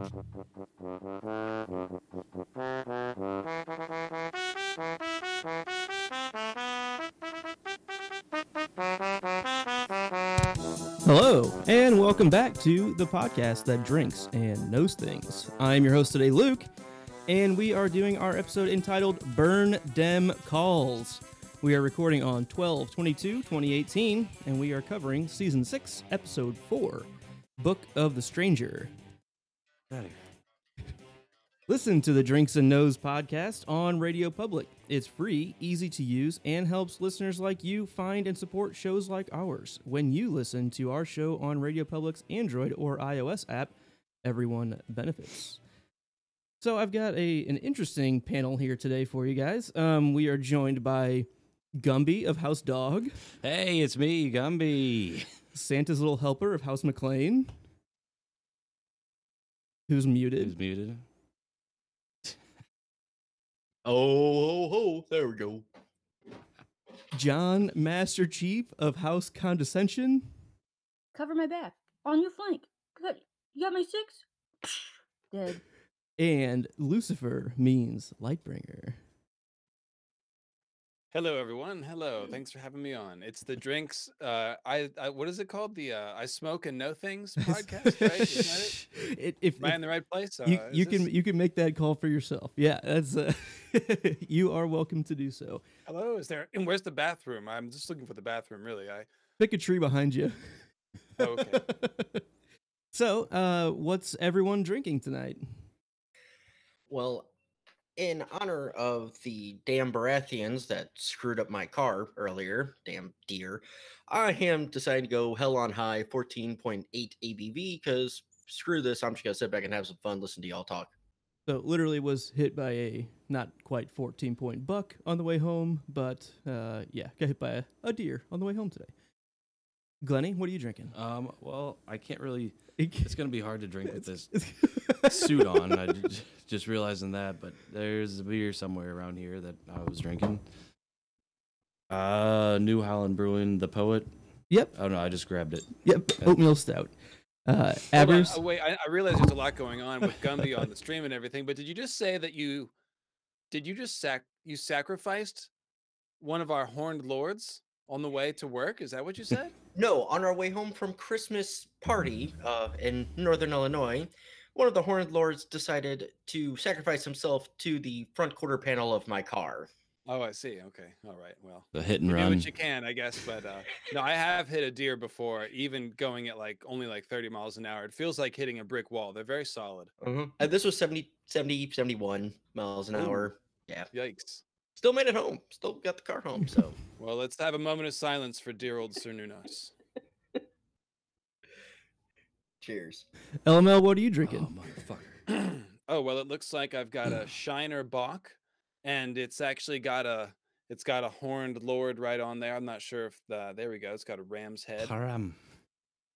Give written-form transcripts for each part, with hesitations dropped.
Hello, and welcome back to the podcast that drinks and knows things. I'm your host today, Luke, and we are doing our episode entitled Burn Dem Khals. We are recording on 12/22/2018, and we are covering Season 6, Episode 4, Book of the Stranger. Listen to the Drinks and Knows podcast on Radio Public. It's free, easy to use, and helps listeners like you find and support shows like ours. When you listen to our show on Radio Public's Android or iOS app, everyone benefits. So I've got an interesting panel here today for you guys. We are joined by Gumby of House Dog. Hey, it's me, Gumby. Santa's little helper of House McLean. Who's muted. Oh, ho, ho, there we go. John, Master Chief of House Condescension. Cover my back. On your flank. Good. You got my 6? Dead. And Lucifer means Lightbringer. Hello, everyone. Hello. Thanks for having me on. It's the Drinks. I what is it called? The I Smoke and Know Things podcast, right? Isn't that it? Am I in the right place? You can make that call for yourself. Yeah, that's you are welcome to do so. Hello. Is there? And where's the bathroom? I'm just looking for the bathroom. Really, pick a tree behind you. Oh, okay. So, what's everyone drinking tonight? Well, in honor of the damn Baratheons that screwed up my car earlier, damn deer, I am deciding to go hell on high 14.8 ABV because screw this, I'm just going to sit back and have some fun, listen to y'all talk. So literally was hit by a not quite 14-point buck on the way home, but yeah, got hit by a deer on the way home today. Glennie, what are you drinking? Well, I can't really. It's gonna be hard to drink with this suit on. I just realizing that, but there's a beer somewhere around here that I was drinking. New Holland Brewing, the Poet. Yep. Oh no, I just grabbed it. Yep. Oatmeal stout. Abers. Wait, I realize there's a lot going on with Gumby on the stream and everything, but did you just say that you sacrificed one of our horned lords on the way to work? Is that what you said? No, on our way home from Christmas party in Northern Illinois, one of the Horned Lords decided to sacrifice himself to the front quarter panel of my car. Oh, I see. Okay. All right. Well, The hit and you run. do what you can, I guess. But no, I have hit a deer before, even going at only 30 miles an hour. It feels like hitting a brick wall. They're very solid. And this was 71 miles an hour. Yeah. Yikes. Still made it home. Still got the car home, so. Well, let's have a moment of silence for dear old Sir Nunos. Cheers. LML, what are you drinking? Oh, motherfucker. Oh, well, it looks like I've got a Shiner Bock, and it's actually got a horned lord right on there. I'm not sure if there we go. It's got a ram's head. Haram.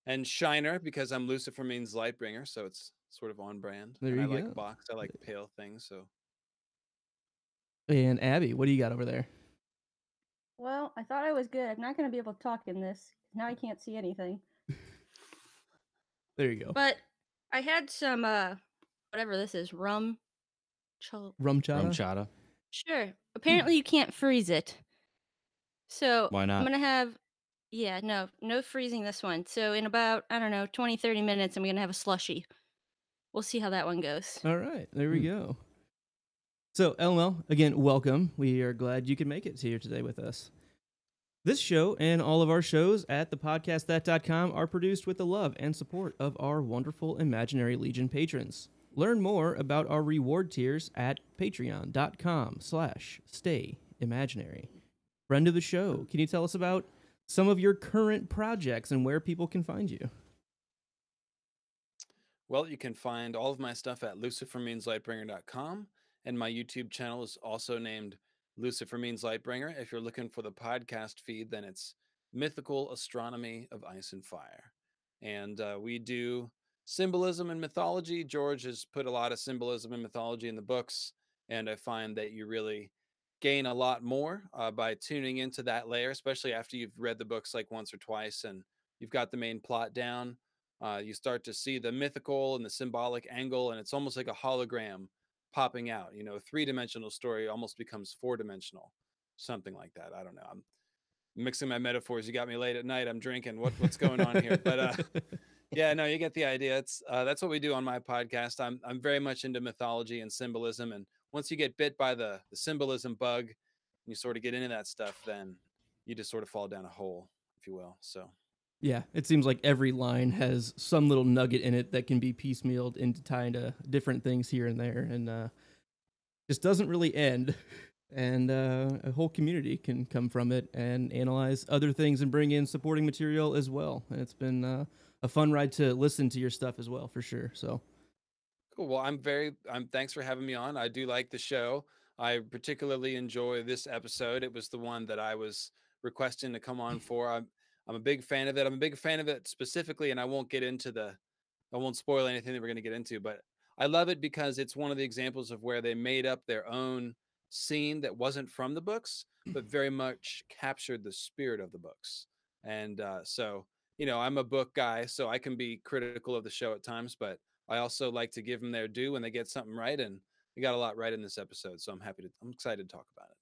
And Shiner, because I'm Lucifer means Lightbringer, so it's sort of on brand. There and you I like go. Bocks. I like pale things, so. And Abby, what do you got over there? Well, I thought I was good. I'm not going to be able to talk in this. Now I can't see anything. There you go. But I had some, whatever this is, rum. Rum chata? Rum chata. Sure. Apparently you can't freeze it. So Why not? I'm going to have, no freezing this one. So in about, 20, 30 minutes, I'm going to have a slushy. We'll see how that one goes. All right, there we go. So, LML, again, welcome. We are glad you could make it here today with us. This show and all of our shows at thepodcastthat.com are produced with the love and support of our wonderful Imaginary Legion patrons. Learn more about our reward tiers at patreon.com/stayimaginary. Friend of the show, can you tell us about some of your current projects and where people can find you? Well, you can find all of my stuff at lucifermeanslightbringer.com, and my YouTube channel is also named Lucifer Means Lightbringer. If you're looking for the podcast feed, then it's Mythical Astronomy of Ice and Fire. And we do symbolism and mythology. George has put a lot of symbolism and mythology in the books, and I find that you really gain a lot more by tuning into that layer, especially after you've read the books like once or twice and you've got the main plot down. you start to see the mythical and the symbolic angle, and it's almost like a hologram popping out. You know, a 3-dimensional story almost becomes 4-dimensional, something like that. I don't know. I'm mixing my metaphors. You got me late at night. I'm drinking. What's going on here? But yeah, no, you get the idea. It's that's what we do on my podcast. I'm very much into mythology and symbolism, and once you get bit by the symbolism bug, and you sort of get into that stuff, then you just sort of fall down a hole, if you will. So yeah, it seems like every line has some little nugget in it that can be piecemealed into tying to different things here and there, and just doesn't really end. And a whole community can come from it and analyze other things and bring in supporting material as well. And it's been a fun ride to listen to your stuff as well, for sure. So cool. Well, thanks for having me on. I do like the show. I particularly enjoy this episode. It was the one that I was requesting to come on for. I'm a big fan of it. I'm a big fan of it specifically, and I won't spoil anything that we're going to get into, but I love it because it's one of the examples of where they made up their own scene that wasn't from the books, but very much captured the spirit of the books. And so, you know, I'm a book guy, so I can be critical of the show at times, but I also like to give them their due when they get something right. And we got a lot right in this episode, so I'm excited to talk about it.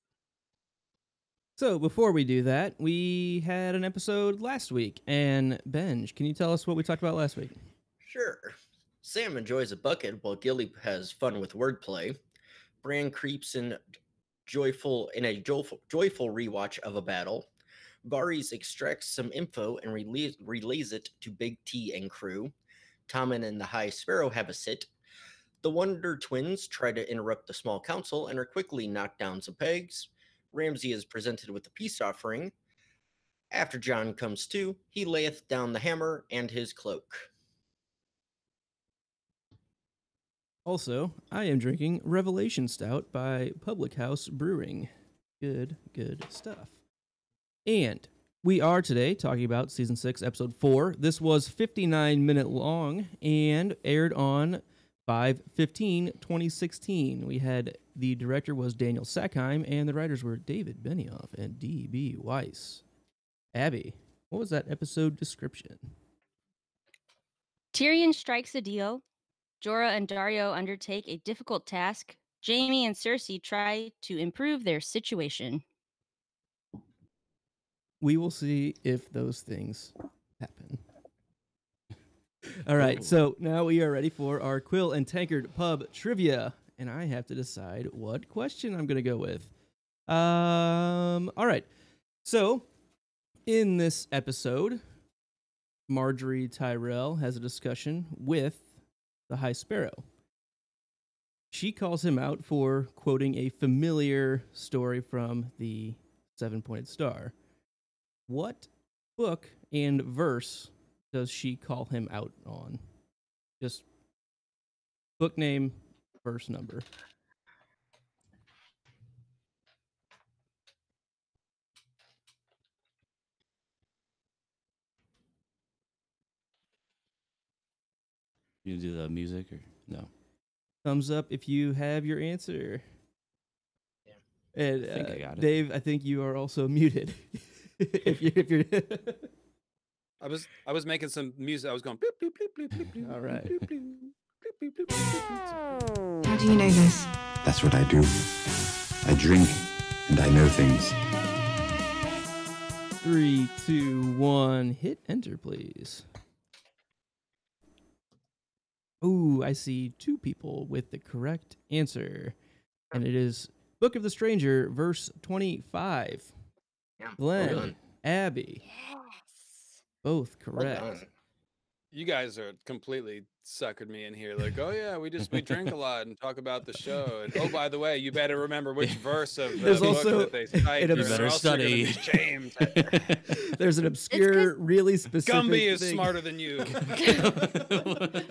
So before we do that, we had an episode last week, and Benj, can you tell us what we talked about last week? Sure. Sam enjoys a bucket while Gilly has fun with wordplay. Bran creeps in a joyful rewatch of a battle. Varys extracts some info and relays it to Big T and crew. Tommen and the High Sparrow have a sit. The Wonder Twins try to interrupt the small council and are quickly knocked down some pegs. Ramsay is presented with a peace offering. After Jon comes to, he layeth down the hammer and his cloak. Also, I am drinking Revelation Stout by Public House Brewing. Good stuff. And we are today talking about Season 6, Episode 4. This was 59-minute long and aired on 5/15/2016. We had the director was Daniel Sackheim, and the writers were David Benioff and D.B. Weiss. Abby, what was that episode description? Tyrion strikes a deal. Jorah and Daario undertake a difficult task. Jaime and Cersei try to improve their situation. We will see if those things happen. All right, so now we are ready for our Quill and Tankard pub trivia, and I have to decide what question I'm going to go with. All right, so in this episode, Marjorie Tyrell has a discussion with the High Sparrow. She calls him out for quoting a familiar story from the Seven-Pointed Star. What book and verse does she call him out on? Just book name, verse number. You do the music or no? Thumbs up if you have your answer. Yeah. And I think I got it. Dave, I think you are also muted. if you're I was making some music. I was going bloop, bloop, bloop, bloop, bloop, bloop, all right. bloop, bloop, bloop, bloop, bloop. How do you know this? That's what I do. I drink, and I know things. 3, 2, 1, hit enter, please. Ooh, I see 2 people with the correct answer. And it is Book of the Stranger, verse 25. Yeah, Glenn, well done. Abby, Yes. both Well correct. done. You guys are completely suckered me in here. Like, oh yeah, we drink a lot and talk about the show. And oh, by the way, you better remember which verse of the There's book also that they cite. an or You better else you're gonna study. be shamed. There's an obscure, really specific Gumby is thing. smarter than you. The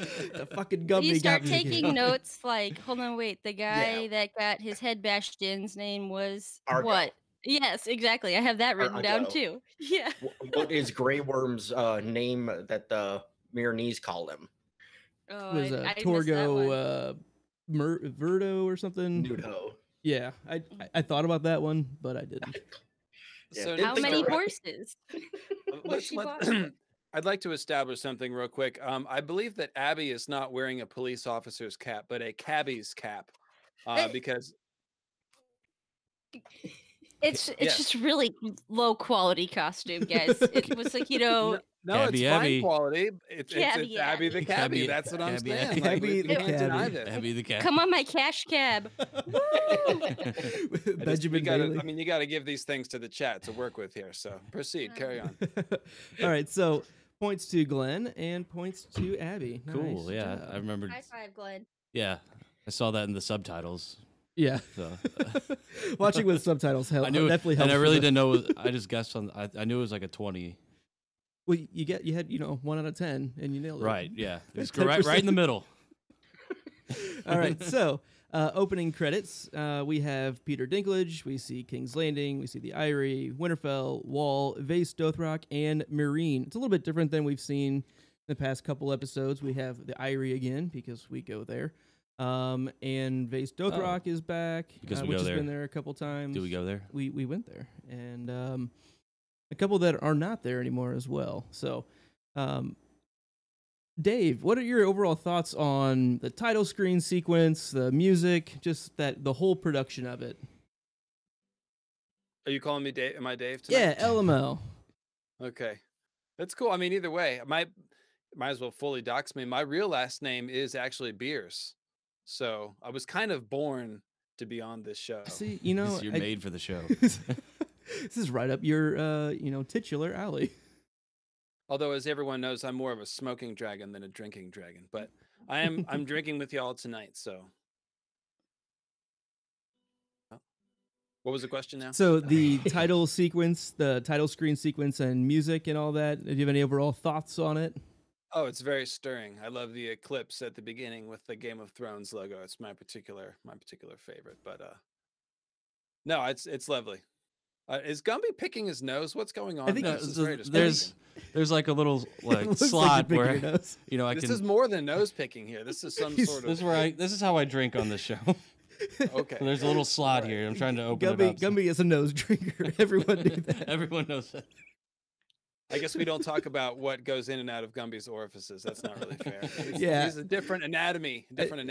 fucking Gumby You start got me taking again. notes like, hold on, wait, the guy that got his head bashed in's name was Argo. what? Yes, exactly. I have that written down Argo. too. Yeah. What is Grey Worm's name that the Myronese call him? Oh, Was I missed that Torgo one. Verdo or something? Nudo. Yeah, I thought about that one, but I didn't. Yeah, So didn't How think many about it. horses? let's she let, bought? I'd like to establish something real quick. I believe that Abby is not wearing a police officer's cap, but a cabbie's cap, because It's yes. just really low quality costume, guys. It was like, you know, No, it's Cabbie fine Abby. quality. It's Cabbie Abby the cabbie. Cabbie- That's what I'm Cabbie saying. Abby. Like, we Cabbie the can't deny cabbie. this. Abby the cat. come on my cash cab. Benjamin Bailey. I mean, you got to give these things to the chat to work with here. So proceed, carry on. All right, so points to Glenn and points to Abby. Cool. Nice Yeah, job. I remember. High five, Glenn. Yeah, I saw that in the subtitles. Yeah. So Watching with subtitles help. I knew definitely it, helps. and I for really the- didn't know. I just guessed on. I knew it was like a 20. Well, you had 1 out of 10, and you nailed it. Right. Yeah. It's 10%. right in the middle. All right, so opening credits, we have Peter Dinklage, we see King's Landing, we see the Eyrie, Winterfell, Wall, Vase Dothrak, and Meereen. It's a little bit different than we've seen in the past couple episodes. We have the Eyrie again because we go there. And Vase Dothrak is back, Because we which go has there. been there a couple times. Do we go there? We went there, and a couple that are not there anymore as well. So, Dave, what are your overall thoughts on the title screen sequence, the music, just the whole production of it? Are you calling me Dave? Am I Dave tonight? Yeah, LML. Okay. That's cool. I mean, either way, might as well fully dox me. My real last name is actually Beers. So I was kind of born to be on this show. See, you're You're made for the show. This is right up your, titular alley. Although, as everyone knows, I'm more of a smoking dragon than a drinking dragon. But I'm drinking with y'all tonight. So what was the question now? So the title sequence, the title screen sequence, and music and all that. Do you have any overall thoughts on it? Oh, it's very stirring. I love the eclipse at the beginning with the Game of Thrones logo. It's my particular favorite. But no, it's lovely. Is Gumby picking his nose? What's going on? I think here? No, This is very there's like a little It looks like slot you're where picking your nose. I this can. is more than nose picking here. This is some sort This of. is how I drink on this show. Okay. So there's a little slot here. I'm trying to open it up. Gumby is a nose drinker. Everyone knew that. Everyone knows that. I guess we don't talk about what goes in and out of Gumby's orifices. That's not really fair. Yeah. He's a different anatomy. Than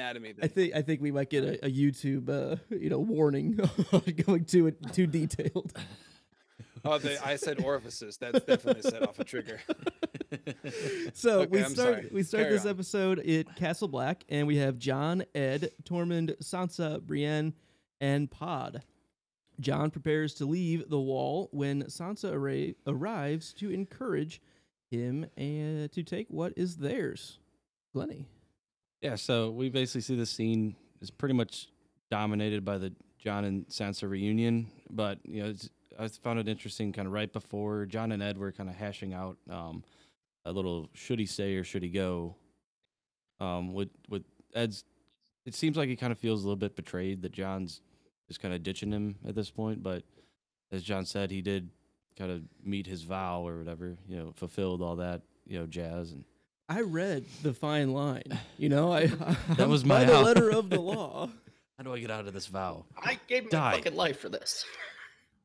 I think we might get a YouTube warning on going too detailed. Oh, I said orifices. That's definitely set off a trigger. So Okay, I'm sorry. we start Carry this on. episode at Castle Black, and we have Jon, Ed, Tormund, Sansa, Brienne, and Pod. Jon prepares to leave the wall when Sansa arrives to encourage him and to take what is theirs. Glennie. Yeah, so we basically see the scene is pretty much dominated by the Jon and Sansa reunion, but I found it interesting kind of right before Jon and Ed were kind of hashing out a little should he stay or should he go. With Ed's, it seems like he kind of feels a little bit betrayed that Jon's just kind of ditching him at this point, but as Jon said, he did kind of meet his vow or whatever, fulfilled all that, jazz. And I read the fine line. That was by my the out. letter of the law. how do I get out of this vow? I gave my Die. fucking life for this.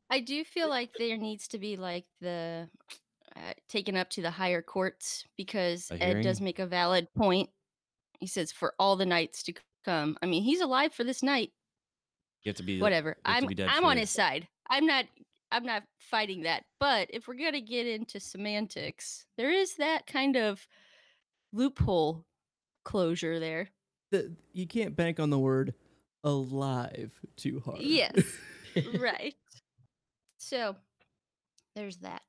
I do feel like there needs to be like the taken up to the higher courts because A Ed does hearing? make a valid point. He says for all the knights to come. I mean, he's alive for this night. You have to be Whatever. you have to be dead I'm for on it. his side. I'm not fighting that. But if we're gonna get into semantics, there is that kind of loophole closure there. You can't bank on the word alive too hard. Yes. Right. So there's that.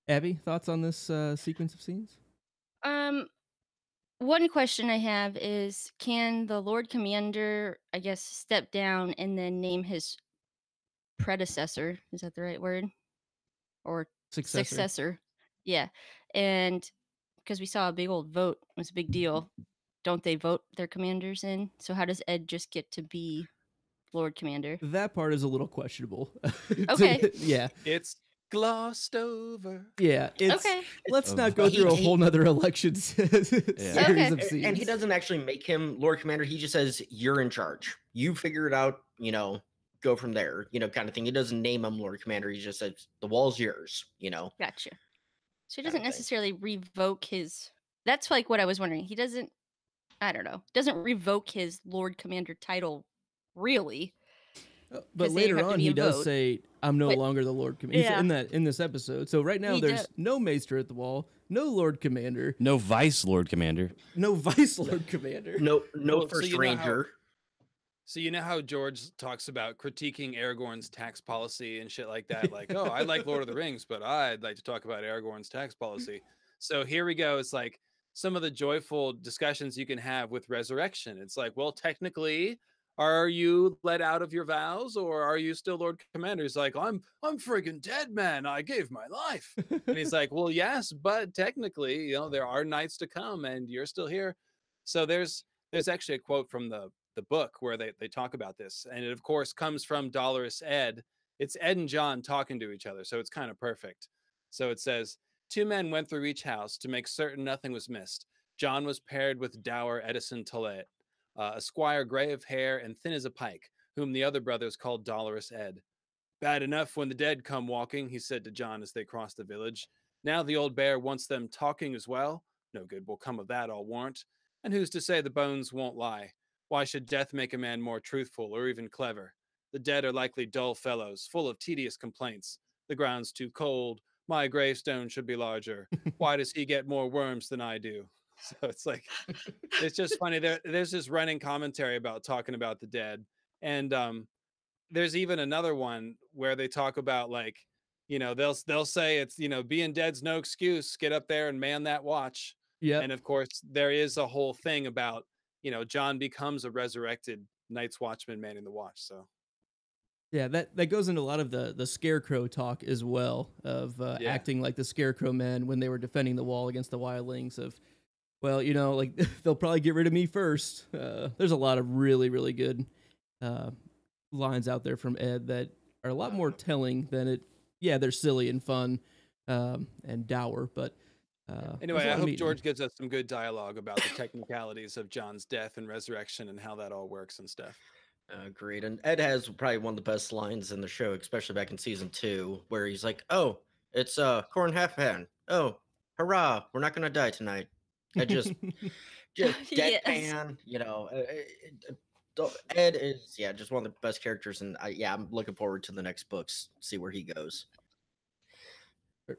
Abby, thoughts on this sequence of scenes? One question I have is, can the Lord Commander, I guess, step down and then name his predecessor? Is that the right word? Or successor? Yeah. And because we saw a big old vote, it was a big deal. Don't they vote their commanders in? So how does Ed just get to be Lord Commander? That part is a little questionable. Okay. Yeah. It's glossed over. Yeah. Okay. Let's not go through a whole nother election series Okay. of scenes. And he doesn't actually make him Lord Commander. He just says, you're in charge. You figure it out, go from there, kind of thing. He doesn't name him Lord Commander. He just says, the wall's yours, Gotcha. So he doesn't necessarily revoke his. That's like what I was wondering. He doesn't. I don't know. Doesn't revoke his Lord Commander title, really. But later on, he does say, "I'm no longer the Lord Commander." Yeah. He's in this episode. So right now, there's no Maester at the wall, no Lord Commander, no Vice Lord Commander, no Vice Lord Commander, no First Ranger. So you know how George talks about critiquing Aragorn's tax policy and shit like that? Like, oh, I like Lord of the Rings, but I'd like to talk about Aragorn's tax policy. So here we go. It's like some of the joyful discussions you can have with resurrection. It's like, well, technically, are you let out of your vows, or are you still Lord Commander? He's like, I'm friggin' dead, man. I gave my life. And he's like, well, yes, but technically, there are nights to come, and you're still here. So there's actually a quote from the book where they talk about this, and it of course comes from Dolorous Ed. It's Ed and John talking to each other, so it's kind of perfect. So it says, 2 men went through each house to make certain nothing was missed. John was paired with dour Edison Tolet, a squire gray of hair and thin as a pike, whom the other brothers called Dolorous Ed. Bad enough when the dead come walking, he said to John as they crossed the village. Now the old bear wants them talking as well. No good will come of that, I'll warrant. And who's to say the bones won't lie? Why should death make a man more truthful or even clever? The dead are likely dull fellows, full of tedious complaints. The ground's too cold. My gravestone should be larger. Why does he get more worms than I do? So it's like, it's just funny. There's this running commentary about talking about the dead. And there's even another one where they talk about, like, they'll say it's, being dead's no excuse. Get up there and man that watch. Yeah. And of course, there is a whole thing about, John becomes a resurrected Night's Watchman manning the watch. So, yeah, that goes into a lot of the Scarecrow talk as well, of acting like the Scarecrow men when they were defending the wall against the wildlings. Of, well, like they'll probably get rid of me first. There's a lot of really, really good lines out there from Ed that are a lot more telling than it. Yeah, they're silly and fun and dour, but. Anyway, I hope George gives us some good dialogue about the technicalities of John's death and resurrection and how that all works and stuff. Great. And Ed has probably one of the best lines in the show, especially back in season 2, where he's like, "Oh, it's Corn Halfpan. Oh, hurrah, we're not gonna die tonight." I just deadpan. Ed is just one of the best characters, and I'm looking forward to the next books, see where he goes.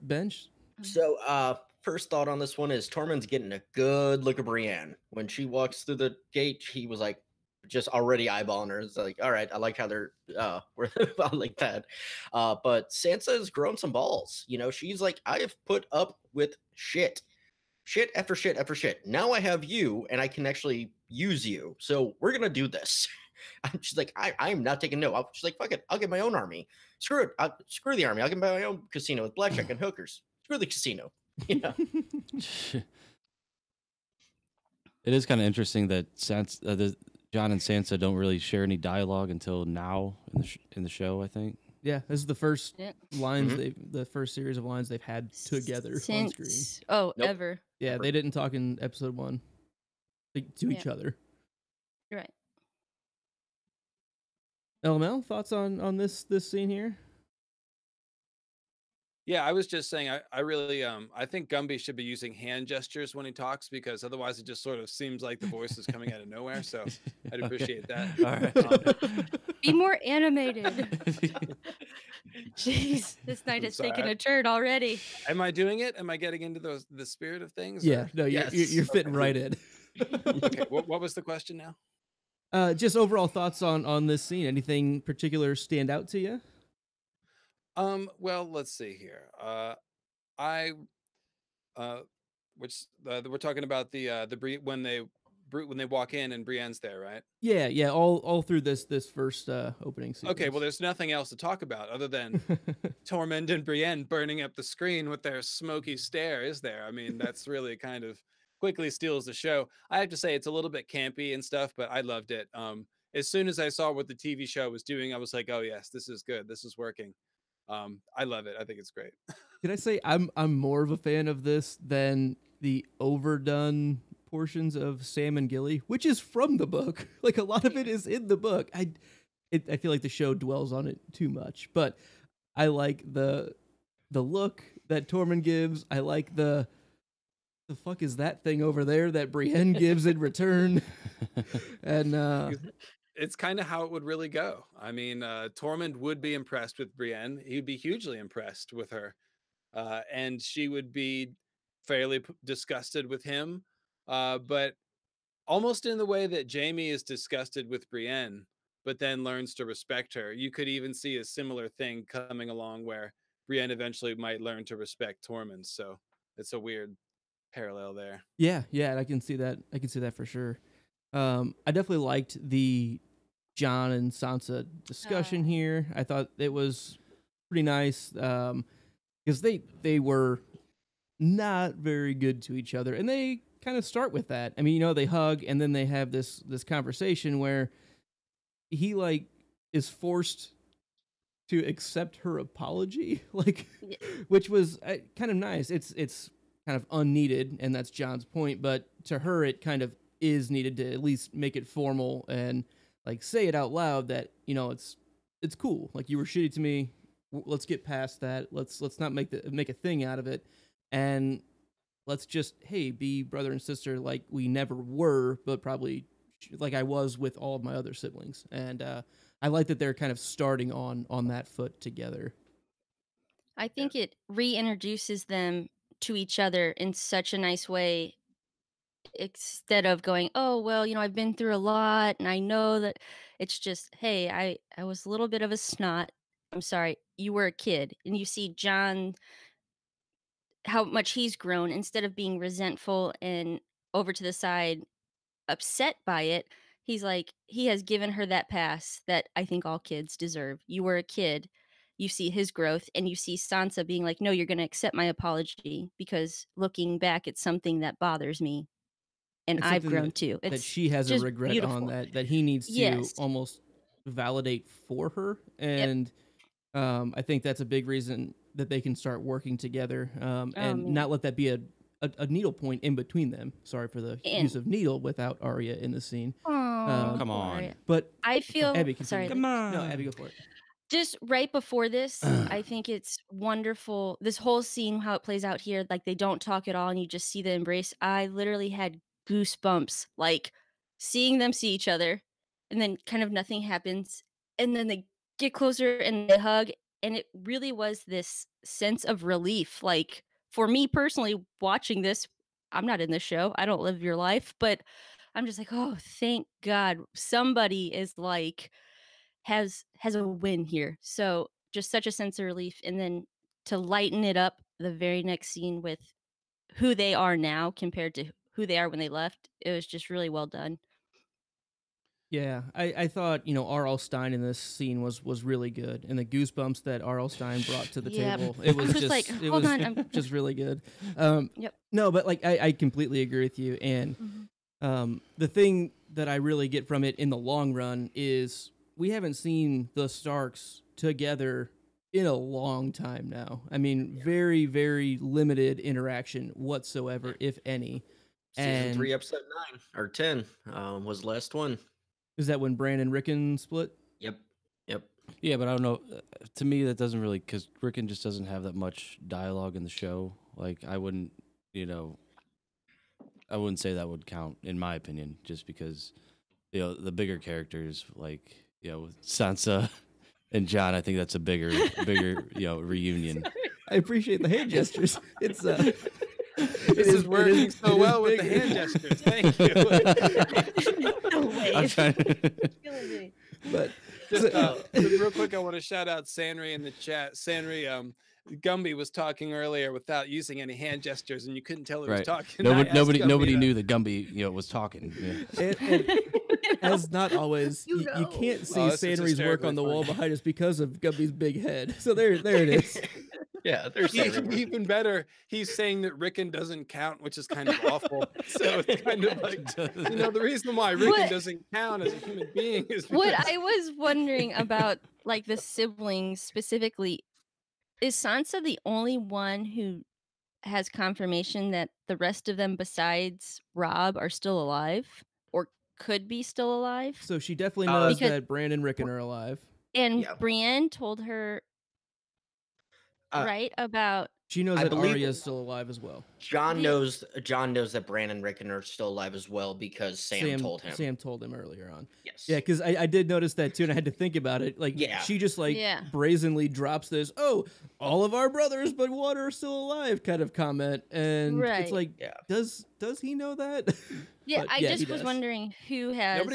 Bench. So, first thought on this one is Tormund's getting a good look at Brienne. When she walks through the gate, he was like, just already eyeballing her. It's like, all right, I like how they're, I like that. But Sansa has grown some balls. She's like, I have put up with shit after shit after shit. Now I have you, and I can actually use you. So we're going to do this. She's like, I'm not taking no. She's like, fuck it. I'll get my own army. Screw it. Screw the army. I'll get my own casino with blackjack and hookers. Screw the casino. It is kind of interesting that John and Sansa don't really share any dialogue until now in the show, I think. Yeah, this is the first lines the first series of lines they've had together on screen. Ever. Yeah, they didn't talk in episode 1 to each other. You're right. LML, thoughts on this scene here? Yeah, I was just saying, I really, I think Gumby should be using hand gestures when he talks, because otherwise it just sort of seems like the voice is coming out of nowhere. So I'd appreciate that. All right. Be more animated. Jeez, this night has taken a turn already. Am I doing it? Am I getting into the spirit of things? Yeah, or? no, you're fitting right in. Okay, what was the question now? Just overall thoughts on this scene. Anything particular stand out to you? Well, let's see here. We're talking about the when they walk in and Brienne's there, right? Yeah, all through this first opening sequence. Okay, well, there's nothing else to talk about other than Tormund and Brienne burning up the screen with their smoky stare, is there? I mean, that's really kind of quickly steals the show. I have to say it's a little bit campy and stuff, but I loved it. As soon as I saw what the TV show was doing, I was like, oh yes, this is good. This is working. I love it. I think it's great. Can I say I'm more of a fan of this than the overdone portions of Sam and Gilly, which is from the book. Like, a lot of it is in the book. I feel like the show dwells on it too much, but I like the look that Tormund gives. I like the fuck is that thing over there that Brienne gives in return. And it's kind of how it would really go. I mean, Tormund would be impressed with Brienne. He'd be hugely impressed with her. And she would be fairly disgusted with him. But almost in the way that Jaime is disgusted with Brienne, but then learns to respect her. You could even see a similar thing coming along where Brienne eventually might learn to respect Tormund. So it's a weird parallel there. Yeah, I can see that. I can see that for sure. I definitely liked the Jon and Sansa discussion here. I thought it was pretty nice because they were not very good to each other, and they kind of start with that. I mean, they hug, and then they have this conversation where he is forced to accept her apology, which was kind of nice. It's kind of unneeded, and that's Jon's point. But to her, it kind of is needed to at least make it formal and say it out loud that it's cool. You were shitty to me. Let's get past that. Let's not make a thing out of it, and let's just be brother and sister like we never were, but probably like I was with all of my other siblings. And I like that they're kind of starting on that foot together. I think it reintroduces them to each other in such a nice way, instead of going, oh, well, I've been through a lot and I know that. It's just, hey, I was a little bit of a snot. I'm sorry. You were a kid. And you see Jon, how much he's grown, instead of being resentful and over to the side, upset by it. He's like, he has given her that pass that I think all kids deserve. You were a kid. You see his growth, and you see Sansa being like, no, you're going to accept my apology because looking back, it's something that bothers me. And It's I've something grown too. That she has a regret beautiful. on that he needs to almost validate for her. And I think that's a big reason that they can start working together and not let that be a needle point in between them. Sorry for the use of needle without Arya in the scene. Come on. Arya. But I feel Abby, sorry. Come on. No, Abby, go for it. Just right before this, I think it's wonderful. This whole scene, how it plays out here, they don't talk at all, and you just see the embrace. I literally had goosebumps, seeing them see each other, and then kind of nothing happens, and then they get closer and they hug, and it really was this sense of relief. For me personally, watching this, I'm not in this show. I don't live your life, but I'm just like, oh, thank God somebody is has a win here. So just such a sense of relief. And then to lighten it up, the very next scene with who they are now compared to who they are when they left, it was just really well done. Yeah, I thought, R.L. Stein in this scene was really good, and the goosebumps that R.L. Stein brought to the table, it was just hold on, just really good. Yep. No, but I completely agree with you, and the thing that I really get from it in the long run is we haven't seen the Starks together in a long time now. I mean, very, very limited interaction whatsoever, if any. Season 3, episode 9 or 10 was the last one. Is that when Bran and Rickon split? Yep. Yeah, but I don't know. To me, that doesn't really, because Rickon just doesn't have that much dialogue in the show. I wouldn't, I wouldn't say that would count in my opinion, just because, the bigger characters Sansa and Jon, I think that's a bigger, reunion. I appreciate the hand gestures. It's This is working so well with the hand gestures. Thank you. No way. I'm trying. But just real quick, I want to shout out Sanri in the chat. Sanri, Gumby was talking earlier without using any hand gestures, and you couldn't tell he was talking. Nobody knew that Gumby, was talking. Yeah. And as not always, you can't see Sanri's work on the wall behind us because of Gumby's big head. So there it is. Yeah, there's even better. He's saying that Rickon doesn't count, which is kind of awful. So it's kind of the reason why Rickon doesn't count as a human being is because... What I was wondering about, the siblings specifically, is Sansa the only one who has confirmation that the rest of them besides Robb are still alive or could be still alive? So she definitely knows that Bran and Rickon are alive. And Brienne told her right about She knows I that believe- Arya is still alive as well. John knows that Bran and Rickon are still alive as well because Sam told him. Sam told him earlier on. Yes. Yeah, because I did notice that too, and I had to think about it. Like, she just brazenly drops this, "Oh, all of our brothers but one are still alive" kind of comment, and it's like, does he know that? Yeah, I just was wondering who has.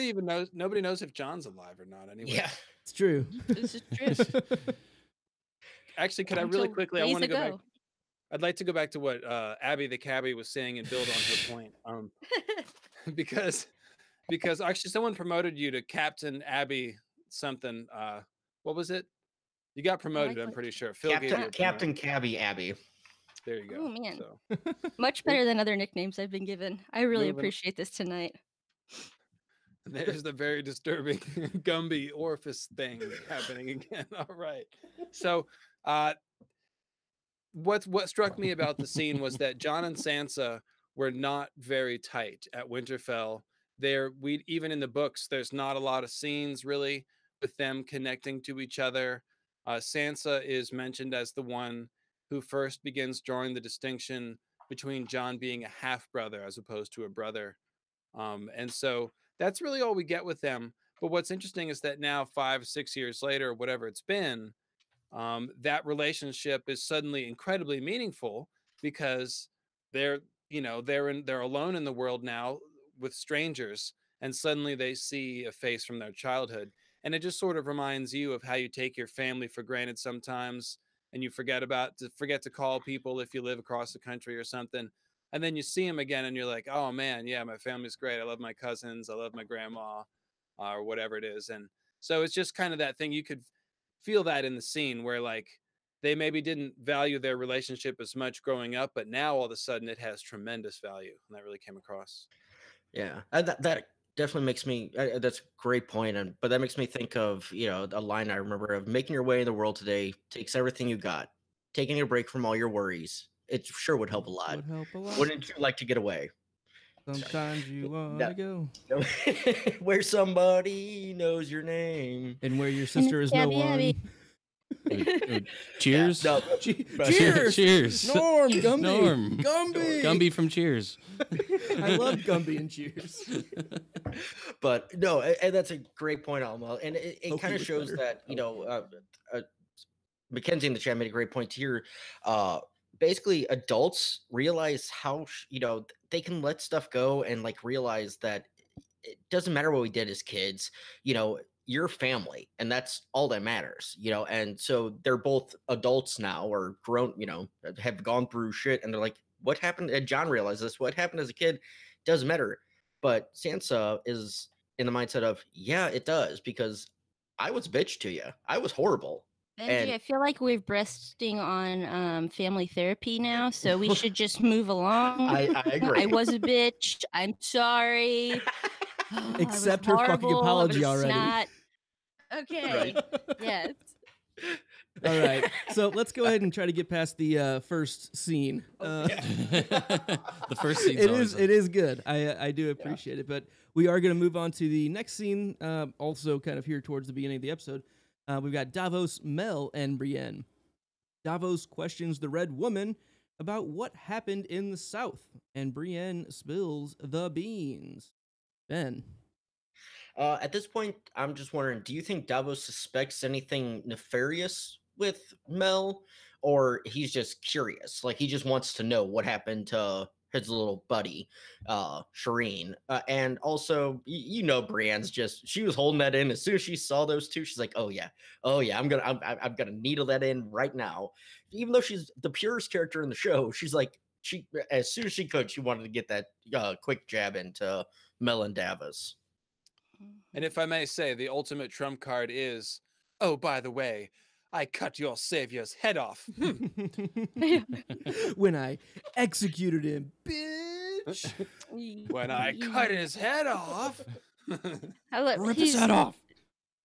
Nobody knows if John's alive or not. Anyway. Yeah, it's true. This is true. Actually, could I really quickly? I want to go back. I'd like to go back to what Abby the cabbie was saying and build on her point. Because actually someone promoted you to Captain Abby something. What was it? You got promoted, I'm pretty sure. Phil Captain Cabby Abby. There you go. Oh man. So. Much better than other nicknames I've been given. I really appreciate this tonight. There's the very disturbing Gumby orifice thing happening again. All right. So what struck me about the scene was that Jon and Sansa were not very tight at Winterfell. Even in the books, there's not a lot of scenes really with them connecting to each other. Sansa is mentioned as the one who first begins drawing the distinction between Jon being a half brother as opposed to a brother. And so that's really all we get with them. But what's interesting is that now 5-6 years later, whatever it's been, that relationship is suddenly incredibly meaningful because they're alone in the world now with strangers, and suddenly they see a face from their childhood, and it just sort of reminds you of how you take your family for granted sometimes, and you forget to call people if you live across the country or something, and then you see them again and you're like, oh man, yeah, my family's great, I love my cousins, I love my grandma, or whatever it is. And so it's just kind of that thing. You could feel that in the scene where like they maybe didn't value their relationship as much growing up, but now all of a sudden it has tremendous value, and that really came across. Yeah, that definitely makes me. That's a great point, but that makes me think of a line I remember of making your way in the world today takes everything you got. Taking a break from all your worries, it sure would help a lot. Wouldn't you like to get away? Sometimes you want to go where somebody knows your name and where your sister is no one. Cheers. Yeah, Cheers. Cheers. Norm. Gumby. Norm. Gumby. Gumby from Cheers. I love Gumby and Cheers. But no, and that's a great point, Alma. And it kind of shows that, Mackenzie in the chat made a great point here. Basically, adults realize how, they can let stuff go and like realize that it doesn't matter what we did as kids, you're family, and that's all that matters, and so they're both adults now or grown, have gone through shit, and they're like, what happened? And Jon realized this, what happened as a kid doesn't matter. But Sansa is in the mindset of, yeah, it does, because I was a bitch to you. I was horrible. Benji, I feel like we're breasting on family therapy now, so we should just move along. I agree. I was a bitch. I'm sorry. Accept her fucking apology already. Okay. Right. Yes. All right. So let's go ahead and try to get past the first scene. The first scene. It is good. I do appreciate it, but we are going to move on to the next scene. Also, kind of here towards the beginning of the episode, we've got Davos, Mel, and Brienne. Davos questions the Red Woman about what happened in the South, and Brienne spills the beans. Ben. At this point, I'm just wondering, do you think Davos suspects anything nefarious with Mel, or he's just curious? Like, he just wants to know what happened to his little buddy, Shireen. And also, Brienne's she was holding that in. As soon as she saw those two, she's like, oh yeah, I'm gonna needle that in right now. Even though she's the purest character in the show, she's like, as soon as she could, she wanted to get that quick jab into Mel and Davos. And if I may say, the ultimate trump card is, oh, by the way, I cut your savior's head off. When I executed him, bitch. When I cut his head off. Rip his head off.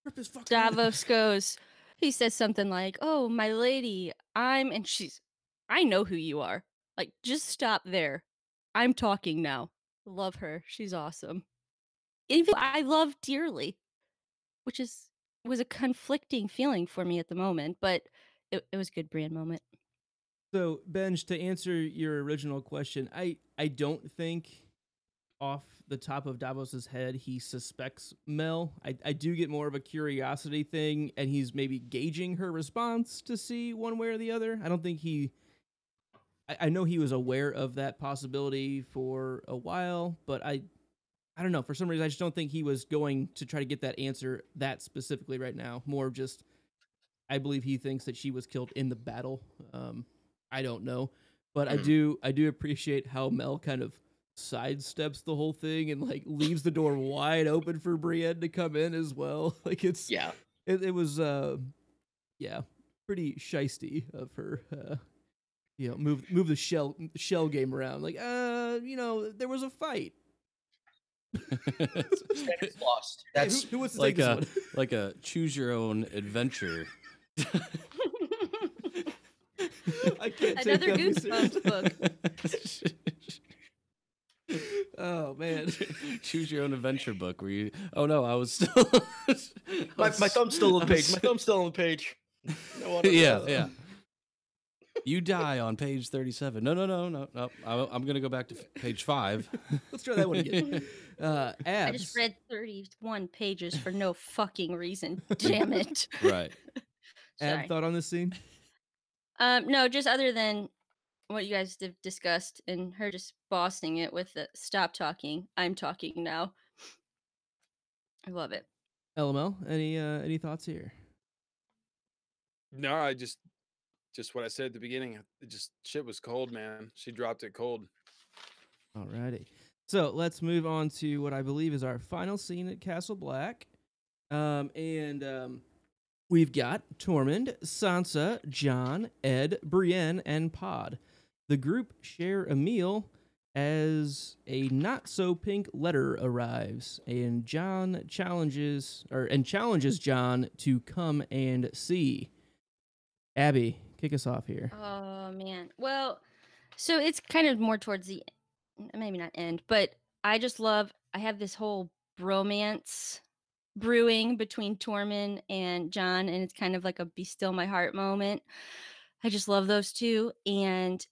Rip his fucking Davos goes, he says something like, oh, my lady, and she's, I know who you are. Like, just stop there. I'm talking now. Love her. She's awesome. Even I love dearly, which was a conflicting feeling for me at the moment, but it was a good Brienne moment. So, Benj, to answer your original question, I don't think off the top of Davos's head he suspects Mel. I do get more of a curiosity thing, and he's maybe gauging her response to see one way or the other. I don't think I know he was aware of that possibility for a while, but I don't know. For some reason, I just don't think he was going to try to get that answer that specifically right now. More of just, I believe he thinks that she was killed in the battle. I don't know, but I do appreciate how Mel kind of sidesteps the whole thing and like leaves the door wide open for Brienne to come in as well. Like it was pretty shisty of her. Move the shell game around. Like there was a fight. It's lost. That's who wants to like take this a one? like a choose your own adventure. I can't take Another that Goosebumps book. Oh man, choose your own adventure book. Where you? Oh no, I was still. my thumb's still on the page. My thumb's still on the page. No Yeah. You die on page 37. No. I'm gonna go back to page 5. Let's try that one again. I Abs. just read 31 pages for no fucking reason. Damn it. Right. Ab, Sorry. thought on this scene? No, just other than what you guys have discussed and her just bossing it with the stop talking, I'm talking now. I love it. LML, any thoughts here? No, I just what I said at the beginning. It just shit was cold, man. She dropped it cold. Alrighty. So let's move on to what I believe is our final scene at Castle Black. We've got Tormund, Sansa, Jon, Ed, Brienne, and Pod. The group share a meal as a not-so-pink letter arrives, and Jon challenges Jon to come and see. Abby, kick us off here. Oh, man. Well, so it's kind of more towards the, maybe not end, but I have this whole bromance brewing between Tormund and Jon, and it's kind of like a be still my heart moment. I just love those two, and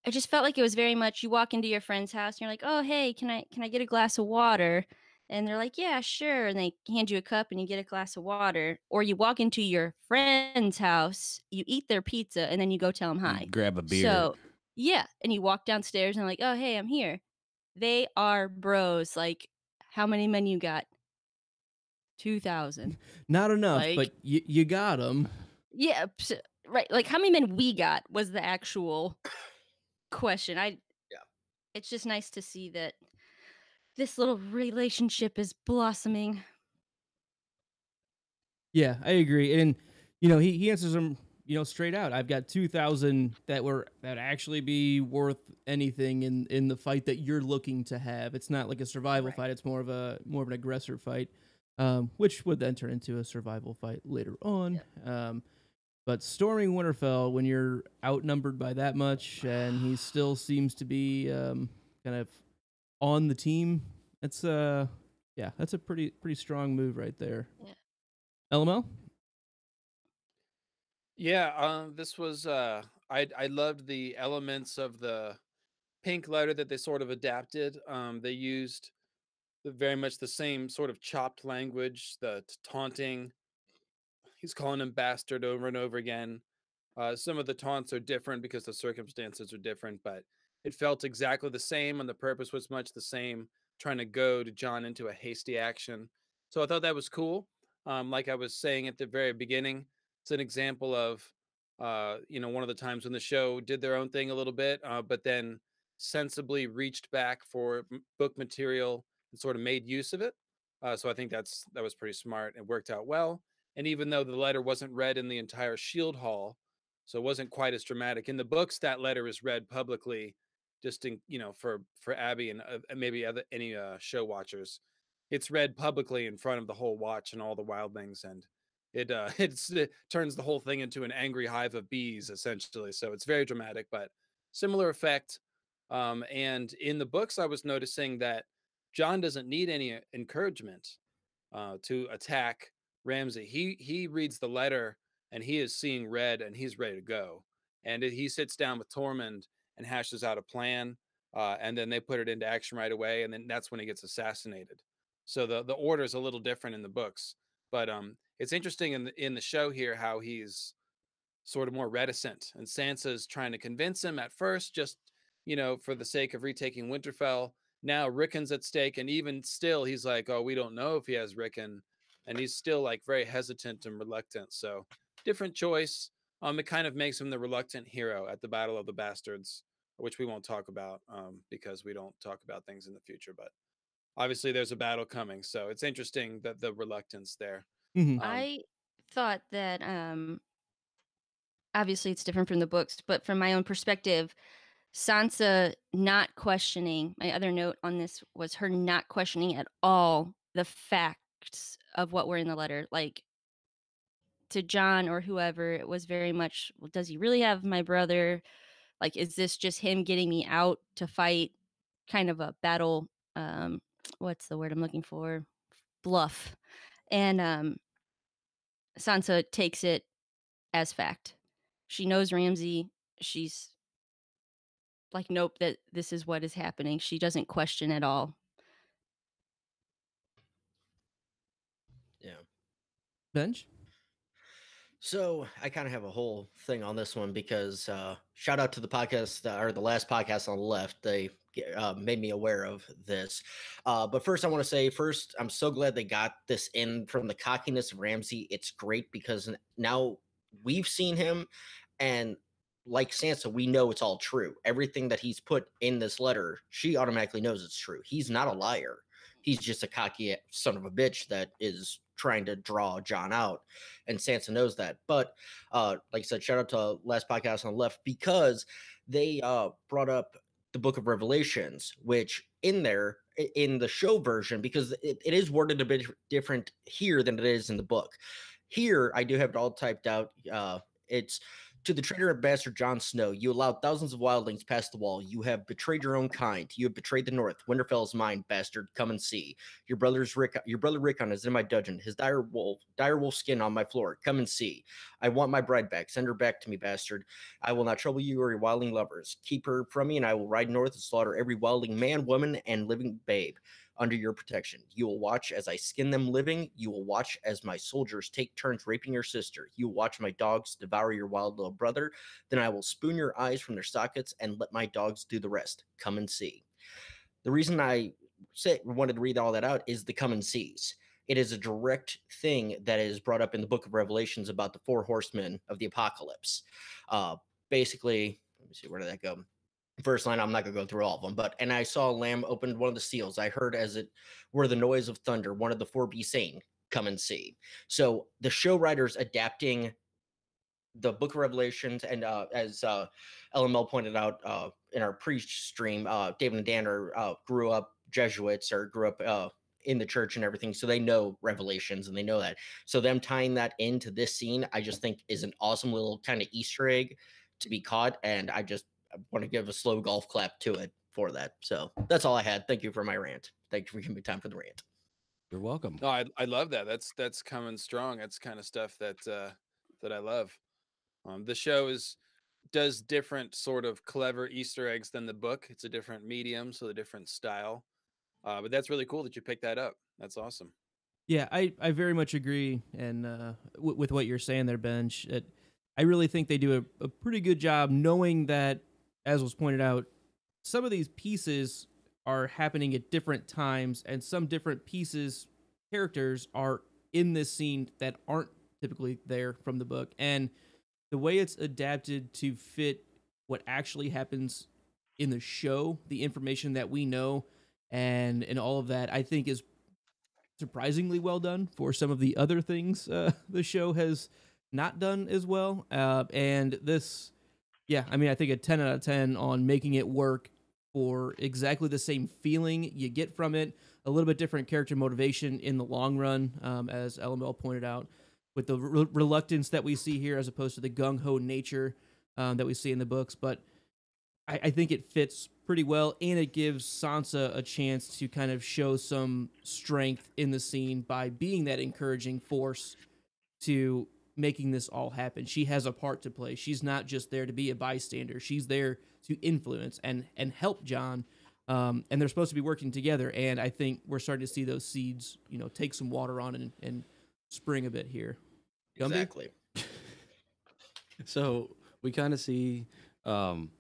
I just felt like it was very much you walk into your friend's house and you're like, oh hey, can I get a glass of water? And they're like, yeah, sure. And they hand you a cup and you get a glass of water. Or you walk into your friend's house, you eat their pizza, and then you go tell them hi. Grab a beer. So yeah, and you walk downstairs and like, oh hey, I'm here. They are bros. Like, how many men you got? 2,000. Not enough, Like- but you got them. Yeah, right. Like, how many men we got was the actual question. It's just nice to see that this little relationship is blossoming. Yeah, I agree. And he answers them, straight out. I've got 2,000 that actually be worth anything in the fight that you're looking to have. It's not like a survival fight. It's more of an aggressor fight, which would then turn into a survival fight later on. Yeah. But storming Winterfell when you're outnumbered by that much, and he still seems to be kind of on the team. That's a pretty strong move right there. Yeah. LML? Yeah, this was I loved the elements of the pink letter that they sort of adapted. They used very much the same sort of chopped language, the taunting. He's calling him bastard over and over again. Some of the taunts are different because the circumstances are different, but it felt exactly the same and the purpose was much the same, trying to goad Jon into a hasty action. So I thought that was cool. Like I was saying at the very beginning, it's an example of, one of the times when the show did their own thing a little bit, but then sensibly reached back for book material and sort of made use of it. So I think that was pretty smart and worked out well. And even though the letter wasn't read in the entire Shield Hall, so it wasn't quite as dramatic in the books, that letter is read publicly, just in for Abby and maybe any show watchers. It's read publicly in front of the whole watch and all the wildlings, and it turns the whole thing into an angry hive of bees essentially. So it's very dramatic, but similar effect. And in the books, I was noticing that Jon doesn't need any encouragement to attack Ramsay. He reads the letter and he is seeing red and he's ready to go. And he sits down with Tormund and hashes out a plan, and then they put it into action right away, and then that's when he gets assassinated. So the order is a little different in the books, but it's interesting in the show here how he's sort of more reticent, and Sansa's trying to convince him at first, just for the sake of retaking Winterfell. Now Rickon's at stake, and even still, he's like, "Oh, we don't know if he has Rickon," and he's still like very hesitant and reluctant. So different choice. It kind of makes him the reluctant hero at the Battle of the Bastards, which we won't talk about because we don't talk about things in the future. But obviously, there's a battle coming, so it's interesting that the reluctance there. Mhm. I thought that obviously it's different from the books, but from my own perspective, Sansa not questioning, my other note on this was her not questioning at all the facts of what were in the letter. Like, to John or whoever, it was very much, well, does he really have my brother? Like, is this just him getting me out to fight kind of a battle? What's the word I'm looking for? Bluff. And Sansa takes it as fact. She knows Ramsay. She's like, nope, that this is what is happening. She doesn't question at all. Yeah. Bench? So I kind of have a whole thing on this one because shout out to the podcast or the last podcast on the left. They made me aware of this. But first, I want to say I'm so glad they got this in from the cockiness of Ramsay. It's great because now we've seen him, and like Sansa, we know it's all true. Everything that he's put in this letter, she automatically knows it's true. He's not a liar. He's just a cocky son of a bitch that is trying to draw John out, and Sansa knows that. But like I said, shout out to last podcast on the left because they brought up the Book of Revelations, which in the show version, because it is worded a bit different here than it is in the book. Here, I do have it all typed out. It's to the traitor and bastard Jon Snow. You allowed thousands of wildlings past the wall. You have betrayed your own kind. You have betrayed the North. Winterfell is mine, bastard. Come and see. Your brother Rickon is in my dungeon. His dire wolf skin on my floor. Come and see. I want my bride back. Send her back to me, bastard. I will not trouble you or your wildling lovers. Keep her from me, and I will ride north and slaughter every wildling man, woman, and living babe under your protection. You will watch as I skin them living. You will watch as my soldiers take turns raping your sister. You will watch my dogs devour your wild little brother. Then I will spoon your eyes from their sockets and let my dogs do the rest. Come and see. The reason I wanted to read all that out is the come and sees. It is a direct thing that is brought up in the Book of Revelations about the 4 horsemen of the apocalypse. Basically, let me see, where did that go? First line, I'm not going to go through all of them, and I saw a lamb opened one of the seals. I heard as it were the noise of thunder, one of the 4 be saying, come and see. So the show writers adapting the Book of Revelations, and as LML pointed out in our pre-stream, David and Dan grew up Jesuits or grew up in the church and everything, so they know Revelations and they know that. So them tying that into this scene, I just think is an awesome little kind of Easter egg to be caught, and I want to give a slow golf clap to it for that. So that's all I had. Thank you for my rant. Thank you for giving me time for the rant. You're welcome. No, I love that. That's coming strong. That's kind of stuff that I love. The show does different sort of clever Easter eggs than the book. It's a different medium, so a different style. But that's really cool that you picked that up. That's awesome. Yeah, I very much agree, and with what you're saying there, Bench. I really think they do a pretty good job knowing that, as was pointed out, some of these pieces are happening at different times, and some different characters are in this scene that aren't typically there from the book. And the way it's adapted to fit what actually happens in the show, the information that we know, and all of that, I think is surprisingly well done for some of the other things the show has not done as well. And this, yeah, I mean, I think a 10 out of 10 on making it work for exactly the same feeling you get from it. A little bit different character motivation in the long run, as LML pointed out, with the reluctance that we see here as opposed to the gung-ho nature that we see in the books. But I think it fits pretty well, and it gives Sansa a chance to kind of show some strength in the scene by being that encouraging force to making this all happen. She has a part to play. She's not just there to be a bystander. She's there to influence and help John. And they're supposed to be working together. And I think we're starting to see those seeds, take some water on and spring a bit here. Gumby? Exactly. So we kind of see John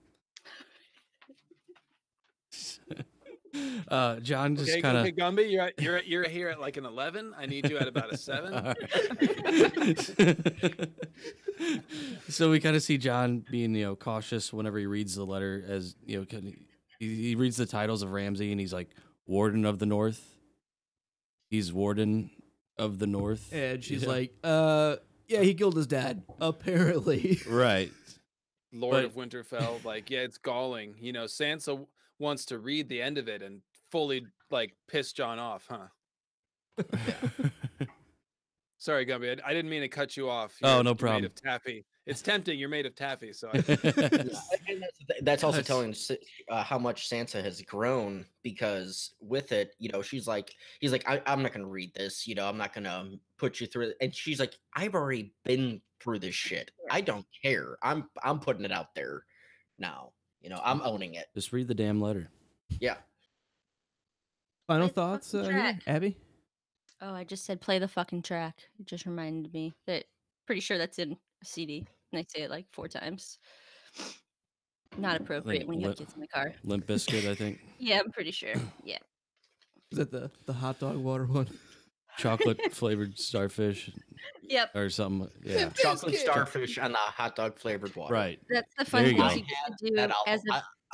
just kind of. Okay, Gumby, you're here at like an 11. I need you at about a 7. So we kind of see John being cautious whenever he reads the letter, as he reads the titles of Ramsey and he's like Warden of the North. He's Warden of the North, and she's like, yeah, he killed his dad, apparently. Right. Lord of Winterfell, like, yeah, it's galling. Sansa wants to read the end of it and fully like piss John off, huh? Yeah. Sorry, Gumby, I didn't mean to cut you off. No You're problem. Made of taffy. It's tempting. You're made of taffy, so. And that's also telling how much Sansa has grown, because with it, he's like, I'm not gonna read this. I'm not gonna put you through it. And she's like, I've already been through this shit. I don't care. I'm putting it out there now. I'm owning it. Just read the damn letter. Yeah. Final thoughts, here? Abby? Oh, I just said play the fucking track. It just reminded me that pretty sure that's in a CD. And I say it like 4 times. Not appropriate when you have kids in the car. Limp Bizkit, I think. Yeah, I'm pretty sure. Yeah. Is that the hot dog water one? Chocolate flavored starfish. Yep. Or something. Yeah. Chocolate starfish and the hot dog flavored water. Right. That's the fun thing to do as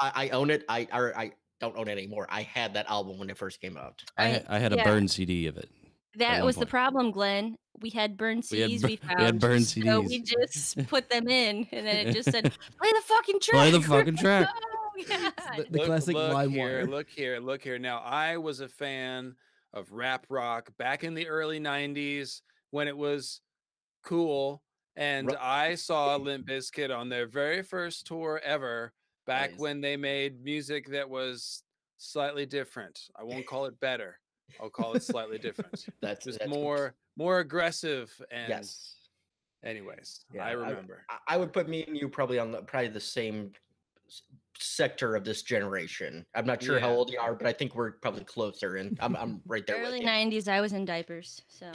I own it. I don't own it anymore. I had that album when it first came out. I had a burn CD of it. That was the problem, Glenn. We had burned CDs we found. We had burned CDs. So we just put them in, and then it just said, play the fucking track. Play the fucking track. Oh, God. The classic LimeWire. Look here. Now, I was a fan of rap rock back in the early 90s when it was cool. And I saw Limp Bizkit on their very first tour ever back when they made music that was slightly different. I won't call it better. I'll call it slightly different. That's more aggressive. And yes. Anyways, yeah, I remember. I would put me and you probably on the same sector of this generation. I'm not sure how old you are, but I think we're probably closer, and I'm right there. Early with you. 90s, I was in diapers, so.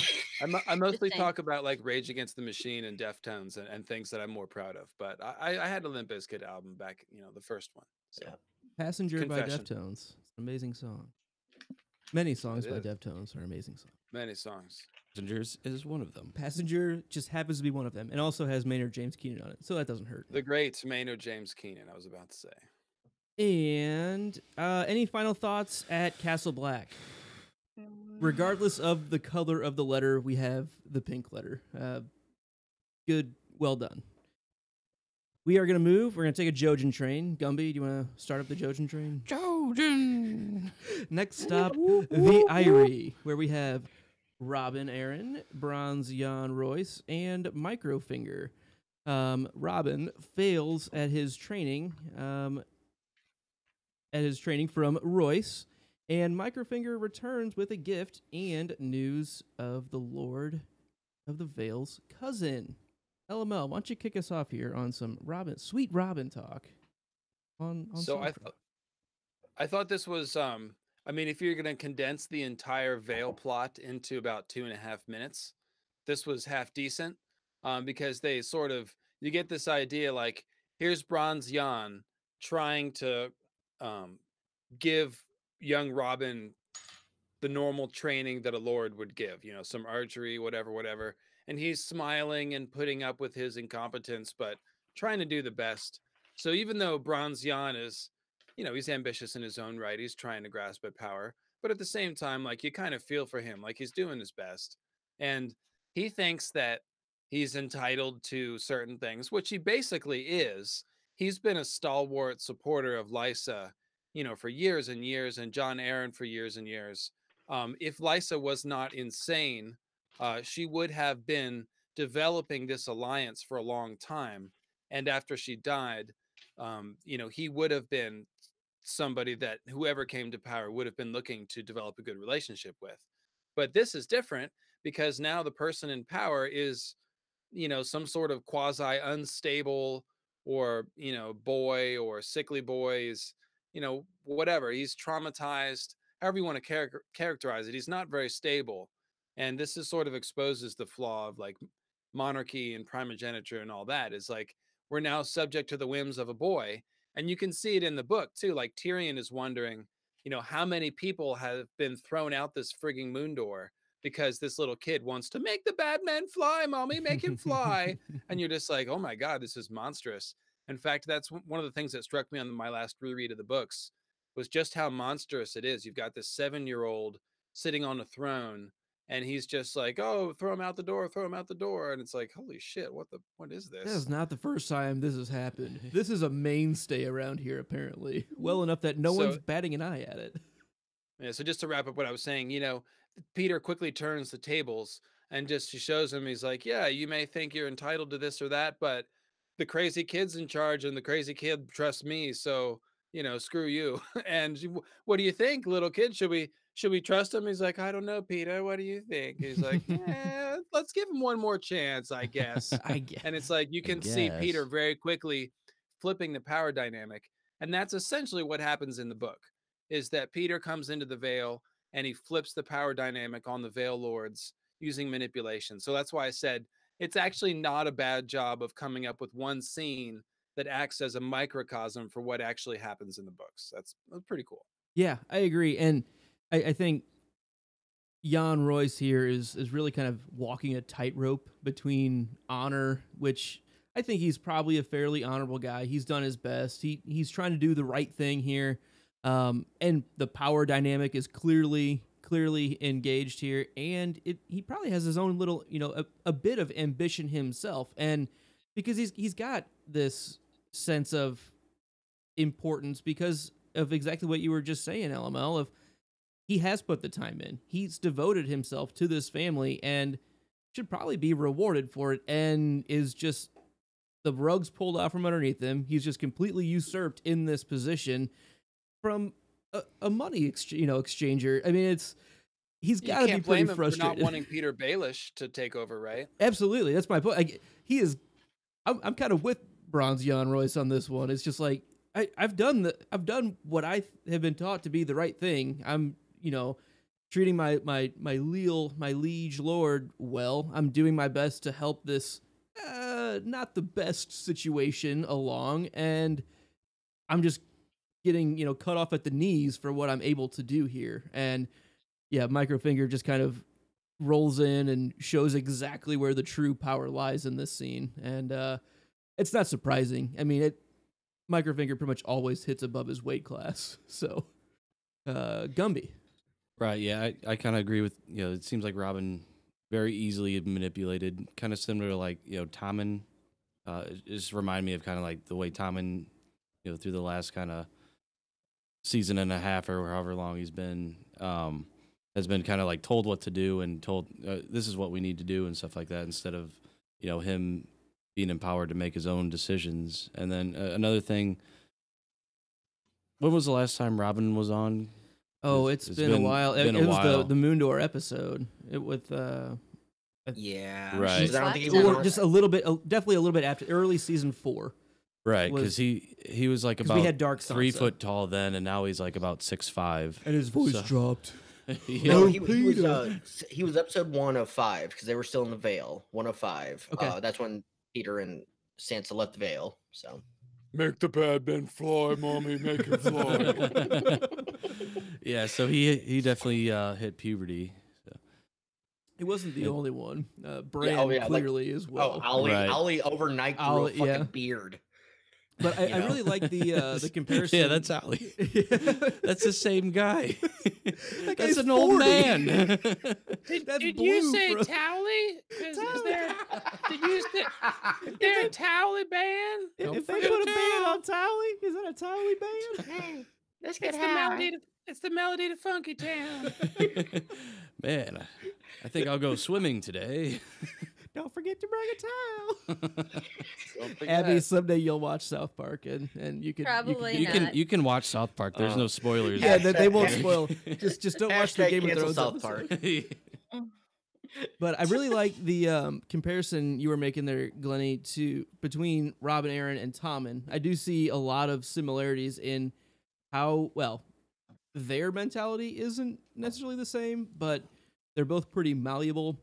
I mostly talk about like Rage Against the Machine and Deftones and things that I'm more proud of. But I had a Limp Bizkit album back, the first one. So. Yeah. Passenger by Deftones. It's an amazing song. Many songs by Deftones are amazing songs. Many songs. Passengers is one of them. Passenger just happens to be one of them, and also has Maynard James Keenan on it, so that doesn't hurt. The great Maynard James Keenan, I was about to say. And any final thoughts at Castle Black? Regardless of the color of the letter, we have the pink letter. Good, well done. We are going to move. We're going to take a Jojen train. Gumby, do you want to start up the Jojen train? Jojen! Next stop, the Eyrie, where we have Robin Aaron, Bronze Jan Royce, and Microfinger. Robin fails at his training from Royce, and Microfinger returns with a gift and news of the Lord of the Vale's cousin. LML, why don't you kick us off here on some sweet Robin talk? So I thought this was, if you're going to condense the entire Vale plot into about 2.5 minutes, this was half decent, because they you get this idea like, here's Bronze Jan trying to give young Robin the normal training that a lord would give, some archery, whatever. And he's smiling and putting up with his incompetence, but trying to do the best. So even though Bronze Jan is, he's ambitious in his own right, he's trying to grasp at power, but at the same time, like, you kind of feel for him, like he's doing his best. And he thinks that he's entitled to certain things, which he basically is. He's been a stalwart supporter of Lysa, for years and years, and Jon Arryn for years and years. If Lysa was not insane, she would have been developing this alliance for a long time. And after she died, he would have been somebody that whoever came to power would have been looking to develop a good relationship with. But this is different, because now the person in power is some sort of quasi unstable or, boy or sickly boy is, whatever. He's traumatized, however you want to characterize it. He's not very stable. And this is sort of exposes the flaw of like monarchy and primogeniture and all that. Is like, we're now subject to the whims of a boy. And you can see it in the book too. Like Tyrion is wondering, how many people have been thrown out this frigging moon door because this little kid wants to make the bad man fly, mommy, make him fly. And you're just like, oh my God, this is monstrous. In fact, that's one of the things that struck me on my last reread of the books, was just how monstrous it is. You've got this 7-year-old sitting on a throne, and he's just like, oh, throw him out the door, throw him out the door. And it's like, holy shit, what is this? This is not the first time this has happened. This is a mainstay around here, apparently. Well enough that no one's batting an eye at it. Yeah, so just to wrap up what I was saying, Peter quickly turns the tables and just shows him, he's like, yeah, you may think you're entitled to this or that, but the crazy kid's in charge and the crazy kid trusts me. So, screw you. And what do you think, little kid? Should we trust him? He's like, I don't know, Peter. What do you think? He's like, let's give him one more chance, I guess. And it's like, you can see Peter very quickly flipping the power dynamic. And that's essentially what happens in the book, is that Peter comes into the Vale and he flips the power dynamic on the Vale Lords using manipulation. So that's why I said it's actually not a bad job of coming up with one scene that acts as a microcosm for what actually happens in the books. That's pretty cool. Yeah, I agree. And I think Jan Royce here is really kind of walking a tightrope between honor, which I think he's probably a fairly honorable guy. He's done his best. He's trying to do the right thing here. And the power dynamic is clearly engaged here. And he probably has his own little, a bit of ambition himself. And because he's got this sense of importance because of exactly what you were just saying, LML, of he has put the time in. He's devoted himself to this family and should probably be rewarded for it, and is just the rug's pulled out from underneath him. He's just completely usurped in this position from a money exchanger. I mean, he's got to be pretty frustrated. You can't blame him for not wanting Peter Baelish to take over, right? Absolutely, that's my point. I'm kind of with Bronze Jan Royce on this one. It's just like I've done what I have been taught to be the right thing. I'm treating my liege lord well. I'm doing my best to help this not the best situation along, and I'm just getting cut off at the knees for what I'm able to do here. And yeah, Microfinger just kind of rolls in and shows exactly where the true power lies in this scene, and it's not surprising. I mean, Microfinger pretty much always hits above his weight class. So, Gumby. Right, yeah, I kind of agree with, it seems like Robin very easily manipulated, kind of similar to like, Tommen. It just remind me of kind of like the way Tommen, through the last kind of season and a half or however long he's been, has been kind of like told what to do and told this is what we need to do and stuff like that, instead of, him being empowered to make his own decisions. And then another thing, when was the last time Robin was on? Oh, it's been a while. It was the Moondor episode. Yeah, right. Or just a little bit, definitely a little bit after early season 4. Right, because he was like about we had Dark 3 foot tall then, and now he's like about 6'5", and his voice dropped. No, he was episode 1 of 5 because they were still in the Vale. 1 of 5. Okay, that's when Peter and Sansa left the Vale. So make the bad man fly, mommy, make him fly. Yeah, so he definitely hit puberty. So. He wasn't the only one. Bran clearly as well. Ollie overnight grew a fucking beard. But I really like the comparison. Yeah, that's Ollie. That's the same guy. That's an old man. Did you say Towley? Is there a Towley band? If they put a band on Towley, is that a Towley band? Hey, let's get it's the melody to Funky Town. Man, I think I'll go swimming today. Don't forget to bring a towel. Abby, someday you'll watch South Park and you can you can watch South Park. There's no spoilers. Yeah, they won't spoil. Just don't watch the Game of Thrones South Park. But I really like the comparison you were making there, Glennie, between Robin Aaron and Tommen. I do see a lot of similarities in how, well, their mentality isn't necessarily the same, but they're both pretty malleable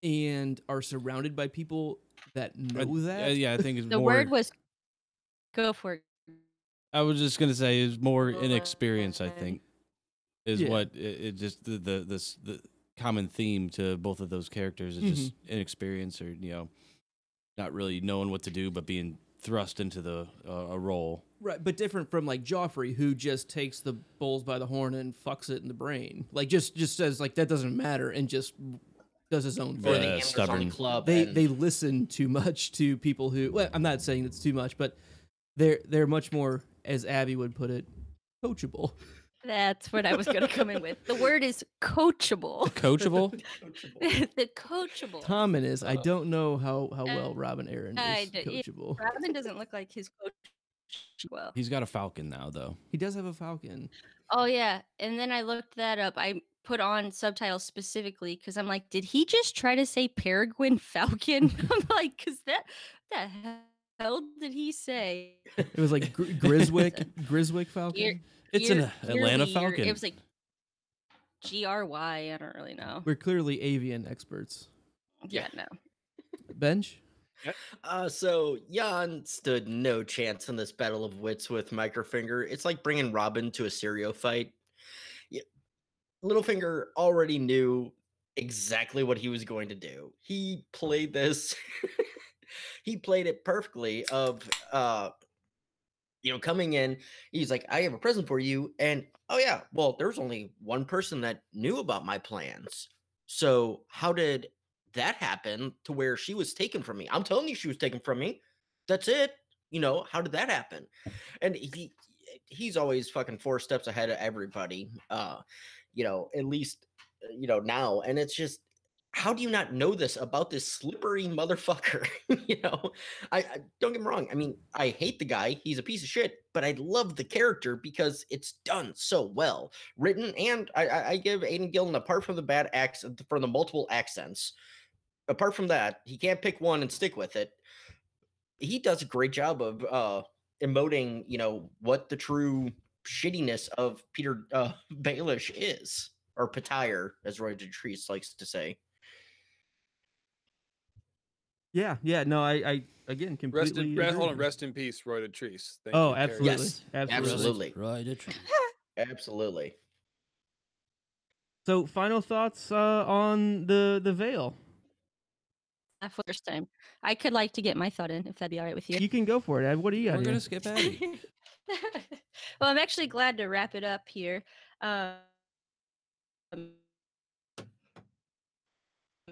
and are surrounded by people that know that. Yeah, I think it's The more. word was go for it. I was just gonna say is more inexperience. I think is Yeah. what it just the common theme to both of those characters is just inexperience, or not really knowing what to do, but being thrust into a role. Right, but different from like Joffrey, who just takes the bulls by the horn and fucks it in the brain. Like just says like that doesn't matter and just does his own Or thing. the Amazon stubborn. Club. They and- they listen too much to people who. Well, I'm not saying it's too much, but they're much more, as Abby would put it, coachable. That's what I was going to come in with. The word is coachable. Coachable. The coachable. Tommen is. I don't know how well Robin Aaron is yeah, coachable. Robin doesn't look like his coach well. He's got a falcon now, though. He does have a falcon. Oh yeah, and then I looked that up. I put on subtitles specifically because I'm like, did he just try to say peregrine falcon? I'm like, because the hell did he say? It was like Griswick falcon. It's an Atlanta Yearly, falcon. It was like GRY. I don't really know. We're clearly avian experts. Yeah, no. Bench? So Jan stood no chance in this battle of wits with Microfinger. It's like bringing Robin to a Sirio fight. Yeah. Littlefinger already knew exactly what he was going to do. He played this. He played it perfectly. Coming in, he's like, I have a present for you. And oh yeah, well, there's only one person that knew about my plans. So how did that happen to where she was taken from me? I'm telling you, she was taken from me. That's it. How did that happen? And he's always fucking 4 steps ahead of everybody. At least, now. And it's just, how do you not know this about this slippery motherfucker? I don't get me wrong. I mean, I hate the guy. He's a piece of shit, but I love the character because it's done so well, written. And I give Aidan Gillen, apart from the bad accent, from the multiple accents, apart from that, he can't pick one and stick with it. He does a great job of emoting, what the true shittiness of Peter Baelish is, or Petire, as Roy Detrice likes to say. Yeah. No, I again completely. Rest in peace, Roy Detrice. Thank Oh, you, absolutely. Carrie. Yes, Absolutely. absolutely. Absolutely. So, final thoughts on the Veil. Not for the first time. I could like to get my thought in if that'd be all right with you. You can go for it, Ed. What do you got We're here? gonna skip Abby. Well, I'm actually glad to wrap it up here.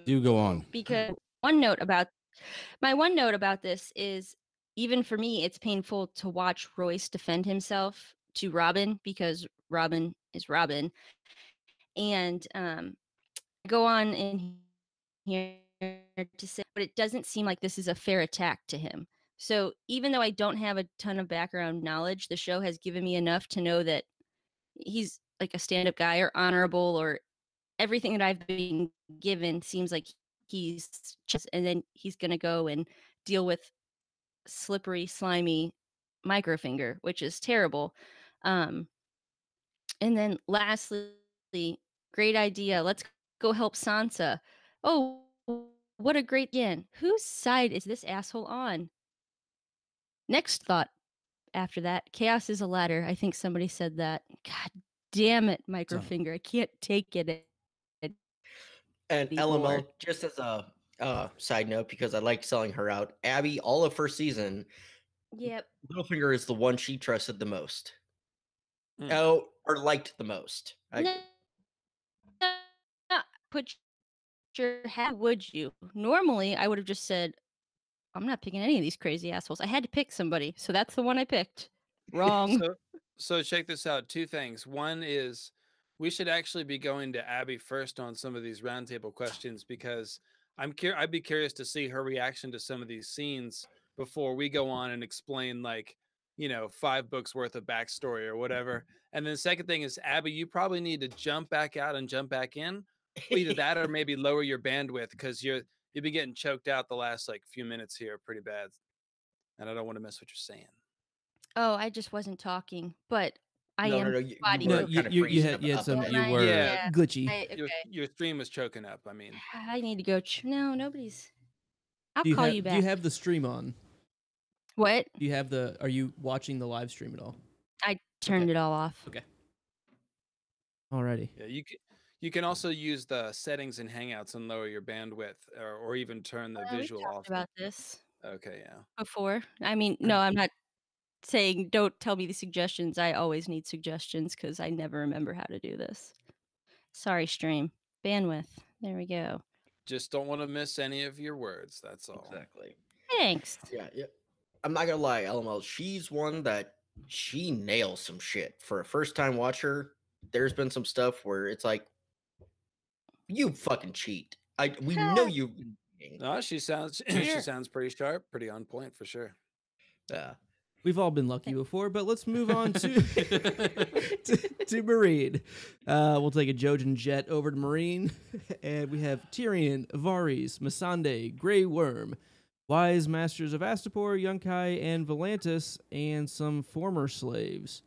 Do go on. Because one note about this is, even for me, it's painful to watch Royce defend himself to Robin, because Robin is Robin. And go on in here to say, but it doesn't seem like this is a fair attack to him. So even though I don't have a ton of background knowledge, the show has given me enough to know that he's like a stand-up guy, or honorable, or everything that I've been given seems like he's just, and then he's going to go and deal with slippery, slimy Microfinger, which is terrible. And then lastly, great idea. Let's go help Sansa. Oh, what a great end. Whose side is this asshole on? Next thought after that, chaos is a ladder. I think somebody said that. God damn it, Microfinger. I can't take it. And Anymore. LML, just as a side note, because I like selling her out, Abby, all of first season, Yep. Littlefinger is the one she trusted the most. Mm. Oh, or liked the most. No, put your hat, would you? Normally, I would have just said, I'm not picking any of these crazy assholes. I had to pick somebody, so that's the one I picked. Wrong. So check this out. 2 things. One is we should actually be going to Abby first on some of these roundtable questions, because I'd be curious to see her reaction to some of these scenes before we go on and explain 5 books worth of backstory or whatever. And then the second thing is, Abby, you probably need to jump back out and jump back in, Well, either that or maybe lower your bandwidth, because you've been getting choked out the last like few minutes here pretty bad, and I don't want to miss what you're saying. Oh, I just wasn't talking, but I No, am you body. were No, kind of you freezing had up some a bit. you were Yeah. glitchy. Okay. Your stream was choking up. I mean, I need to go. No, nobody's. I'll Do you call have you back. Do you have the stream on? What? Do you have Are you watching the live stream at all? I turned it all off. Okay. Alrighty. yeah, you can also use the settings in Hangouts and lower your bandwidth, or even turn the We visual talked off. about this Okay, yeah. before. I mean, no, I'm not saying don't tell me the suggestions. I always need suggestions because I never remember how to do this. Sorry, stream. Bandwidth. There we go. Just don't want to miss any of your words. That's all. Exactly. Thanks. Yeah. I'm not gonna lie, LML. She's one that she nails some shit for a first time watcher. There's been some stuff where it's like, you fucking cheat. We know you've been cheating. No, she sounds pretty sharp, pretty on point for sure. Yeah. We've all been lucky before, but let's move on to to Marine. We'll take a Jojen jet over to Marine, and we have Tyrion, Varys, Missandei, Grey Worm, Wise Masters of Astapor, Yunkai, and Volantis, and some former slaves.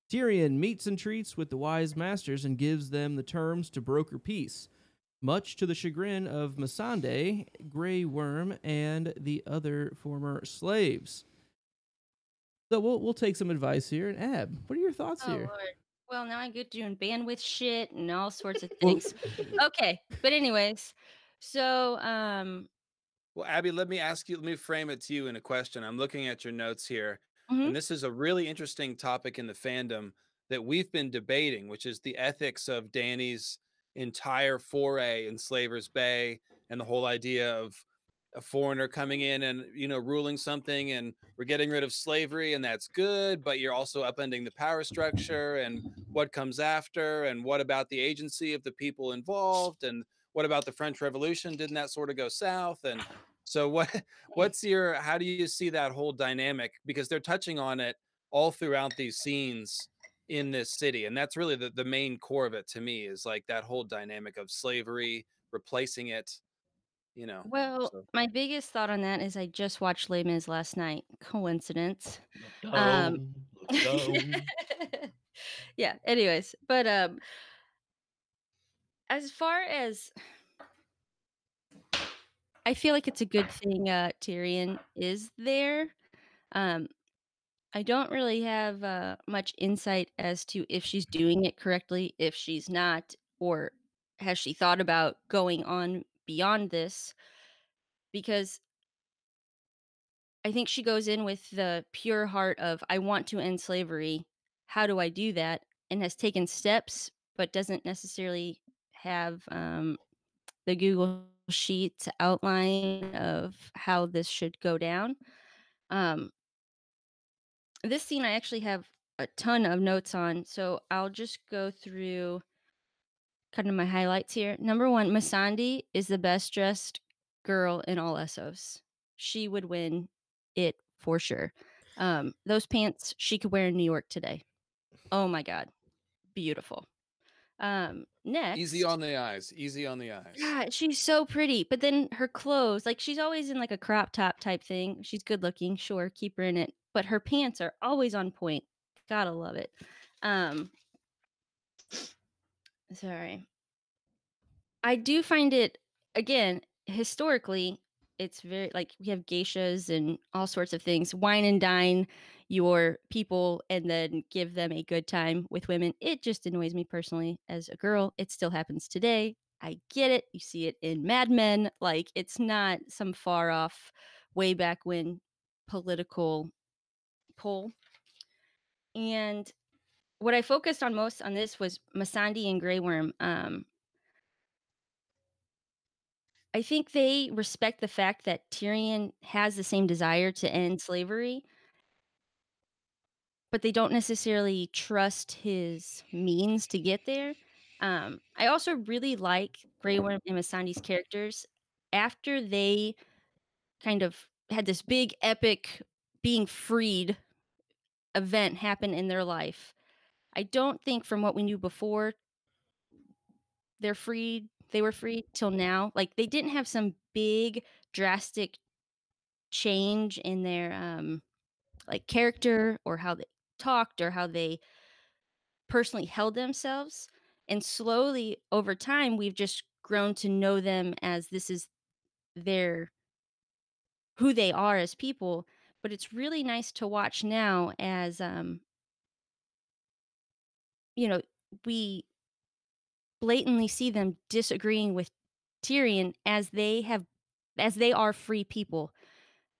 Tyrion meets and treats with the Wise Masters and gives them the terms to broker peace, much to the chagrin of Missandei, Grey Worm, and the other former slaves. So we'll take some advice here. And Ab, what are your thoughts here? Lord. Well, now I get doing bandwidth shit and all sorts of things. Okay, but anyways, so Well, Abby, let me frame it to you in a question. I'm looking at your notes here, mhm. and this is a really interesting topic in the fandom that we've been debating, which is the ethics of Dany's entire foray in Slaver's Bay, and the whole idea of a foreigner coming in and ruling something, and we're getting rid of slavery, and that's good, but you're also upending the power structure, and what comes after, and what about the agency of the people involved, and what about the French Revolution? Didn't that sort of go south? And so how do you see that whole dynamic? Because they're touching on it all throughout these scenes in this city, and that's really the main core of it to me, is like that whole dynamic of slavery replacing it. Well, So. my biggest thought on that is I just watched Les Mis last night. Coincidence. Let's go. Yeah, anyways, but as far as I feel like it's a good thing Tyrion is there. I don't really have much insight as to if she's doing it correctly, if she's not, or has she thought about going on beyond this, because I think she goes in with the pure heart of, I want to end slavery. How do I do that? And has taken steps, but doesn't necessarily have the Google Sheets outline of how this should go down. This scene I actually have a ton of notes on, so I'll just go through kind of my highlights here. Number one, Missandei is the best dressed girl in all Essos. She would win it for sure. Those pants she could wear in New York today. Oh my god, beautiful. Next, Easy on the eyes. God, she's so pretty. But then her clothes, like she's always in like a crop top type thing. She's good looking, sure, keep her in it. But her pants are always on point. Gotta love it. Sorry. I do find it, again, historically, it's very like we have geishas and all sorts of things. Wine and dine your people and then give them a good time with women. It just annoys me personally as a girl. It still happens today. I get it. You see it in Mad Men. Like it's not some far off, way back when political pull. And what I focused on most on this was Missandei and Grey Worm. I think they respect the fact that Tyrion has the same desire to end slavery, but they don't necessarily trust his means to get there. I also really like Grey Worm and Missandei's characters. After they kind of had this big epic being freed event happen in their life, I don't think from what we knew before they're freed they were free till now. Like they didn't have some big drastic change in their like character or how they talked or how they personally held themselves. And slowly over time, we've just grown to know them as this is their who they are as people. But it's really nice to watch now as you know, we blatantly see them disagreeing with Tyrion as they are free people.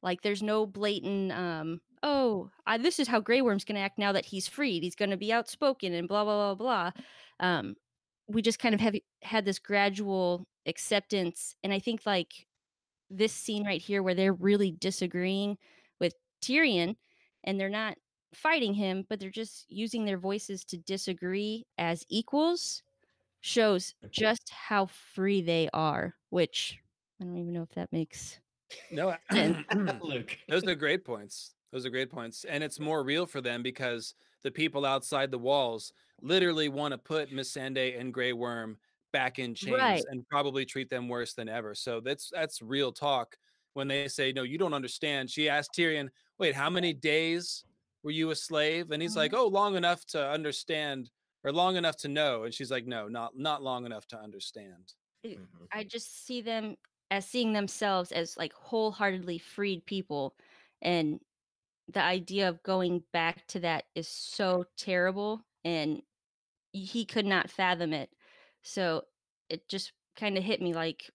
Like there's no blatant this is how Grey Worm's going to act now that he's freed. He's going to be outspoken and blah blah blah blah. We just kind of have had this gradual acceptance, and I think like this scene right here where they're really disagreeing with Tyrion and they're not fighting him, but they're just using their voices to disagree as equals shows just how free they are, which I don't even know if that makes No, sense. Luke. those are great points. Those are great points. And it's more real for them because the people outside the walls literally want to put Missandei and Grey Worm back in chains Right. and probably treat them worse than ever. So that's real talk when they say, no, you don't understand. She asked Tyrion, wait, how many days were you a slave? And he's like, oh, long enough to understand or long enough to know. And she's like, no, not long enough to understand. I just see them as seeing themselves as like wholeheartedly freed people, and the idea of going back to that is so terrible, and he could not fathom it. So it just kind of hit me like,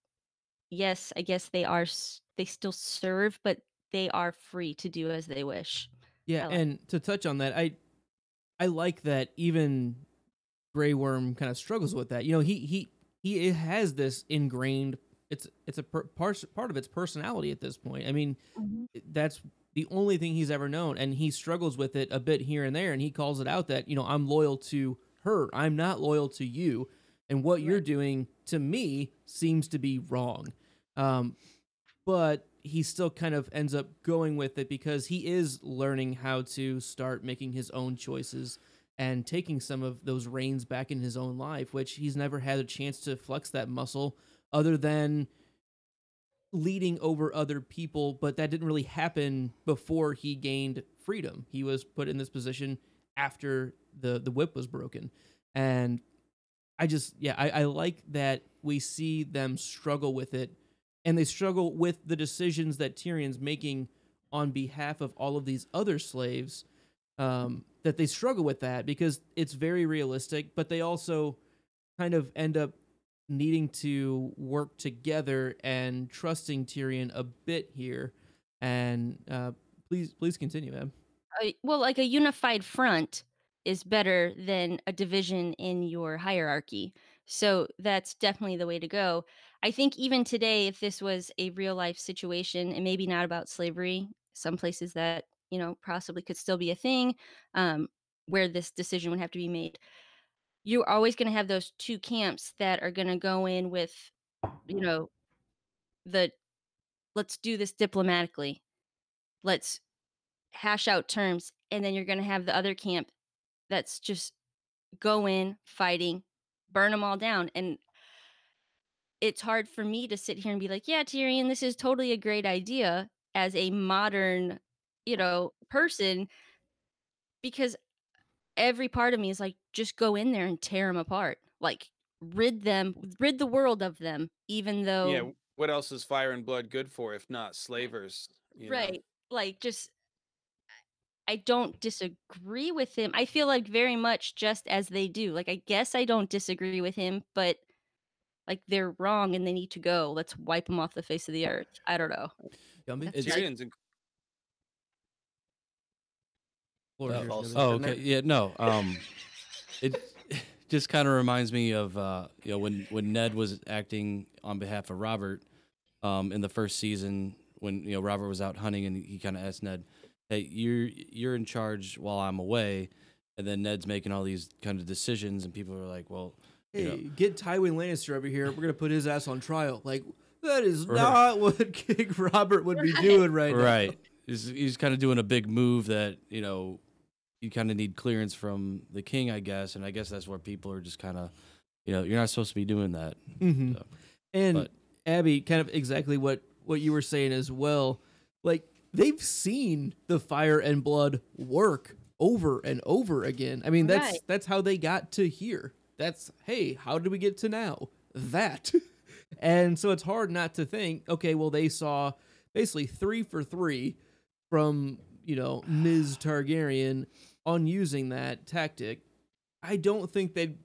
yes, I guess they still serve, but they are free to do as they wish. Yeah, and to touch on that, I like that even Grey Worm kind of struggles with that. You know, he has this ingrained. It's a part of its personality at this point. I mean, that's the only thing he's ever known, and he struggles with it a bit here and there. And he calls it out that, you know, I'm loyal to her. I'm not loyal to you, and what you're doing to me seems to be wrong. But he still kind of ends up going with it because he is learning how to start making his own choices and taking some of those reins back in his own life, which he's never had a chance to flex that muscle other than leading over other people. But that didn't really happen before he gained freedom. He was put in this position after the whip was broken. And I like that we see them struggle with it, and they struggle with the decisions that Tyrion's making on behalf of all of these other slaves, that they struggle with that because it's very realistic, but they also kind of end up needing to work together and trusting Tyrion a bit here. And please continue, Em. Well, like a unified front is better than a division in your hierarchy. So that's definitely the way to go. I think even today, if this was a real life situation and maybe not about slavery, some places that, you know, possibly could still be a thing, where this decision would have to be made, you're always going to have those two camps that are going to go in with, you know, let's do this diplomatically. Let's hash out terms. And then you're going to have the other camp that's just go in, fighting, burn them all down. And it's hard for me to sit here and be like, yeah, Tyrion, this is totally a great idea as a modern, you know, person, because every part of me is like, just go in there and tear them apart. Like rid the world of them, even though. Yeah. What else is fire and blood good for if not slavers? Right. Like just, I don't disagree with him. I feel like very much just as they do. Like, I guess I don't disagree with him, but like they're wrong and they need to go. Let's wipe them off the face of the earth. I don't know. Tyrion's okay. Yeah, no. It just kind of reminds me of you know, when Ned was acting on behalf of Robert in the first season, when, you know, Robert was out hunting and he kind of asked Ned, hey, you're in charge while I'm away, and then Ned's making all these kind of decisions, and people are like, well, hey, you know, get Tywin Lannister over here. We're gonna put his ass on trial. Like, that is not what King Robert would be doing right now. Right. He's kind of doing a big move that, you know, you kind of need clearance from the king, I guess, and I guess that's where people are just kind of, you're not supposed to be doing that. Mm-hmm. So, And but- Abby, kind of exactly what you were saying as well. Like, they've seen the fire and blood work over and over again. I mean, that's how they got to here. That's, hey, how did we get to now? That. And so it's hard not to think, okay, well, they saw basically 3 for 3 from, Ms. Targaryen on using that tactic. I don't think they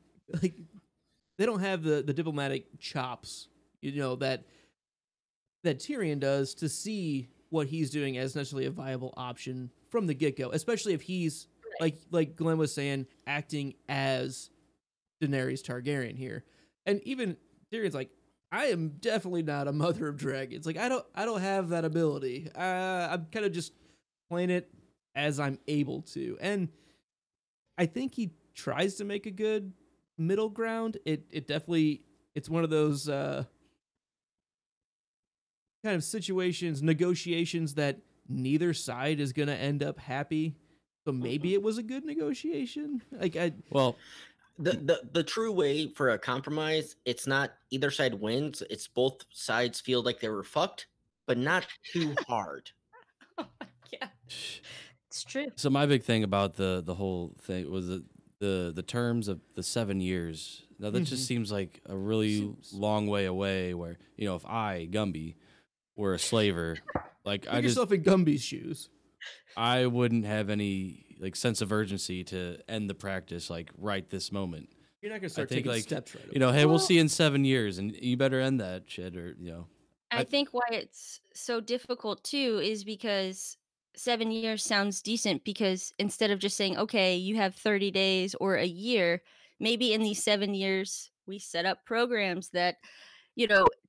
don't have the diplomatic chops, that Tyrion does to see what he's doing as necessarily a viable option from the get-go, especially if he's like Glenn was saying, acting as Daenerys Targaryen here. And even Tyrion's like, I am definitely not a mother of dragons. Like, I don't have that ability. I'm kind of just playing it as I'm able to. And I think he tries to make a good middle ground. It definitely, it's one of those kind of situations, negotiations that neither side is going to end up happy. So maybe it was a good negotiation. The true way for a compromise, it's not either side wins. It's both sides feel like they were fucked, but not too hard. Yeah, it's true. So my big thing about the whole thing was the terms of the 7 years. Now that just seems like a really long way away. Where if I, Gumby, were a slaver, like put yourself in Gumby's shoes, I wouldn't have any sense of urgency to end the practice right this moment. You're not gonna start taking steps right away. Hey, we'll see you in 7 years, and you better end that shit, or I think why it's so difficult too is because 7 years sounds decent, because instead of just saying, okay, you have 30 days or a year, maybe in these 7 years we set up programs that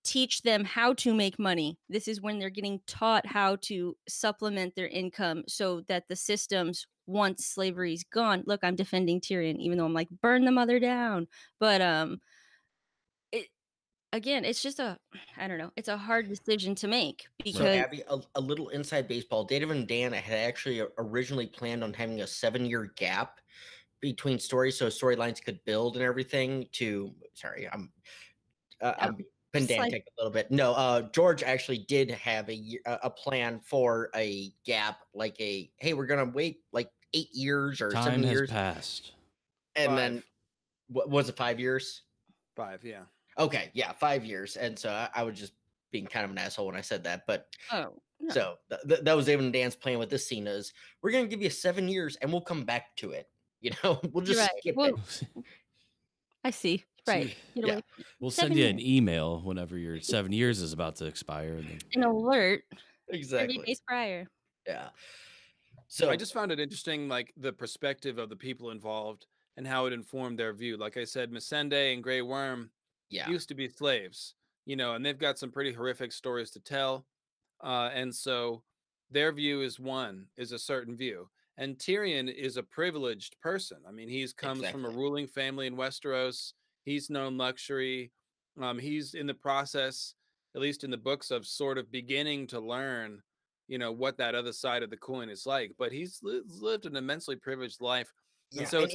teach them how to make money. This is when they're getting taught how to supplement their income so that the systems, once slavery's gone, look, I'm defending Tyrion, even though I'm like, burn the mother down. But it's just I don't know, it's a hard decision to make, because So, Abby, a little inside baseball. Dave and Dan had actually originally planned on having a 7-year gap between stories, so storylines could build and everything. I'm pedantic a little bit. No, George actually did have a plan for a gap, like hey, we're gonna wait like 8 years or 7 years. Time has passed. And 5. then, what was it, 5 years? 5, yeah. Okay, yeah, 5 years. And so I was just being kind of an asshole when I said that. But so that was even Dan's plan with this scene is, we're gonna give you 7 years and we'll come back to it. We'll just skip it. I see. Right. Yeah. We'll send you an email whenever your 7 years is about to expire. And then... An alert. Exactly. 30 days prior. Yeah. So I just found it interesting, like the perspective of the people involved and how it informed their view. Like I said, Missandei and Grey Worm used to be slaves, and they've got some pretty horrific stories to tell. And so their view is a certain view. And Tyrion is a privileged person. I mean, he's comes from a ruling family in Westeros. He's known luxury. He's in the process, at least in the books, of sort of beginning to learn, what that other side of the coin is like. But he's lived an immensely privileged life, and so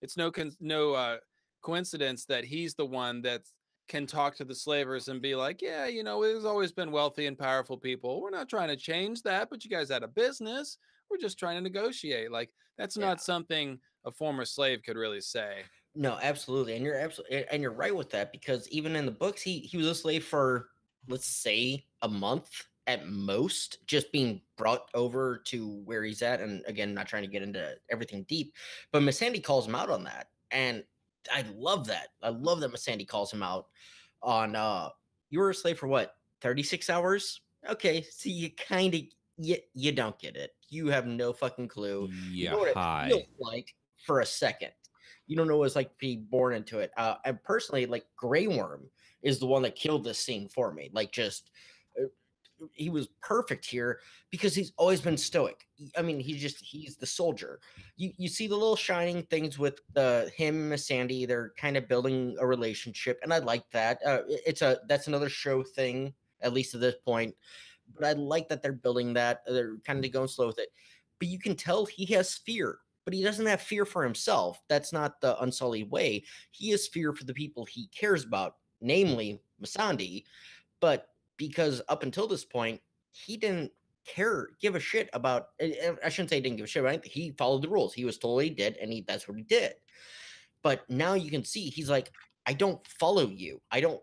it's no coincidence that he's the one that can talk to the slavers and be like, yeah, there's always been wealthy and powerful people. We're not trying to change that, but you guys had a business. We're just trying to negotiate. Like, that's not something a former slave could really say. No, absolutely. And you're right with that, because even in the books, he was a slave for, let's say, a month at most, just being brought over to where he's at. And again, not trying to get into everything deep, but Missandei calls him out on that. And I love that. I love that Missandei calls him out on, you were a slave for what, 36 hours? Okay, so you kind of, you don't get it. You have no fucking clue. Yeah, you know what it feels like for a second. You don't know what it's like to be born into it. And personally, like, Grey Worm is the one that killed this scene for me. Like, just he was perfect here because he's always been stoic. I mean, he's the soldier. You see the little shining things with him and Missandei. They're kind of building a relationship, and I like that. That's another show thing, at least at this point. But I like that they're building that. They're kind of going slow with it. But you can tell he has fear, but he doesn't have fear for himself. That's not the Unsullied way. He has fear for the people he cares about, namely Missandei. But because up until this point, he didn't give a shit about. I shouldn't say he didn't give a shit about anything. He followed the rules. He was told he did, and that's what he did. But now you can see he's like, I don't follow you. I don't,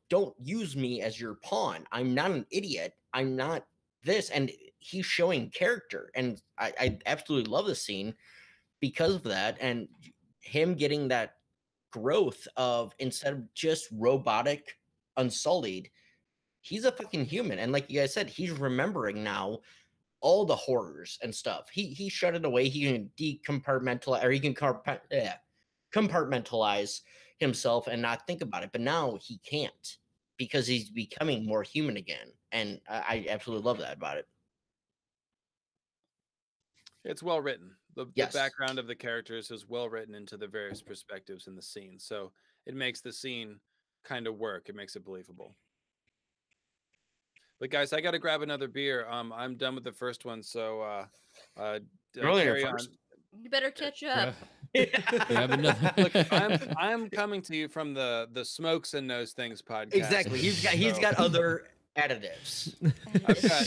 don't use me as your pawn. I'm not an idiot. I'm not this. And he's showing character. And I absolutely love the scene because of that. And him getting that growth of, instead of just robotic Unsullied, he's a fucking human. And like you guys said, he's remembering now all the horrors and stuff. He shut it away. He can decompartmentalize, or he can compartmentalize himself and not think about it. But now he can't, because he's becoming more human again. And I absolutely love that about it. It's well written. The Yes. background of the characters is well written into the various perspectives in the scene. So it makes the scene kind of work. It makes it believable. But guys, I got to grab another beer. I'm done with the first one. So carry on. You better catch up. Grab another. Look, I'm coming to you from the Smokes and Those Things podcast. Exactly. He's got other additives. I've got,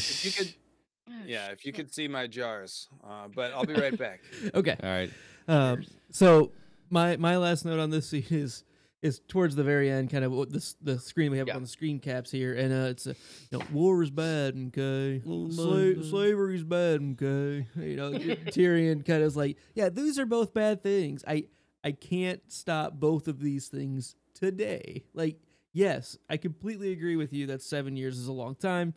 if you could see my jars, but I'll be right back. Okay. All right. So my last note on this scene is towards the very end, kind of what the screen we have on the screen caps here, and it's war is bad, okay, slavery's bad, okay. Tyrion kind of is like, yeah, these are both bad things. I can't stop both of these things today. Like, yes, I completely agree with you that 7 years is a long time.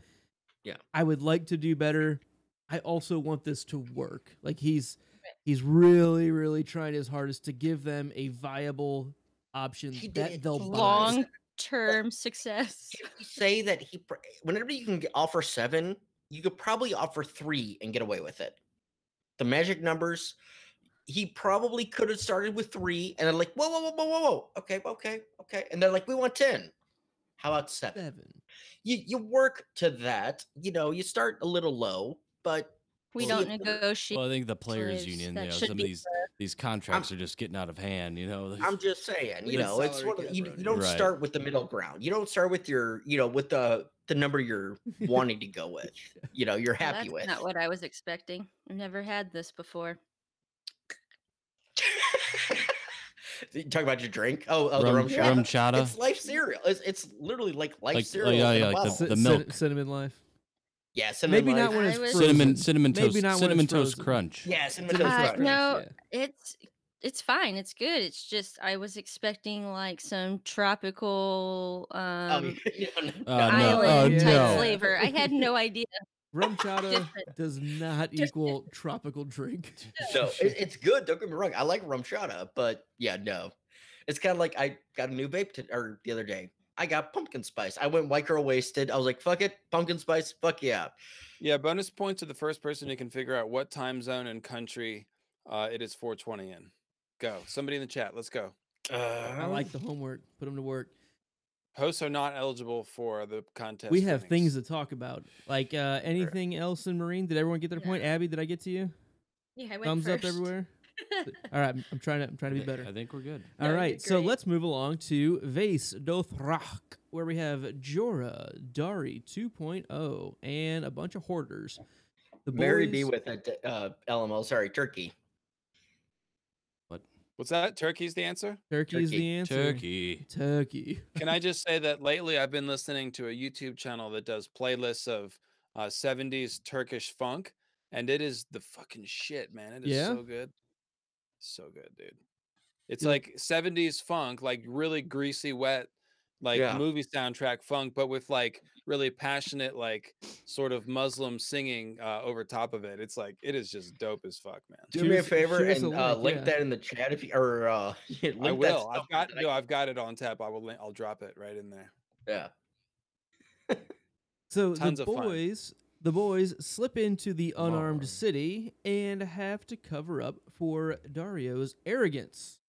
Yeah, I would like to do better. I also want this to work. Like, he's really, really trying his hardest to give them a viable option that they'll buy. Long-term success. Can we say that whenever you can offer 7, you could probably offer 3 and get away with it. The magic numbers, he probably could have started with 3, and they're like, whoa, okay, and they're like, we want 10. How about 7? You work to that. You start a little low, but we don't negotiate. Well, I think the players' union, some of these contracts are just getting out of hand. I'm just saying, it's one of, you don't start with the middle ground. You don't start with your, with the number you're wanting to go with. You're happy with. That's not what I was expecting. I've never had this before. You talk about your drink? The rum chata. It's life cereal. It's literally like life cereal. Like the milk. Cinnamon Life. Yeah, cinnamon. Maybe life. not when it's frozen. Cinnamon toast crunch. Yeah, cinnamon toast crunch. No, it's fine. It's good. It's just I was expecting like some tropical island type flavor. I had no idea. Rum chata does not equal tropical drink. No, it's good. Don't get me wrong. I like rum chata, but yeah, no. It's kind of like I got a new vape the other day. I got pumpkin spice. I went white girl wasted. I was like, fuck it, pumpkin spice, fuck yeah. Yeah, bonus points to the first person who can figure out what time zone and country it is 420 in. Go. Somebody in the chat. Let's go. I like the homework. Put them to work. Hosts are not eligible for the contest. We have things to talk about. Like anything else in Marine? Did everyone get their point? Abby, did I get to you? Yeah, I went Thumbs first. up everywhere. All right, I'm trying to be better. I think we're good. All right, so let's move along to Vase Dothrach, where we have Jorah, Dari 2.0, and a bunch of hoarders. The Mary B with it. LMO. Sorry, Turkey. What's that? Turkey's the answer? Turkey's the answer. Turkey. Can I just say that lately I've been listening to a YouTube channel that does playlists of 70s Turkish funk, and it is the fucking shit, man. It is so good. So good, dude. It's like 70s funk, like really greasy, wet, like movie soundtrack funk, but with like really passionate, like sort of Muslim singing over top of it. It's like, it is just dope as fuck, man. Do me a favor and link that in the chat if you, or I will. I've got it on tap. I'll drop it right in there. Yeah. So the boys slip into the unarmed city and have to cover up for Dario's arrogance.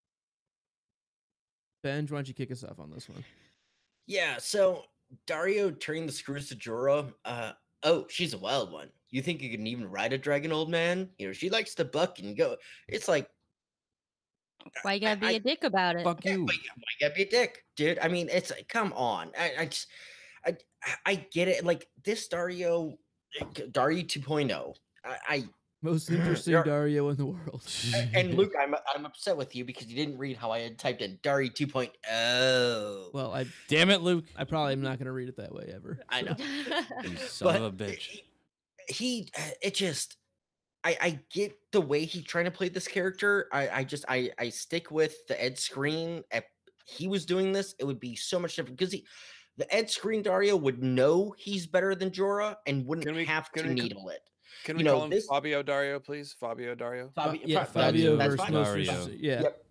Ben, why don't you kick us off on this one? Yeah, so Dario turning the screws to Jorah. She's a wild one. You think you can even ride a dragon, old man? You know, she likes to buck and go. It's like, Why you gotta be a dick about it? Fuck you. why you gotta be a dick, dude? I mean, it's like, come on. I get it. Like this Dario 2.0. I Most interesting Dar- Dario in the world. and Luke, I'm upset with you because you didn't read how I had typed in Dario 2.0. Well, Damn it, Luke. I probably am not going to read it that way ever. I know. You son of a bitch. It just I get the way he's trying to play this character. I stick with the Ed Screen. If he was doing this, it would be so much different because the Ed Screen Dario would know he's better than Jorah and wouldn't have to needle it. Can we call him Fabio Dario, please? Fabio Dario. Fabio that's versus fine. Dario. Yeah. Yep.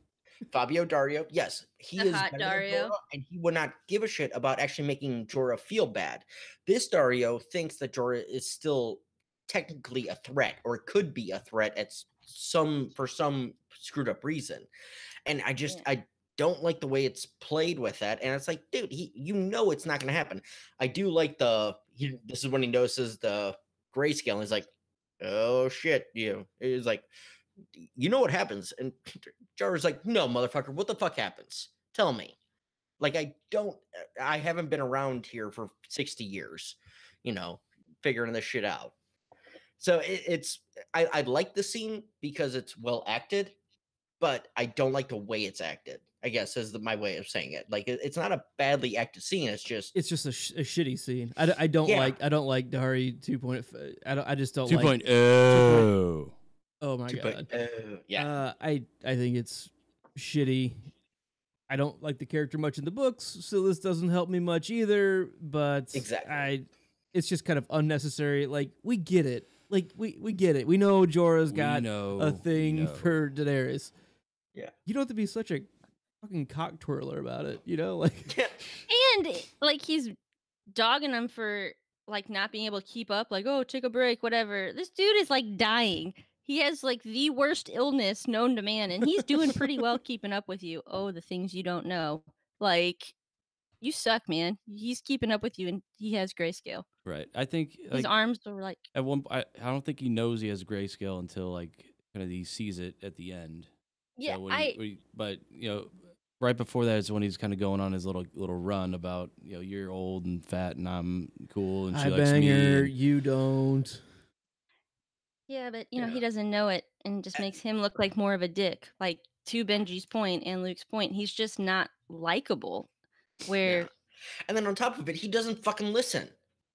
Fabio Dario, yes, he is hot better than Dario. Jorah, and he would not give a shit about actually making Jorah feel bad. This Dario thinks that Jorah is still technically a threat, or could be a threat for some screwed up reason, and I don't like the way it's played with that. And it's like, dude, you know it's not going to happen. I do like this is when he notices the grayscale, and he's like, oh shit, it's like, you know what happens? And Jorah's like, no, motherfucker, what the fuck happens? Tell me. Like, I haven't been around here for 60 years, figuring this shit out. So I like the scene because it's well acted, but I don't like the way it's acted, I guess is my way of saying it. Like, it's not a badly acted scene. It's just a shitty scene. I don't like Dari 2.0. I just don't 2.0. like 2.0. Oh my god. Yeah. I think it's shitty. I don't like the character much in the books, so this doesn't help me much either. But exactly, it's just kind of unnecessary. Like, we get it. Like, we get it. We know Jorah's got a thing for Daenerys. Yeah. You don't have to be such a fucking cock twirler about it, Like, and like he's dogging him for like not being able to keep up. Like, oh, take a break, whatever. This dude is like dying. He has like the worst illness known to man, and he's doing pretty well keeping up with you. Oh, the things you don't know. Like, you suck, man. He's keeping up with you, and he has grayscale. Right. I think his arms are like. At one, I don't think he knows he has grayscale until like kind of he sees it at the end. Yeah, so but right before that is when he's kind of going on his little run about you're old and fat and I'm cool and she likes me. You don't. Yeah, but he doesn't know it, and it just makes him look like more of a dick. Like, to Benji's point and Luke's point, he's just not likable. And then on top of it, he doesn't fucking listen.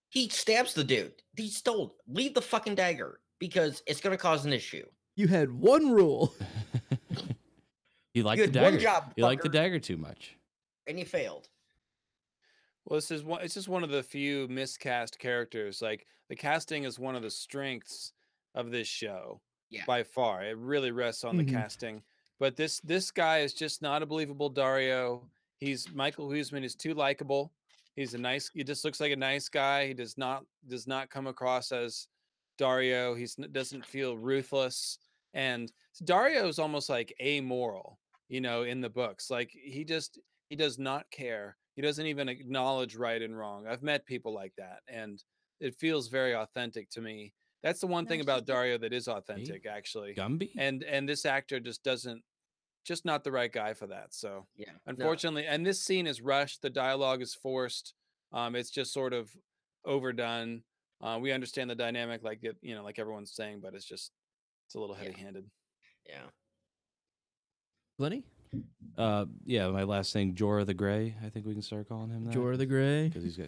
He stabs the dude. He's told, leave the fucking dagger because it's going to cause an issue. You had one rule. You liked the dagger. One job, you liked the dagger too much, and you failed. Well, it's just one of the few miscast characters. Like, the casting is one of the strengths of this show by far. It really rests on the casting. But this guy is just not a believable Dario. Michael Huisman is too likable. He just looks like a nice guy. He does not come across as Dario. He doesn't feel ruthless. And Dario is almost like amoral, in the books. Like, he does not care. He doesn't even acknowledge right and wrong. I've met people like that, and it feels very authentic to me. That's the one thing about Dario that is authentic, actually. Gumby? And this actor just not the right guy for that. So unfortunately, and this scene is rushed. The dialogue is forced. It's just sort of overdone. We understand the dynamic, like everyone's saying, but it's a little heavy-handed. Yeah. Lenny? My last thing, Jorah the Grey. I think we can start calling him that. Jorah the Grey? Because he's got.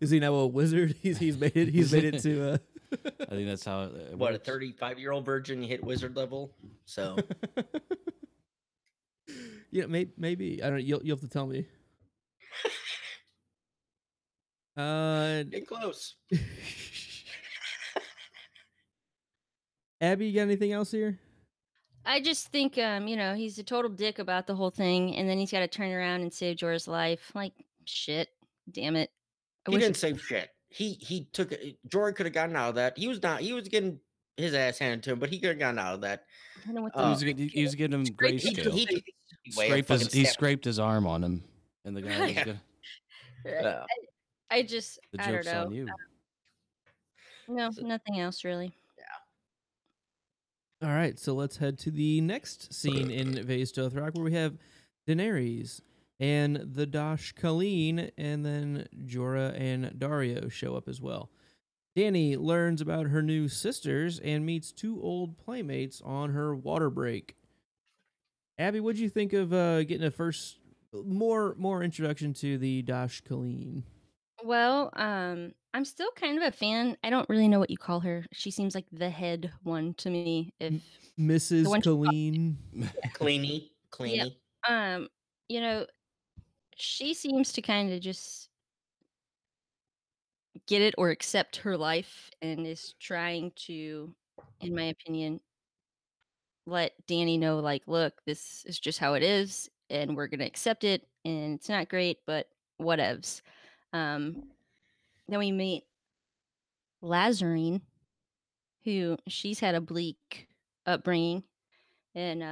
Is he now a wizard? He's made it. He's made it to. I think that's how. What, a 35-year-old virgin hit wizard level? So. Yeah, maybe. I don't. You'll have to tell me. Get close. Abby, you got anything else here? I just think, he's a total dick about the whole thing, and then he's got to turn around and save Jorah's life. Like, shit, damn it. He didn't save shit. He took it. Jorah could have gotten out of that. He was getting his ass handed to him, but he could have gotten out of that. He was getting him grayscale. He scraped his arm on him, and the guy was I don't know. On you. No, nothing else really. All right, so let's head to the next scene in Vase Dothrak, where we have Daenerys and the Dash Colleen, and then Jorah and Dario show up as well. Dany learns about her new sisters and meets two old playmates on her water break. Abby, what'd you think of getting a first more introduction to the Dash Colleen? Well, I'm still kind of a fan. I don't really know what you call her. She seems like the head one to me. If the Mrs. one Colleen. Cleany. yeah, you know, she seems to kind of just get it or accept her life and is trying to, in my opinion, let Dany know, like, look, this is just how it is, and we're gonna accept it, and it's not great, but whatevs. Then we meet Lazarine, who she's had a bleak upbringing, and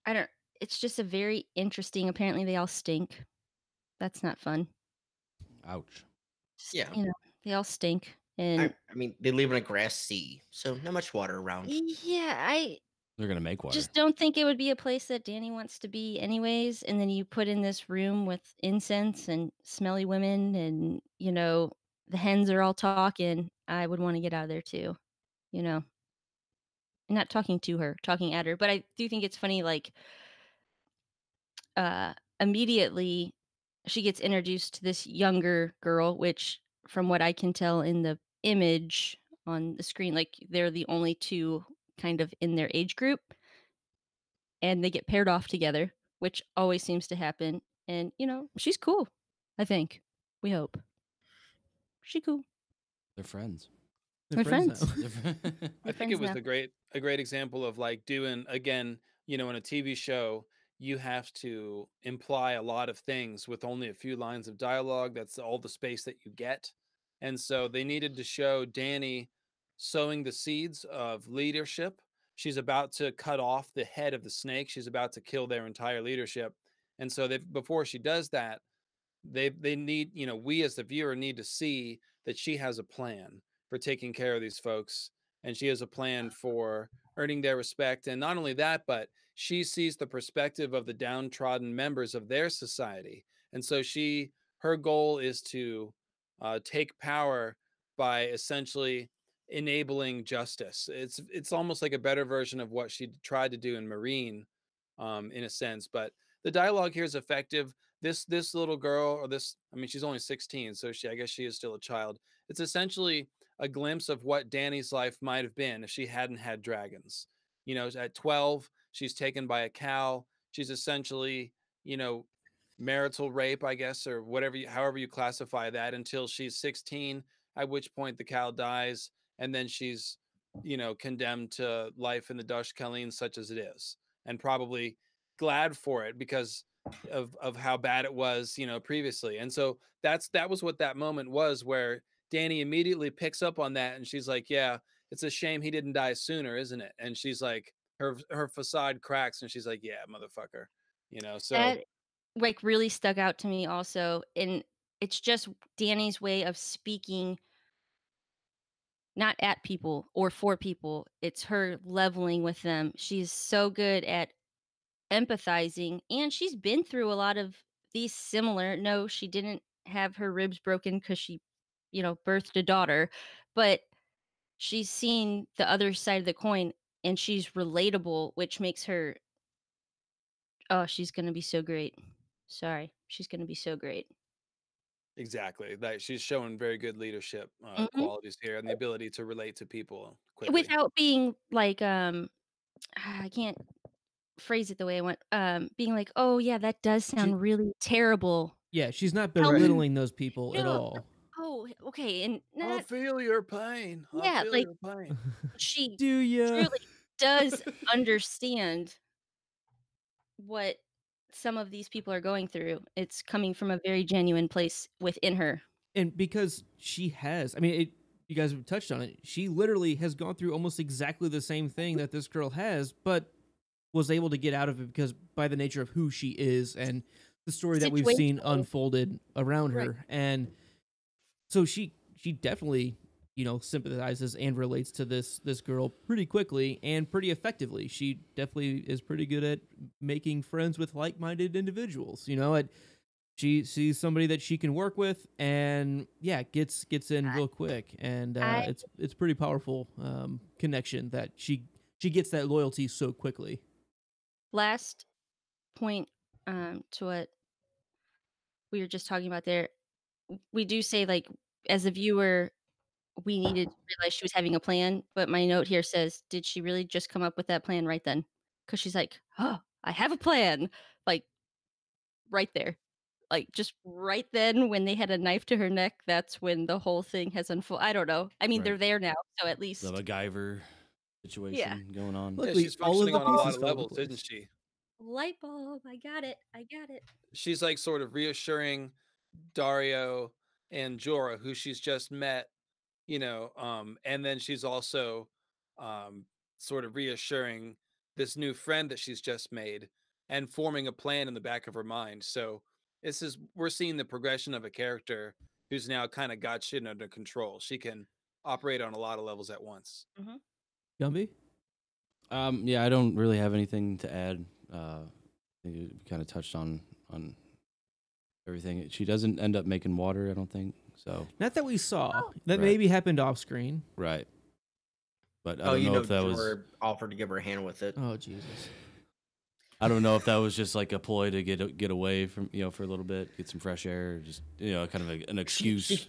I don't. It's just a very interesting. Apparently, they all stink. That's not fun. Ouch. Yeah. They all stink, and I mean, they live in a grass sea, so not much water around. yeah, I They're gonna make water. just don't think it would be a place that Dany wants to be, anyways. And then you put in this room with incense and smelly women, and the hens are all talking. I would want to get out of there too. Not talking to her, talking at her. But I do think it's funny, like, immediately she gets introduced to this younger girl, which from what I can tell in the image on the screen, like, they're the only two kind of in their age group, and they get paired off together, which always seems to happen. And she's cool, I think. We hope. She cool. They're friends. They're friends now. I think it was a great example of, like, doing, again, in a TV show, you have to imply a lot of things with only a few lines of dialogue. That's all the space that you get. And so they needed to show Dany sowing the seeds of leadership. She's about to cut off the head of the snake. She's about to kill their entire leadership. And so before she does that, they need, we as the viewer need to see that she has a plan for taking care of these folks, and she has a plan for earning their respect. And not only that, but she sees the perspective of the downtrodden members of their society. And so her goal is to take power by essentially enabling justice. It's almost like a better version of what she tried to do in Marine, in a sense. But the dialogue here is effective. This little girl, she's only 16, so I guess she is still a child. It's essentially a glimpse of what Dany's life might have been if she hadn't had dragons. At 12, she's taken by a cow. She's essentially, marital rape, I guess, or however you classify that, until she's 16, at which point the cow dies, and then she's, condemned to life in the Dash Colleen, such as it is, and probably glad for it because of how bad it was, previously. And so that was what that moment was, where Dany immediately picks up on that, and she's like, yeah, it's a shame he didn't die sooner, isn't it? And she's like, her facade cracks, and she's like, yeah, motherfucker, so That, like, really stuck out to me also. And it's just Dany's way of speaking, not at people or for people. It's her leveling with them. She's so good at empathizing, and she's been through a lot of these similar. No, she didn't have her ribs broken because she birthed a daughter, but she's seen the other side of the coin, and she's relatable, which makes her, oh, she's gonna be so great. Sorry, she's gonna be so great. exactly, that she's showing very good leadership Mhm. qualities here, and the ability to relate to people quickly. Without being like, I can't phrase it the way I want. Being like, oh yeah, that does sound really terrible. Yeah, she's not How- belittling those people at No. all. Oh, okay, and I not, feel your pain. yeah, I feel like, your pain. she Do ya? truly does understand what some of these people are going through. It's coming from a very genuine place within her. And because she has, you guys have touched on it. She literally has gone through almost exactly the same thing that this girl has, but was able to get out of it because by the nature of who she is and the story that we've seen Situational. unfolded around her. Right. And so she definitely, sympathizes and relates to this girl pretty quickly and pretty effectively. She definitely is pretty good at making friends with like-minded individuals. She sees somebody that she can work with, and gets in real quick, and it's pretty powerful connection that she gets that loyalty so quickly. Last point to what we were just talking about there, we do say, like, as a viewer, we needed to realize she was having a plan, but my note here says, did she really just come up with that plan right then? Because she's like, oh, I have a plan, like, right there. Like, just right then when they had a knife to her neck, that's when the whole thing has unfolded. I don't know. I mean, they're Right. there now, so at least. The MacGyver situation going on. Yeah, Luckily, she's all of functioning the on a lot pieces of fell into levels, place. isn't she? Light bulb, I got it. She's like sort of reassuring Dario and Jorah, who she's just met, and then she's also sort of reassuring this new friend that she's just made and forming a plan in the back of her mind. So we're seeing the progression of a character who's now kind of got shit under control. She can operate on a lot of levels at once. Mm-hmm. Gumby? Yeah, I don't really have anything to add. I think we kind of touched on everything. She doesn't end up making water, I don't think. So Not that we saw. That Right. maybe happened off screen. right, but I don't know if that was. Jorah offered to give her a hand with it. Oh Jesus! I don't know if that was just like a ploy to get away from for a little bit, get some fresh air, or just kind of an excuse.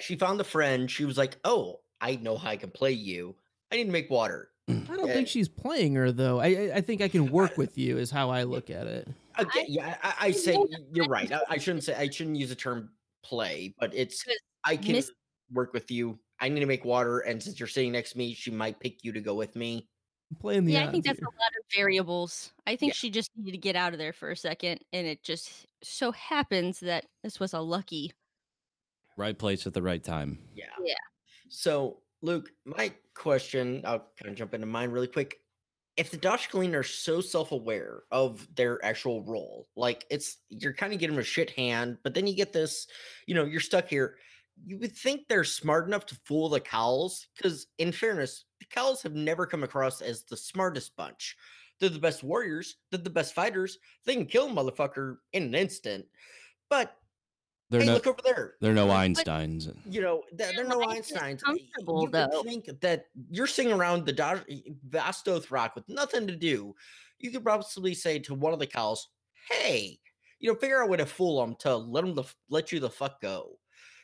She found a friend. She was like, "Oh, I know how I can play you. I need to make water." I don't think she's playing her though. I think I can work with you is how I look at it. Okay, I say you're right. I shouldn't use the term play, but it's I can work with you. I need to make water, and since you're sitting next to me, she might pick you to go with me. Playing the I think that's here. a lot of variables. I think she just needed to get out of there for a second, and it just so happens that this was a lucky right place at the right time. Yeah. So, Luke, my question, I'll kind of jump into mine really quick. If the Dashkaline are so self-aware of their actual role, like you're kind of getting them a shit hand, but then you get this, you're stuck here. You would think they're smart enough to fool the Khals, because in fairness, the Khals have never come across as the smartest bunch. They're the best warriors, they're the best fighters. They can kill a motherfucker in an instant. But look over there. They're no Einsteins. They're no Einsteins. Comfortable, you could think that you're sitting around the Vastoth Rock with nothing to do. You could probably say to one of the Khals, "Hey, figure out a way to fool them to let you the fuck go."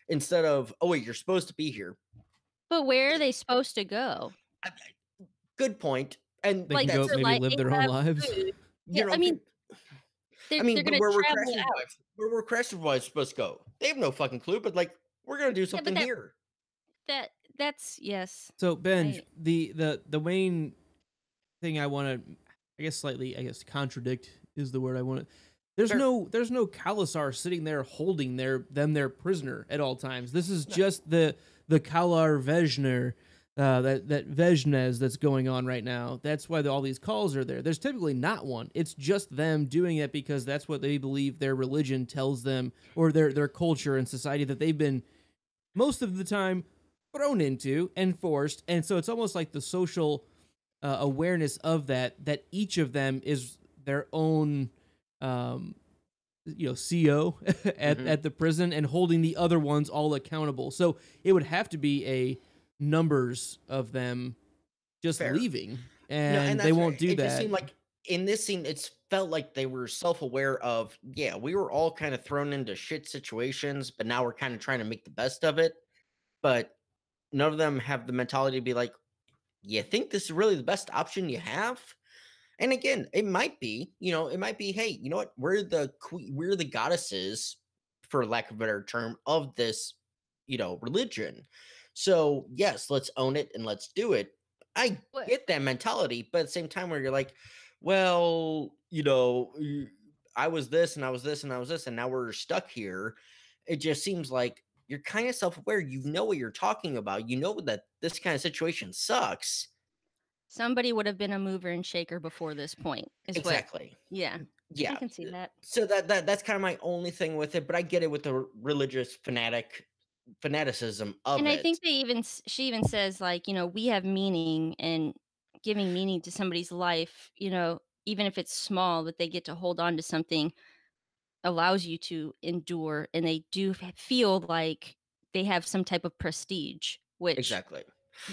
Instead of, "Oh wait, you're supposed to be here." But where are they supposed to go? Good point. And they can go maybe live their own lives. Yeah, I mean, they're going to travel out. Where were Crescent Boys supposed to go? They have no fucking clue. But we're going to do something here. That's yes. So Ben, the main thing I want to, I guess contradict is the word I want to. There's no Khalasar sitting there holding their prisoner at all times. This is just the Khalar Vejner, that Vejnez that's going on right now. That's why all these calls are there. There's typically not one. It's just them doing it because that's what they believe their religion tells them, or their culture and society that they've been most of the time thrown into and forced. And so it's almost like the social awareness of that each of them is their own CO at the prison and holding the other ones all accountable. So it would have to be a numbers of them just leaving, and they won't do that. It just seemed like in this scene, it felt like they were self-aware of, we were all kind of thrown into shit situations, but now we're kind of trying to make the best of it. But none of them have the mentality to be like, you think this is really the best option you have? And again, it might be, hey, you know what? We're the goddesses, for lack of a better term, of this, religion. So yes, let's own it and let's do it. I get that mentality, but at the same time where you're like, well, I was this and I was this and I was this, and now we're stuck here. It just seems like you're kind of self-aware. You know what you're talking about. You know that this kind of situation sucks. Somebody would have been a mover and shaker before this point. Exactly. Yeah. I can see that. So that's kind of my only thing with it, but I get it with the religious fanatic fanaticism of And it. I think she even says, like, we have meaning, and giving meaning to somebody's life, even if it's small, that they get to hold on to something allows you to endure, and they do feel like they have some type of prestige, which Exactly.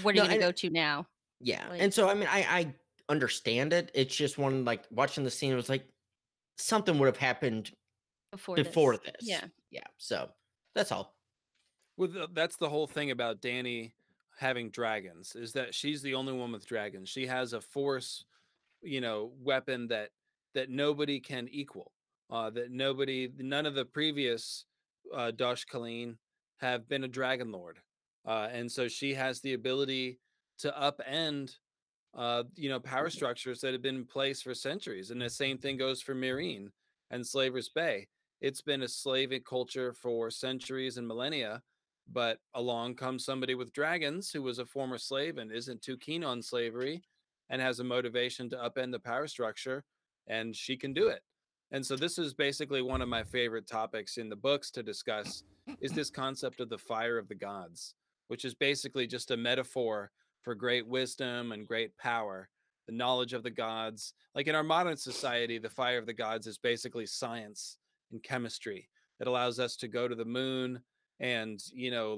what are No, you going to and go to now? yeah, Like, and so I mean, I understand it. It's just one like watching the scene. It was like something would have happened before before this. this. Yeah. Yeah. So that's all. Well, that's the whole thing about Dany having dragons, is that she's the only one with dragons. She has a force, weapon that nobody can equal. None of the previous Dosh Kalin have been a dragon lord, and so she has the ability to upend power structures that have been in place for centuries. And the same thing goes for Meereen and Slaver's Bay. It's been a slavic culture for centuries and millennia, but along comes somebody with dragons who was a former slave and isn't too keen on slavery and has a motivation to upend the power structure, and she can do it. And so this is basically one of my favorite topics in the books to discuss, is this concept of the fire of the gods, which is basically just a metaphor for great wisdom and great power, the knowledge of the gods. Like in our modern society, the fire of the gods is basically science and chemistry that allows us to go to the moon and,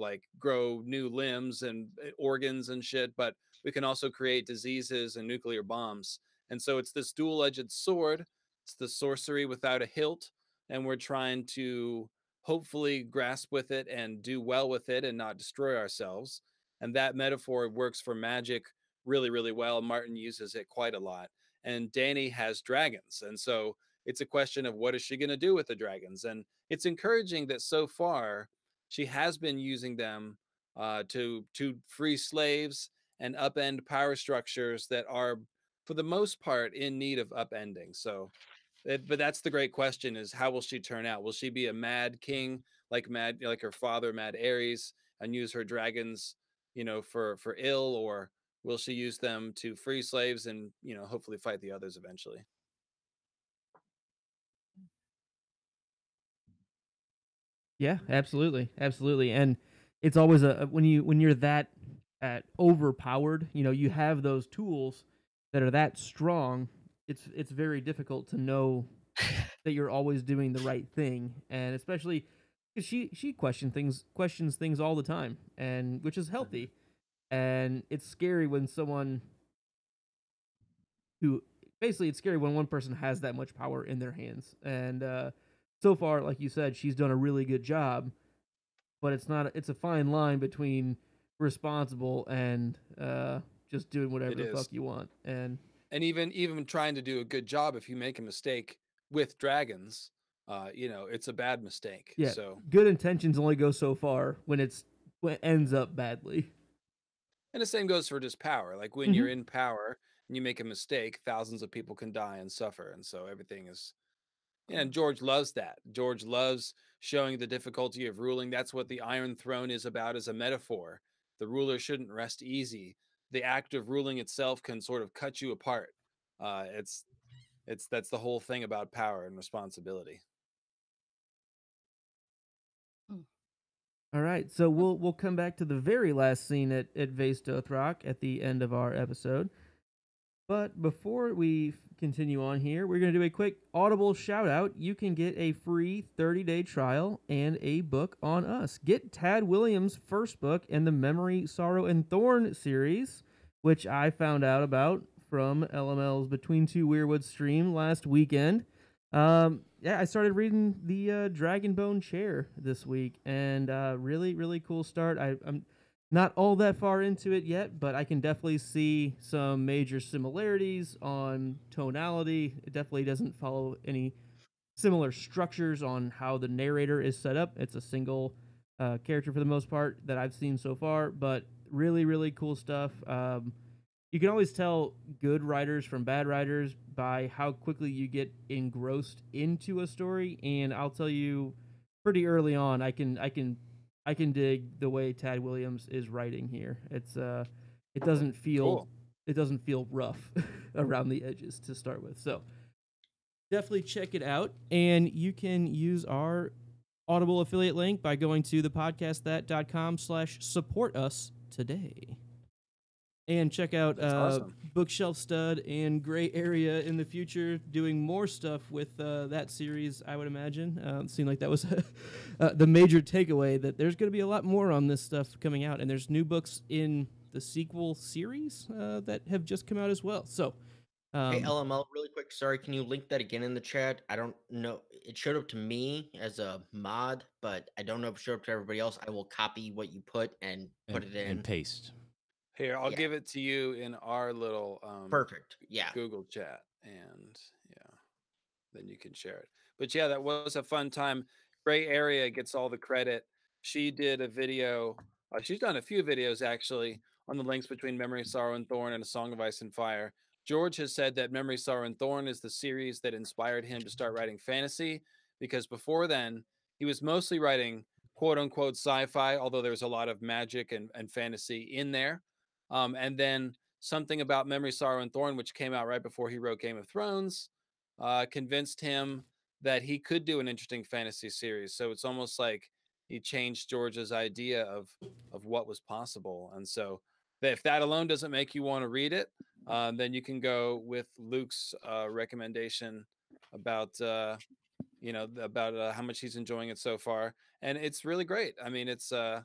like grow new limbs and organs and shit. But we can also create diseases and nuclear bombs. And so it's this dual edged sword. It's the sorcery without a hilt. And we're trying to hopefully grasp with it and do well with it and not destroy ourselves. And that metaphor works for magic really, really well. Martin uses it quite a lot. And Dany has dragons. And so it's a question of what is she going to do with the dragons? And it's encouraging that so far she has been using them to free slaves and upend power structures that are, for the most part, in need of upending. So, but that's the great question: is how will she turn out? Will she be a mad king like her father, Mad Ares, and use her dragons, for ill, or will she use them to free slaves and hopefully fight the others eventually? Yeah, absolutely, absolutely, and it's always when you're that overpowered, you have those tools that are that strong. It's very difficult to know that you're always doing the right thing, and especially because she questions things all the time, and which is healthy, and it's scary when someone who basically it's scary when one person has that much power in their hands, and so far, like you said, she's done a really good job, but it's a fine line between responsible and just doing whatever It the is. fuck you want. And Even trying to do a good job, if you make a mistake with dragons, it's a bad mistake. yeah, So, good intentions only go so far when it ends up badly. and the same goes for just power. Like when you're in power and you make a mistake, thousands of people can die and suffer. And so everything is, and George loves that. George loves showing the difficulty of ruling. That's what the Iron Throne is about, as a metaphor. The ruler shouldn't rest easy. The act of ruling itself can sort of cut you apart. That's the whole thing about power and responsibility. All right, so we'll come back to the very last scene at Vase Dothrak at the end of our episode. But before we continue on here, we're going to do a quick Audible shout out. You can get a free 30-day trial and a book on us. Get Tad Williams' first book in the Memory, Sorrow, and Thorn series, which I found out about from LML's Between Two Weirwoods stream last weekend. I started reading the Dragonbone Chair this week, and really, really cool start. I'm not all that far into it yet, but I can definitely see some major similarities on tonality. It definitely doesn't follow any similar structures on how the narrator is set up. It's a single character for the most part that I've seen so far, but really, really cool stuff. You can always tell good writers from bad writers by how quickly you get engrossed into a story, and I'll tell you pretty early on, I can dig the way Tad Williams is writing here. It doesn't feel Cool. it doesn't feel rough around the edges to start with. So definitely check it out, and you can use our Audible affiliate link by going to thepodcastthat.com/support us today. And check out awesome. Bookshelf Stud and Gray Area in the future, doing more stuff with that series, I would imagine. It seemed like that was the major takeaway, that there's going to be a lot more on this stuff coming out. And there's new books in the sequel series that have just come out as well. So, hey, LML, really quick. Sorry, can you link that again in the chat? I don't know. It showed up to me as a mod, but I don't know if it showed up to everybody else. I will copy what you put and put it in. And paste. Here, I'll give it to you in our little perfect. Yeah. Google chat, and then you can share it. But yeah, that was a fun time. Gray Area gets all the credit. She did a video. She's done a few videos actually on the links between Memory, Sorrow, and Thorn and A Song of Ice and Fire. George has said that Memory, Sorrow, and Thorn is the series that inspired him to start writing fantasy, because before then he was mostly writing quote unquote sci-fi, although there's a lot of magic and fantasy in there. And then something about Memory, Sorrow, and Thorn, which came out right before he wrote Game of Thrones, convinced him that he could do an interesting fantasy series. So it's almost like he changed George's idea of what was possible. And so if that alone doesn't make you want to read it, then you can go with Luke's recommendation about how much he's enjoying it so far. And it's really great. I mean, it's the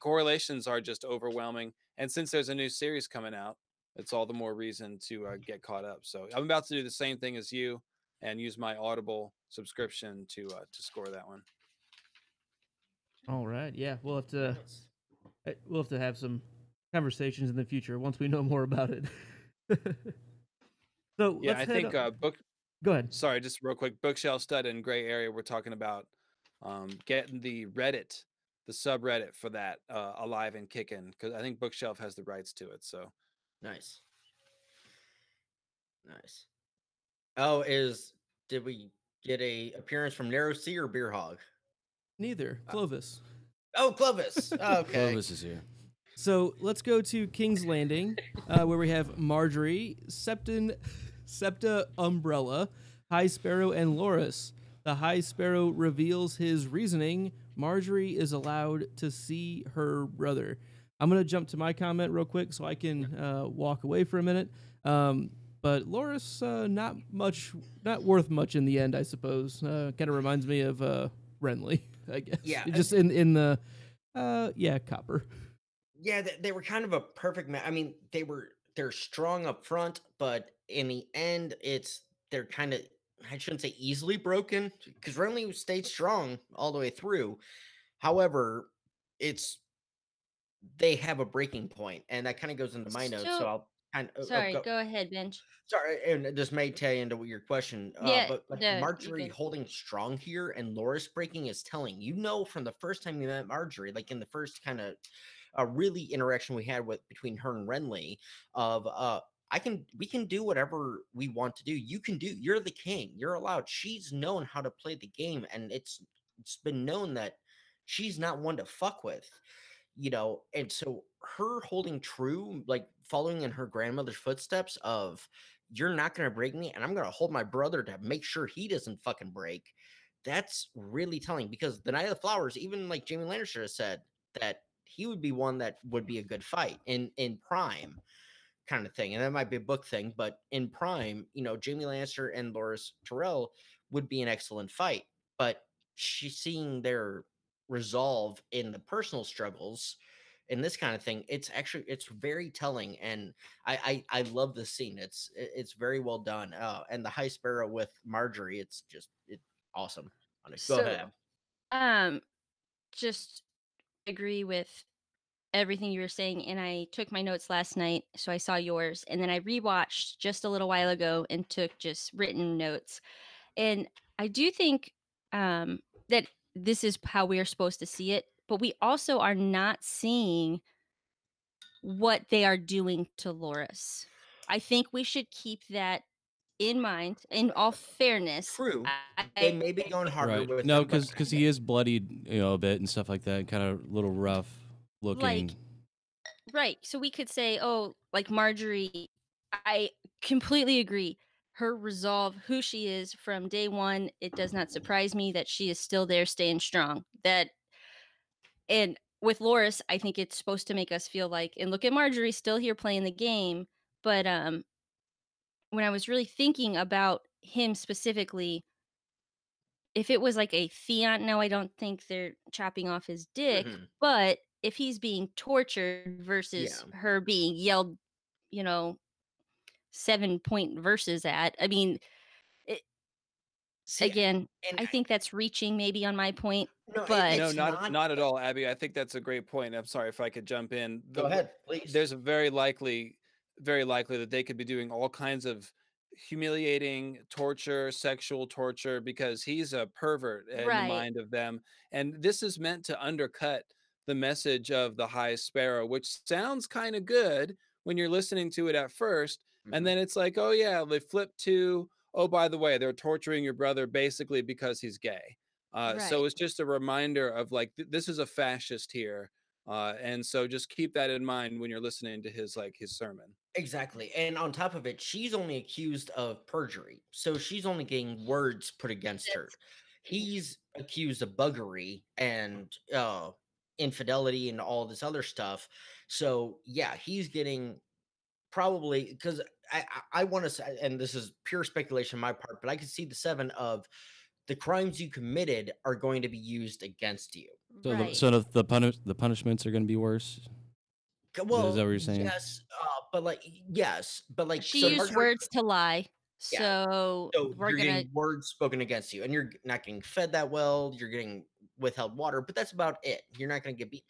correlations are just overwhelming. And since there's a new series coming out, it's all the more reason to get caught up. So I'm about to do the same thing as you and use my Audible subscription to score that one. All right. Yeah, we'll have to have some conversations in the future once we know more about it. So yeah, I think Go ahead. Sorry, just real quick. Bookshelf Stud and Gray Area. We're talking about getting the Reddit, the subreddit for that alive and kicking, because I think Bookshelf has the rights to it. So nice. Oh, did we get a appearance from Narrow Sea or Beer Hog? Neither. Clovis. Oh, Clovis. Okay. Clovis is here. So let's go to King's Landing, where we have Marjorie, Septa Umbrella, High Sparrow, and Loris. The High Sparrow reveals his reasoning. Marjorie is allowed to see her brother. I'm going to jump to my comment real quick so I can walk away for a minute. But Loris, not worth much in the end, I suppose. Kind of reminds me of Renly, I guess. Yeah. Just in the, Copper. Yeah, they were kind of a perfect match. I mean, they're strong up front, but in the end, they're kind of, I shouldn't say easily broken, because Renly stayed strong all the way through. However, they have a breaking point, and that kind of goes into my notes. So I'll kind of go ahead, Benj. Sorry, and this may tie into your question. But Marjorie holding strong here and Loris breaking is telling. You know, from the first time we met Marjorie, like in the first kind of really interaction we had between her and Renly, of we can do whatever we want to do. You're the king. You're allowed. She's known how to play the game, and it's been known that she's not one to fuck with. And so her holding true, like following in her grandmother's footsteps of, you're not going to break me, and I'm going to hold my brother to make sure he doesn't fucking break. That's really telling, because the Night of the Flowers, even like Jaime Lannister has said that he would be one that would be a good fight in prime kind of thing. And that might be a book thing, but in prime, Jaime Lannister and Loras Tyrell would be an excellent fight. But she's seeing their resolve in the personal struggles in this kind of thing. It's very telling, and I love this scene. It's very well done. And the High Sparrow with Marjorie, it's awesome. Go ahead. Just agree with everything you were saying, and I took my notes last night, so I saw yours, and then I rewatched just a little while ago and took just written notes. And I do think that this is how we are supposed to see it, but we also are not seeing what they are doing to Loras. I think we should keep that in mind, in all fairness. True. They may be going harder with no, because he is bloodied, a bit and stuff like that, kind of a little rough looking. Right. So we could say, like Marjorie, I completely agree. her resolve, who she is from day one, it does not surprise me that she is still there staying strong. And with Loris, I think it's supposed to make us feel like, and look at Marjorie still here playing the game. But when I was really thinking about him specifically, if it was like a Theon, no, I don't think they're chopping off his dick. But if he's being tortured versus her being yelled, 7-point verses at, I mean, again, I think that's reaching maybe on my point. No, but no, not at all, Abby. I think that's a great point. I'm sorry if I could jump in. Go ahead, please. There's a very likely that they could be doing all kinds of humiliating torture, sexual torture, because he's a pervert in the mind of them. And this is meant to undercut the message of the High Sparrow, which sounds kind of good when you're listening to it at first. And then it's like, oh yeah, they flip to, oh, by the way, they're torturing your brother basically because he's gay. So it's just a reminder of like, this is a fascist here. And so just keep that in mind when you're listening to his sermon. Exactly. And on top of it, she's only accused of perjury. So she's only getting words put against her. He's accused of buggery and infidelity and all this other stuff. So yeah, he's getting probably, because I want to say, and this is pure speculation on my part, but I could see the 7 of the crimes you committed are going to be used against you. So the punishments are going to be worse. Well, is that what you're saying? Yes, but like she used words to lie. So you're getting words spoken against you, and you're not getting fed that well. You're getting withheld water, but that's about it. You're not going to get beat.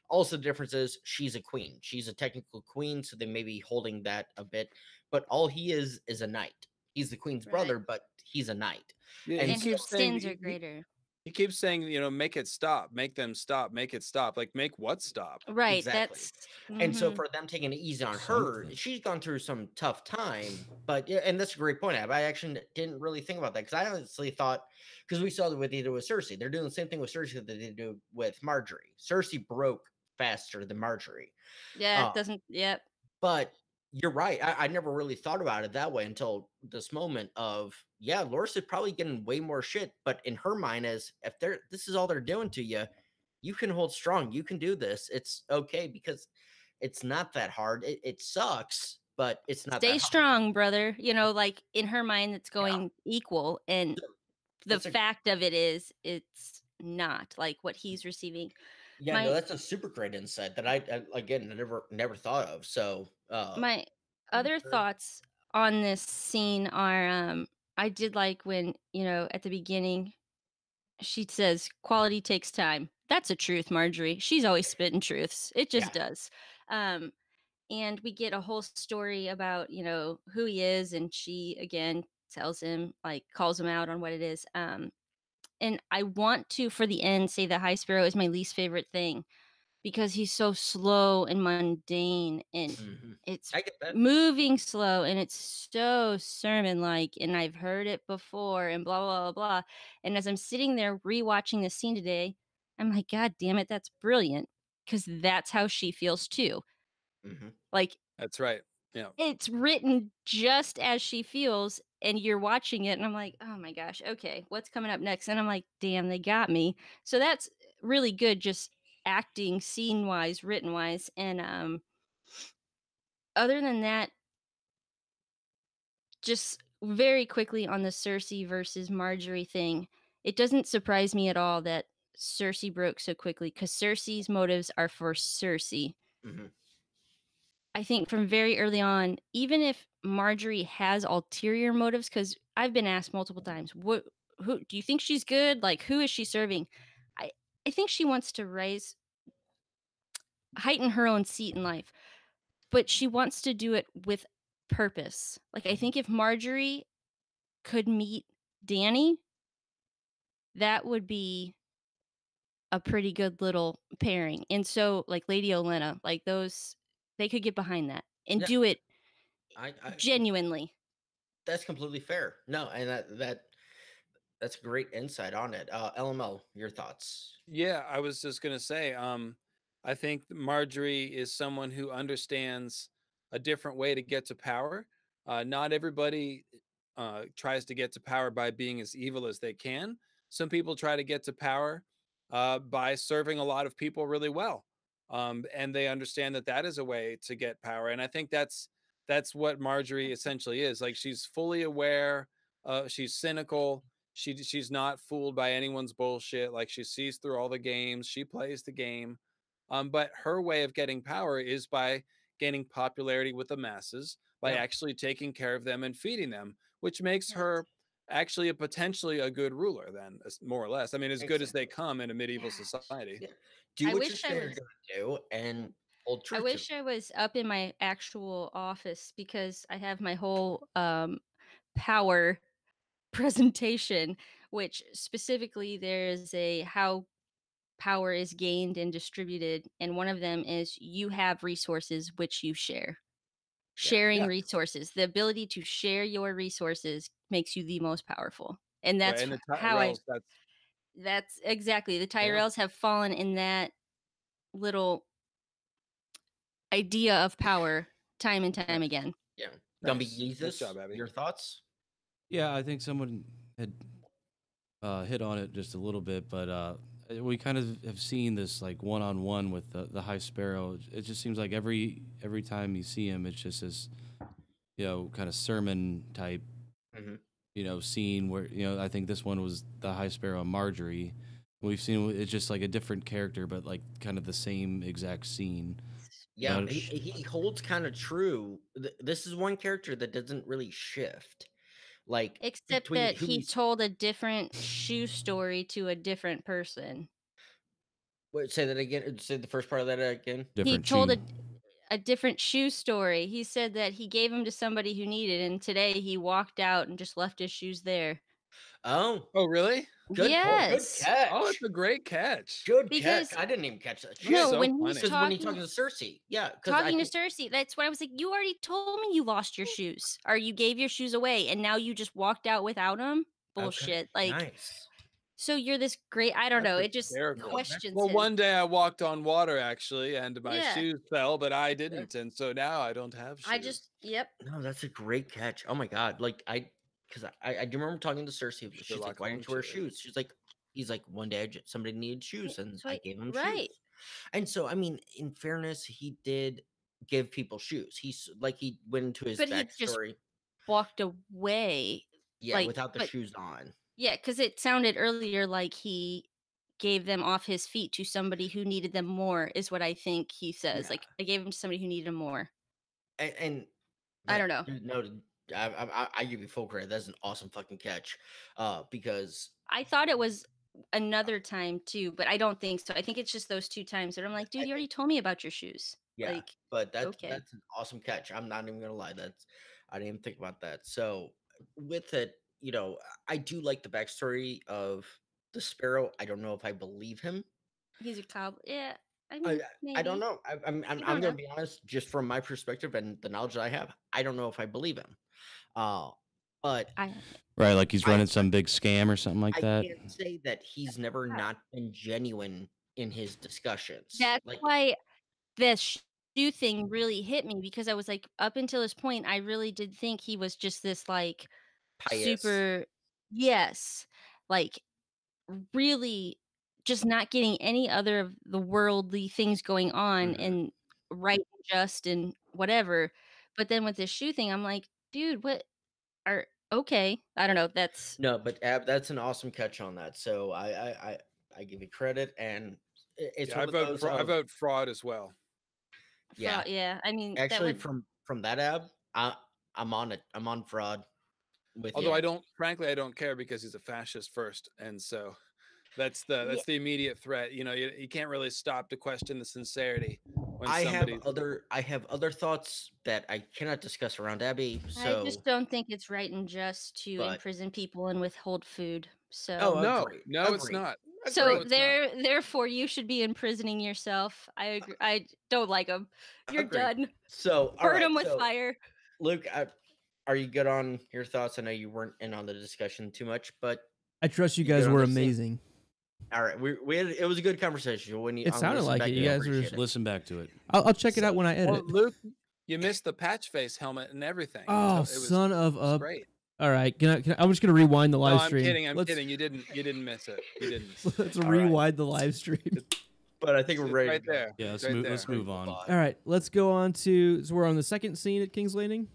Also, the difference is she's a queen. She's a technical queen, so they may be holding that a bit. But all he is a knight. He's the queen's brother, but he's a knight. Yeah, and his sins are greater. He keeps saying, make it stop, make them stop, make it stop. Like, make what stop? Right. Exactly. And so for them taking it easy on her, she's gone through some tough time. But yeah, and that's a great point, Ab. I actually didn't really think about that, because I honestly thought, because we saw what they did with Cersei. They're doing the same thing with Cersei that they did with Marjorie. Cersei broke faster than Marjorie. Yeah, it doesn't. Yep. But you're right. I never really thought about it that way until this moment of, yeah, Loris is probably getting way more shit. But in her mind, as if this is all they're doing to you, you can hold strong. You can do this. It's okay, because it's not that hard. It sucks, but it's not. Stay strong, brother. Like in her mind, it's going equal. And the fact of it is, it's not like what he's receiving. Yeah, no, that's a super great insight that I again never thought of. So my other thoughts on this scene are I did like when, at the beginning she says quality takes time. That's a truth, Marjorie. She's always spitting truths. It just does. And we get a whole story about, who he is, and she again tells him, like, calls him out on what it is. And I want to, for the end, say that High Sparrow is my least favorite thing, because he's so slow and mundane, and it's moving slow, and it's so sermon-like, and I've heard it before, and blah, blah, blah, blah. And as I'm sitting there rewatching the scene today, I'm like, God damn it, that's brilliant, because that's how she feels too. Like, that's right. Yeah. It's written just as she feels, and you're watching it, and I'm like, oh my gosh, okay, what's coming up next? And I'm like, damn, they got me. So that's really good, just acting, scene wise, written wise. And other than that, just very quickly on the Cersei versus Marjorie thing, it doesn't surprise me at all that Cersei broke so quickly, because Cersei's motives are for Cersei. I think from very early on, even if Marjorie has ulterior motives, because I've been asked multiple times, who do you think she's good? Like, who is she serving? I think she wants to heighten her own seat in life, but she wants to do it with purpose. Like, I think if Marjorie could meet Dany, that would be a pretty good little pairing. And so, like, Lady Olenna, like, those, they could get behind that and do it genuinely. That's completely fair. No, and that's great insight on it. LML, your thoughts? Yeah, I was just gonna say, I think Marjorie is someone who understands a different way to get to power. Not everybody tries to get to power by being as evil as they can. Some people try to get to power by serving a lot of people really well, and they understand that that is a way to get power. And I think that's what Marjorie essentially is. Like, she's fully aware. She's cynical. She's not fooled by anyone's bullshit. Like, she sees through all the games. She plays the game. But her way of getting power is by gaining popularity with the masses, by actually taking care of them and feeding them, which makes her actually potentially a good ruler, then, more or less. I mean, as good as they come in a medieval society. Yeah. Do what you say you're going to do and hold true I wish I was up in my actual office, because I have my whole power presentation, which specifically there's a how power is gained and distributed, and one of them is you have resources which you share. Sharing resources, the ability to share your resources makes you the most powerful, and that's and the how Tyrells, that's exactly, the Tyrells have fallen in that little idea of power time and time again. Yeah. Nice. Gumby, Nice job, Abby. your thoughts? Yeah, I think someone had hit on it just a little bit, but we kind of have seen this like one-on-one with the High Sparrow. It just seems like every time you see him, it's just this, kind of sermon type, scene where, I think this one was the High Sparrow and Marjorie. We've seen it's just like a different character, but like kind of the same exact scene. Yeah, he holds kind of true. This is one character that doesn't really shift. Like, except that he told a different shoe story to a different person. Wait, say that again. Say the first part of that again. He told a different shoe story. He said that he gave them to somebody who needed, and today he walked out and just left his shoes there. Oh, really? Good, yes. Good catch. Oh, it's a great catch. Good catch. I didn't even catch that. No, so when funny. he's when he's talking to Cersei, talking to Cersei, that's what I was like. You already told me you lost your shoes, or you gave your shoes away, and now you just walked out without them. Bullshit. Okay, nice. So you're this great. I don't know. It just hysterical. questions. Well, him. one day I walked on water actually, and my shoes fell, but I didn't, and so now I don't have shoes. No, that's a great catch. Oh my god, like because I do remember talking to Cersei. She's like, "Why didn't you wear shoes?" She's like, "He's like, one day somebody needed shoes, and I gave him shoes." And so, I mean, in fairness, he did give people shoes. He went into his backstory. He just walked away. Yeah, without the shoes on. Yeah, because it sounded earlier like he gave them off his feet to somebody who needed them more, is what I think he says. Like, I gave them to somebody who needed them more. And I don't know. No, I give you full credit. That's an awesome fucking catch. Because I thought it was another time too, but I don't think so. I think it's just those two times that I'm like, dude, you already told me about your shoes. Yeah, but that's an awesome catch. I'm not even gonna lie. I didn't even think about that. So with it, I do like the backstory of the Sparrow. I don't know if I believe him. He's a cowboy. Yeah, I mean, I don't know. I'm gonna be honest. Just from my perspective and the knowledge that I have, I don't know if I believe him. But right, like he's running some big scam or something like that. I can't say that he's never not been genuine in his discussions. That's why the shoe thing really hit me, because I was like, up until this point, I really did think he was just this like pious. super, like really just not getting any other of the worldly things going on and right and just and whatever. But then with this shoe thing, I'm like, dude, what are okay? I don't know. That's no, but Ab, that's an awesome catch on that. So I give you credit, and it's I vote fraud as well. Yeah, I mean, actually, from that Ab, I'm on it. I'm on fraud. Although I don't care, because he's a fascist first, and so that's the immediate threat. You can't really stop to question the sincerity. I have other thoughts that I cannot discuss around Abby. So I just don't think it's right and just to imprison people and withhold food. So no, it's not. So therefore, you should be imprisoning yourself. I agree. I don't like them. You're done. So burn them with fire. Luke, are you good on your thoughts? I know you weren't in on the discussion too much, but I trust you guys were amazing. All right, it was a good conversation. It sounded like it. You guys were listen back to it. I'll check it out when I edit. Well, Luke, you missed the patch face helmet and everything. Oh, son of a! Great. All right, I'm just gonna rewind the live No, stream. I'm kidding. You didn't miss it. You didn't. Let's rewind the live stream. But I think we're It's ready. right to go. there. Yeah, It's right there. let's move on. All right, let's go on to. So we're on the second scene at King's Landing.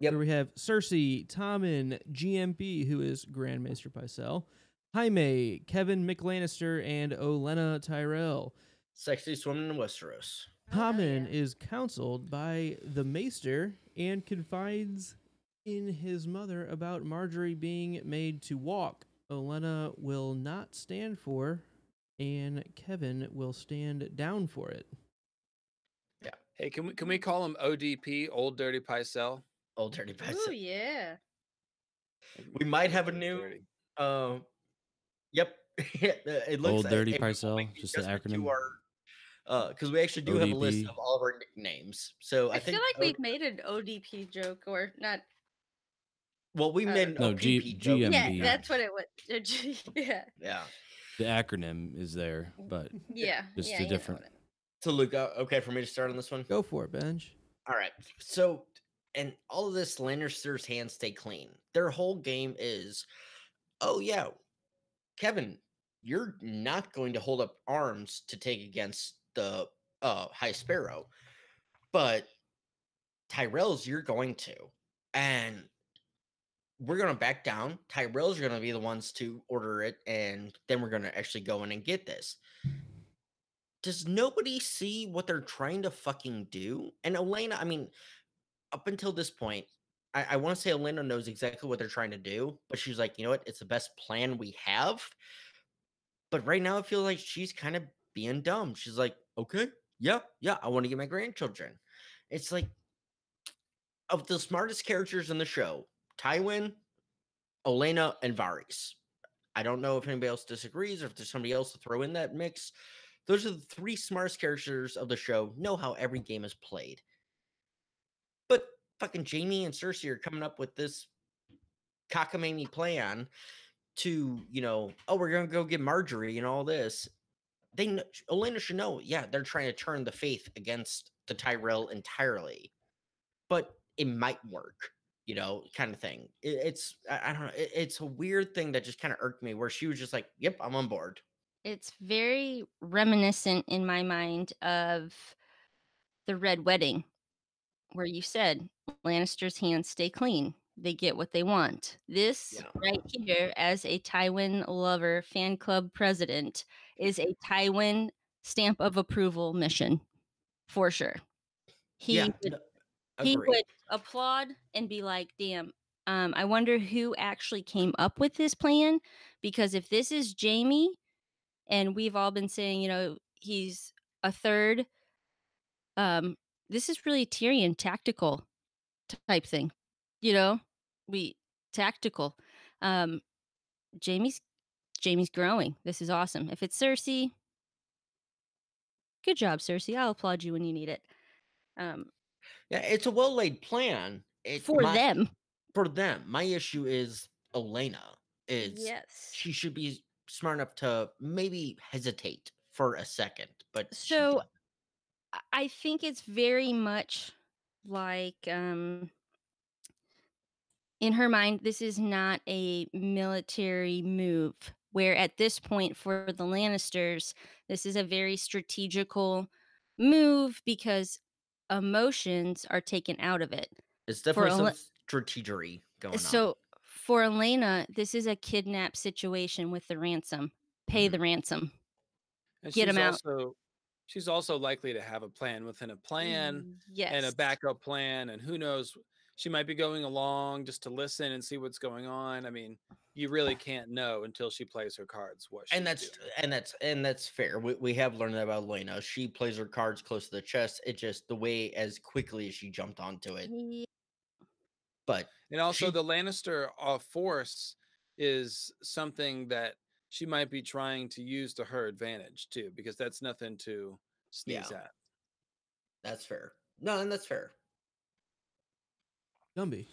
Yep. Where we have Cersei, Tommen, GMP, who is Grand Maester Pycelle, Jaime, Kevin McLannister, and Olenna Tyrell. Sexy swimming in Westeros. Tommen is counseled by the Maester and confides in his mother about Marjorie being made to walk. Olenna will not stand for, and Kevin will stand down for it. Yeah. Hey, can we call him ODP, Old Dirty Pycelle? Old Dirty Pycelle. Oh yeah. We might have a new. Yep. It looks Old Dirty like Pycelle, just the acronym. Because we actually do have a list ODP. of all of our nicknames. So I think feel like we've made an ODP joke or not. Well, we made an No, OPP joke. GMB. Yeah, that's what it was. Yeah. Yeah. The acronym is there, but Yeah. just yeah, a you know different. it. So Luke, okay for me to start on this one? Go for it, Benj. All right. So, and all of this, Lannister's hands stay clean. Their whole game is, oh yeah, Kevin, you're not going to hold up arms to take against the High Sparrow, but Tyrell's you're going to, and we're going to back down. Tyrell's going to be the ones to order it, and then we're going to actually go in and get this. Does nobody see what they're trying to fucking do? And Olenna, I mean, up until this point, I want to say Olenna knows exactly what they're trying to do, but she's like, you know what? It's the best plan we have. But right now, I feel like she's kind of being dumb. She's like, okay, yeah, I want to get my grandchildren. It's like, of the smartest characters in the show, Tywin, Olenna, and Varys. I don't know if anybody else disagrees or if there's somebody else to throw in that mix. Those are the three smartest characters of the show, know how every game is played. But fucking Jaime and Cersei are coming up with this cockamamie plan to, oh, we're going to go get Marjorie and all this. Olenna should know, yeah, they're trying to turn the faith against the Tyrell entirely. But it might work, kind of thing. I don't know. It's a weird thing that just kind of irked me where she was just like, yep, I'm on board. It's very reminiscent in my mind of the Red Wedding, where you said Lannister's hands stay clean. They get what they want. This right here, as a Tywin lover fan club president, is a Tywin stamp of approval mission for sure. He would applaud and be like, damn, I wonder who actually came up with this plan, because if this is Jaime, and we've all been saying, he's a third, this is really Tyrion tactical type thing, tactical. Jaime's growing. This is awesome. If it's Cersei, good job, Cersei. I'll applaud you when you need it. Yeah, it's a well-laid plan. For them. For them. My issue is Olenna. She should be smart enough to maybe hesitate for a second. But so I think it's very much like in her mind, this is not a military move, where at this point for the Lannisters, this is a very strategical move because emotions are taken out of it. It's definitely some strategery going on. So for Olenna, this is a kidnap situation with the ransom. Pay the ransom. And get him out. She's also likely to have a plan within a plan and a backup plan. And who knows, she might be going along just to listen and see what's going on. I mean, you really can't know until she plays her cards. That's fair. We have learned that about Olenna. She plays her cards close to the chest. It just the way as quickly as she jumped onto it. And also the Lannister force is something that she might be trying to use to her advantage too, because that's nothing to sneeze at. That's fair. No, and that's fair. Gumby.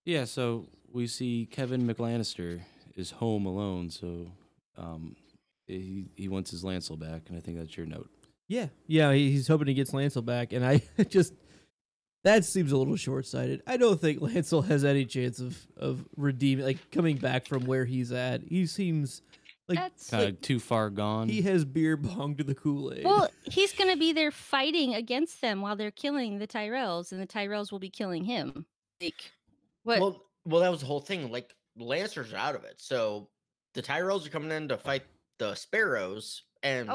Yeah, so we see Kevin McLannister is home alone, so he wants his Lancel back, and I think that's your note. Yeah, he's hoping he gets Lancel back, and I just That seems a little short-sighted. I don't think Lancel has any chance of redeeming, like coming back from where he's at. He seems like That's Kind of too far gone. he has beer bonged to the Kool-Aid. well, he's gonna be there fighting against them while they're killing the Tyrells, and the Tyrells will be killing him. Like, what? Well, that was the whole thing. Like, Lancers are out of it, so the Tyrells are coming in to fight the Sparrows, and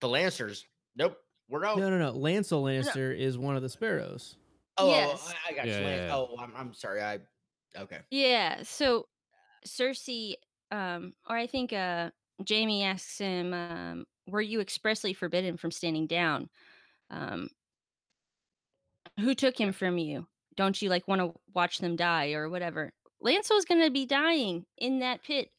the Lancers. Nope, we're out. No. Lancel Lannister is one of the Sparrows. Oh, Yes. I got you. Yeah. Oh, I'm sorry. Okay. Yeah. So Cersei, or I think Jamie asks him, "Were you expressly forbidden from standing down? Who took him from you? Don't you like want to watch them die or whatever?" Lancel's gonna be dying in that pit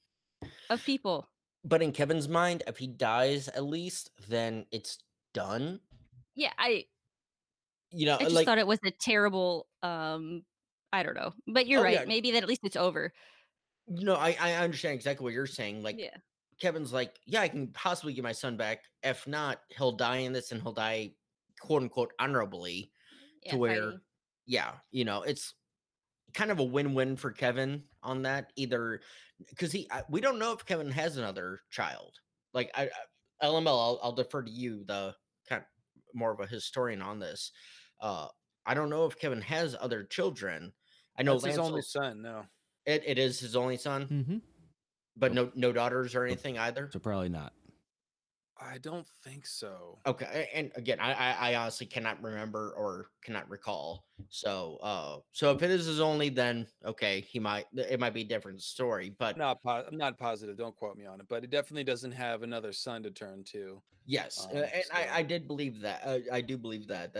of people. But in Kevin's mind, if he dies at least, then it's done. Yeah, I just like thought it was a terrible. I don't know, but you're right. yeah. Maybe that at least it's over. No, I understand exactly what you're saying. Like, Yeah. Kevin's like, yeah, I can possibly get my son back. If not, he'll die in this, and he'll die, quote unquote, honorably. To where, fighting. yeah, it's kind of a win-win for Kevin on that. Either because we don't know if Kevin has another child. Like, LML, I'll defer to you, the kind of more of a historian on this. I don't know if Kevin has other children. I know That's his only son. No, it is his only son, Mm-hmm. but no daughters or anything either. So probably not. I don't think so. Okay, and again, I honestly cannot remember or cannot recall. So if it is his only, then okay, it might be a different story. But I'm not positive. Don't quote me on it, but he definitely doesn't have another son to turn to. yes, and I did believe that. I do believe that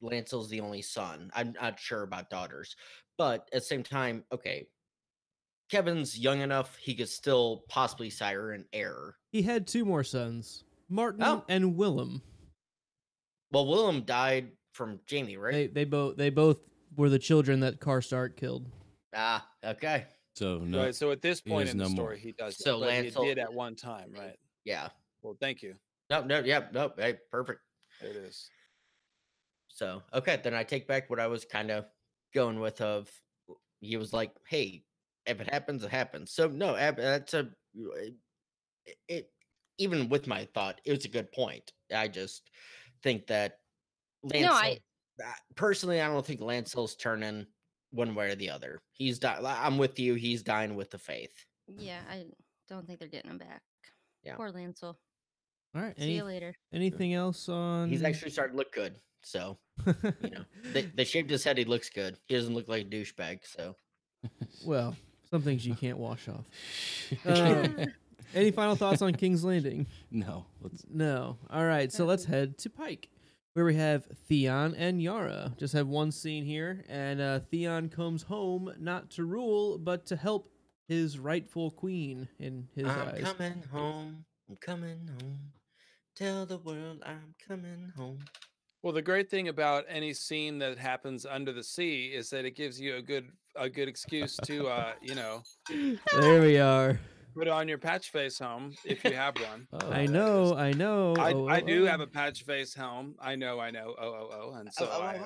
Lancel's the only son. I'm not sure about daughters, but at the same time, okay, Kevin's young enough; he could still possibly sire an heir. He had two more sons, Martin and Willem. Well, Willem died from Jamie, right? They both were the children that Karstark killed. Ah, okay. So no. Right. So at this point in the no story, more. he does. So but Lancel he did at one time, right? Yeah. Well, thank you. No. Hey, perfect. There it is. So okay, then I take back what I was kind of going with. Of he was like, "Hey, if it happens, it happens." So no, that's it. Even with my thought, it was a good point. I just think that Lancel, personally, I don't think Lancel's turning one way or the other. He's I'm with you. He's dying with the faith. Yeah, I don't think they're getting him back. Yeah. Poor Lancel. All right. See you later. Anything else on? He's actually starting to look good. So they shaved his head. He looks good. He doesn't look like a douchebag. So well, some things you can't wash off. Any final thoughts on King's Landing? No. No. All right. So let's head to Pike, where we have Theon and Yara. Just have one scene here, and Theon comes home not to rule, but to help his rightful queen in his eyes. I'm coming home. I'm coming home. Tell the world I'm coming home. Well, the great thing about any scene that happens under the sea is that it gives you a good excuse to There we are. put on your patch face helm if you have one. Oh, I know. I do have a patch face helm. I know. And so I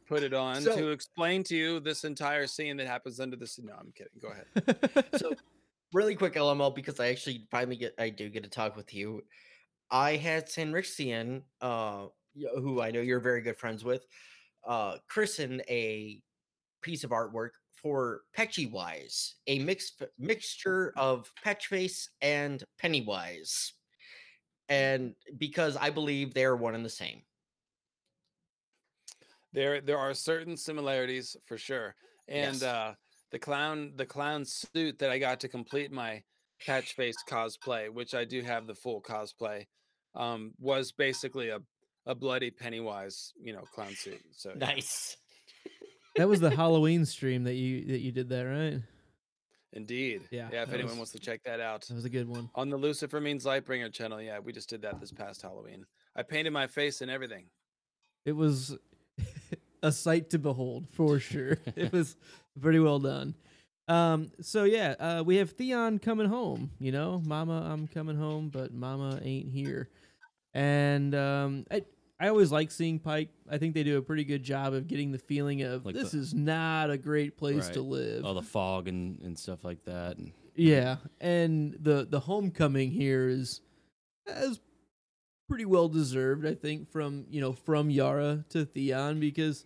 put it on to explain to you this entire scene that happens under the sea. No, I'm kidding. Go ahead. So really quick, LML, because I actually I do get to talk with you. I had Sanrixian, who I know you're very good friends with, christen a piece of artwork for Pennywise, a mixture of Patchface and Pennywise, and because I believe they're one and the same. There are certain similarities for sure, and Yes. the clown suit that I got to complete my Patchface cosplay, which I do have the full cosplay, was basically a bloody Pennywise, clown suit. So Nice. That was the Halloween stream that you did that, right? Indeed. Yeah, If that anyone was- wants to check that out. That was a good one. On the Lucifer Means Lightbringer channel, yeah, we just did that this past Halloween. I painted my face and everything. It was a sight to behold, for sure. It was pretty well done. So yeah, we have Theon coming home. Mama, I'm coming home, but Mama ain't here. And I always like seeing Pike. I think they do a pretty good job of getting the feeling of Like this is not a great place to live. All the fog and stuff like that. And, yeah, and the homecoming here is pretty well deserved, I think, from Yara to Theon, because